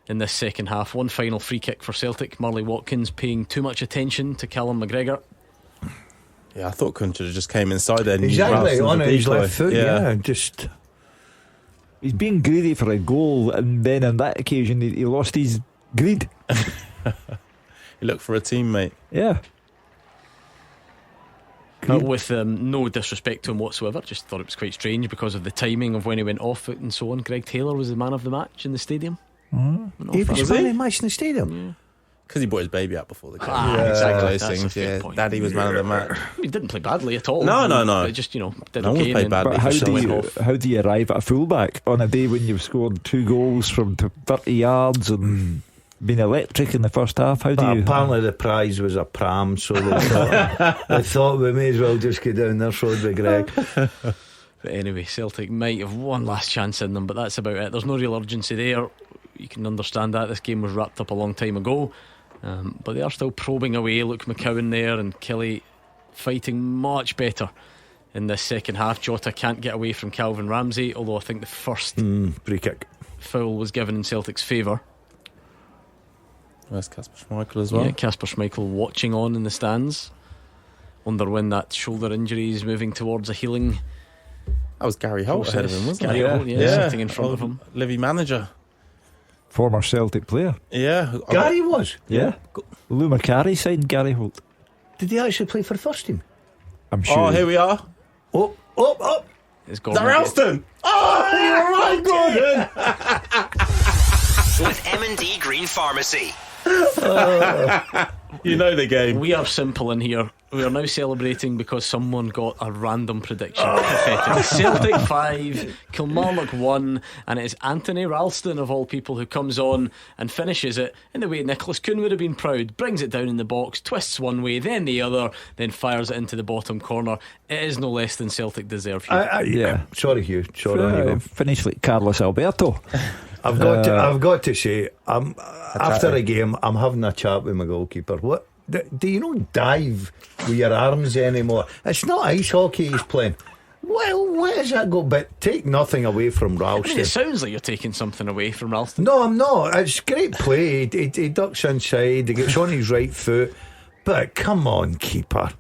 in this second half. One final free kick for Celtic. Marley Watkins paying too much attention to Callum McGregor. Yeah, I thought Kuhn should have just came inside there and exactly on his left foot. Yeah, just he's being greedy for a goal, and then on that occasion he lost his greed. He looked for a teammate. Yeah. With no disrespect to him whatsoever, just thought it was quite strange because of the timing of when he went off it and so on. Greg Taylor was the man of the match in the stadium. He was man of the match in the stadium. Because he brought his baby out before the game. Exactly. Those things. Daddy was man of the match. He didn't play badly at all. No. It just did okay. Played badly. But how do you arrive at a fullback on a day when you've scored 2 goals from 30 yards and been electric in the first half? How do you? Apparently the prize was a pram, so they thought we may as well just go down there, so would Greg. But anyway, Celtic might have one last chance in them, but that's about it. There's no real urgency there. You can understand that. This game was wrapped up a long time ago, but they are still probing away. Luke McCowan there and Killie fighting much better in this second half. Jota can't get away from Calvin Ramsey, although I think the first free kick foul was given in Celtic's favour. There's Kasper Schmeichel as well. Yeah, Kasper Schmeichel watching on in the stands. Wonder when that shoulder injury is moving towards a healing. That was Gary Holt ahead of him, wasn't Gary it? Holt, sitting in front of him. Livy manager. Former Celtic player. Yeah. Gary was? Yeah. Lou Macari signed Gary Holt. Did he actually play for the first team? I'm sure. Oh, here we are. Up. It's Is that Ralston? Oh, you're right, Gordon. With M&D Green Pharmacy. You know the game. We are simple in here. We are now celebrating because someone got a random prediction. Pathetic. Celtic 5, Kilmarnock 1, and it is Anthony Ralston of all people who comes on and finishes it in the way Nicholas Kuhn would have been proud. Brings it down in the box, twists one way, then the other, then fires it into the bottom corner. It is no less than Celtic deserve. Yeah. Sorry, Hugh. Sorry. Finish like Carlos Alberto. I've got to say, after a game, I'm having a chat with my goalkeeper. What? Do you not dive with your arms anymore? It's not ice hockey he's playing. Well, where does that go? But take nothing away from Ralston. It sounds like you're taking something away from Ralston. No, I'm not. It's great play. He ducks inside, he gets on his right foot. But come on, keeper.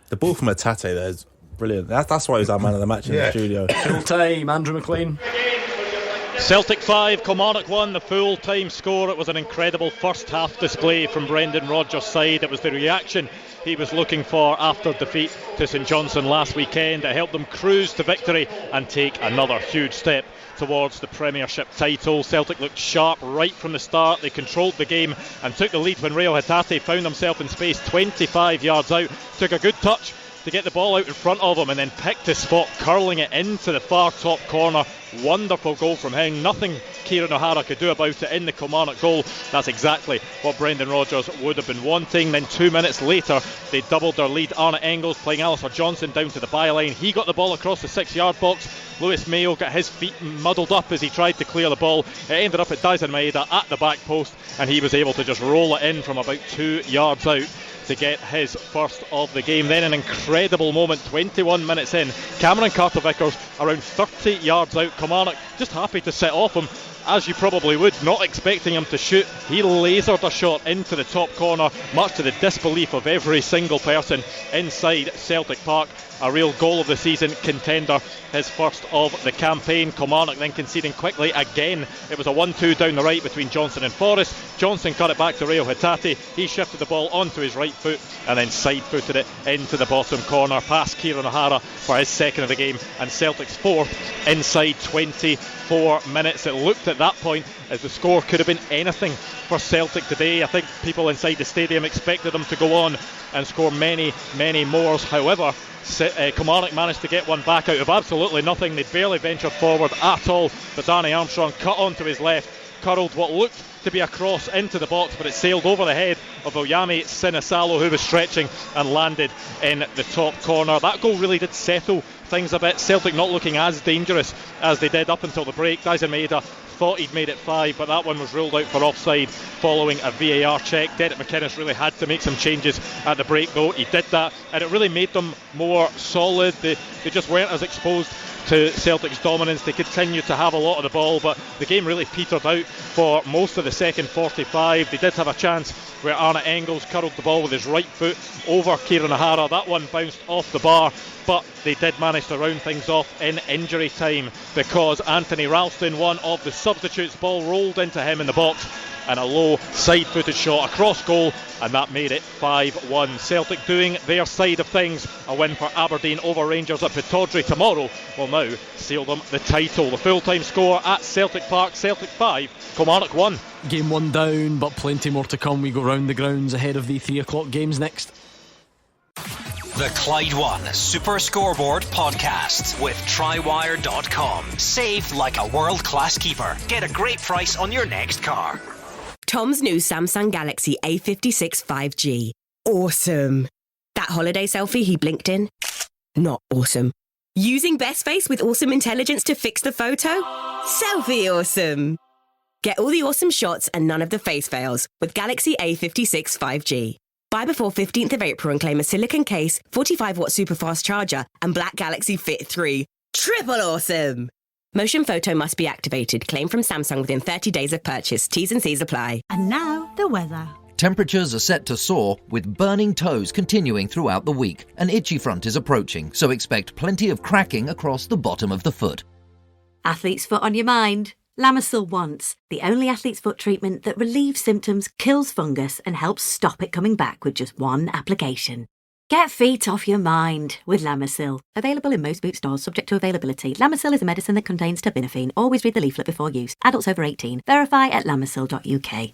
The ball from Atate there is brilliant. That's why he was our man of the match in the studio. Full time, Andrew McLean. Celtic 5, Kilmarnock 1, the full time score. It was an incredible first half display from Brendan Rodgers' side. It was the reaction he was looking for after defeat to St Johnstone last weekend. It helped them cruise to victory and take another huge step towards the Premiership title. Celtic looked sharp right from the start. They controlled the game and took the lead when Rio Hatate found himself in space 25 yards out. Took a good touch to get the ball out in front of him and then picked his spot, curling it into the far top corner. Wonderful goal from him. Nothing Kieran O'Hara could do about it in the Kilmarnock goal. That's exactly what Brendan Rodgers would have been wanting. Then 2 minutes later, they doubled their lead. Arnott Engels playing Alistair Johnson down to the byline. He got the ball across the 6-yard box. Lewis Mayo got his feet muddled up as he tried to clear the ball. It ended up at Dalziel Maeda at the back post, and he was able to just roll it in from about 2 yards out to get his first of the game. Then an incredible moment, 21 minutes in, Cameron Carter-Vickers around 30 yards out. Kilmarnock just happy to sit off him, as you probably would, not expecting him to shoot. He lasered a shot into the top corner, much to the disbelief of every single person inside Celtic Park. A real goal of the season contender, his first of the campaign. Kilmarnock then conceding quickly again. It was a 1-2 down the right between Johnson and Forrest. Johnson cut it back to Rio Hatate. He shifted the ball onto his right foot and then side-footed it into the bottom corner past Kieran O'Hara for his second of the game, and Celtic's fourth inside 24 minutes. It looked at that point as the score could have been anything for Celtic today. I think people inside the stadium expected them to go on and score many, many more. However, Kilmarnock managed to get one back out of absolutely nothing. They barely ventured forward at all, but Danny Armstrong cut onto his left, curled what looked to be a cross into the box, but it sailed over the head of Oyami Sinisalo, who was stretching, and landed in the top corner. That goal really did settle things a bit. Celtic not looking as dangerous as they did up until the break. Dalziel Maeda thought he'd made it 5, but that one was ruled out for offside following a VAR check. Derek McInnes really had to make some changes at the break though. He did that, and it really made them more solid. They just weren't as exposed to Celtic's dominance. They continued to have a lot of the ball, but the game really petered out for most of the second 45. They did have a chance where Arnott Engels curled the ball with his right foot over Kieran O'Hara. That one bounced off the bar, but they did manage to round things off in injury time because Anthony Ralston, one of the substitutes, ball rolled into him in the box and a low side-footed shot across goal, and that made it 5-1. Celtic doing their side of things. A win for Aberdeen over Rangers at Pittodrie tomorrow will now seal them the title. The full-time score at Celtic Park: Celtic 5, Kilmarnock 1. Game 1 down, but plenty more to come. We go round the grounds ahead of the 3 o'clock games next. The Clyde One Super Scoreboard Podcast with Trywire.com. Save like a world-class keeper. Get a great price on your next car. Tom's new Samsung Galaxy A56 5G. Awesome. That holiday selfie he blinked in? Not awesome. Using Best Face with awesome intelligence to fix the photo? Selfie awesome. Get all the awesome shots and none of the face fails with Galaxy A56 5G. Buy before 15th of April and claim a silicone case, 45-watt superfast charger, and Black Galaxy Fit 3. Triple awesome! Motion photo must be activated. Claim from Samsung within 30 days of purchase. T's and C's apply. And now, the weather. Temperatures are set to soar, with burning toes continuing throughout the week. An itchy front is approaching, so expect plenty of cracking across the bottom of the foot. Athlete's foot on your mind? Lamisil Once, the only athlete's foot treatment that relieves symptoms, kills fungus, and helps stop it coming back with just one application. Get feet off your mind with Lamisil. Available in most boot stores, subject to availability. Lamisil is a medicine that contains terbinafine. Always read the leaflet before use. Adults over 18. Verify at lamisil.uk.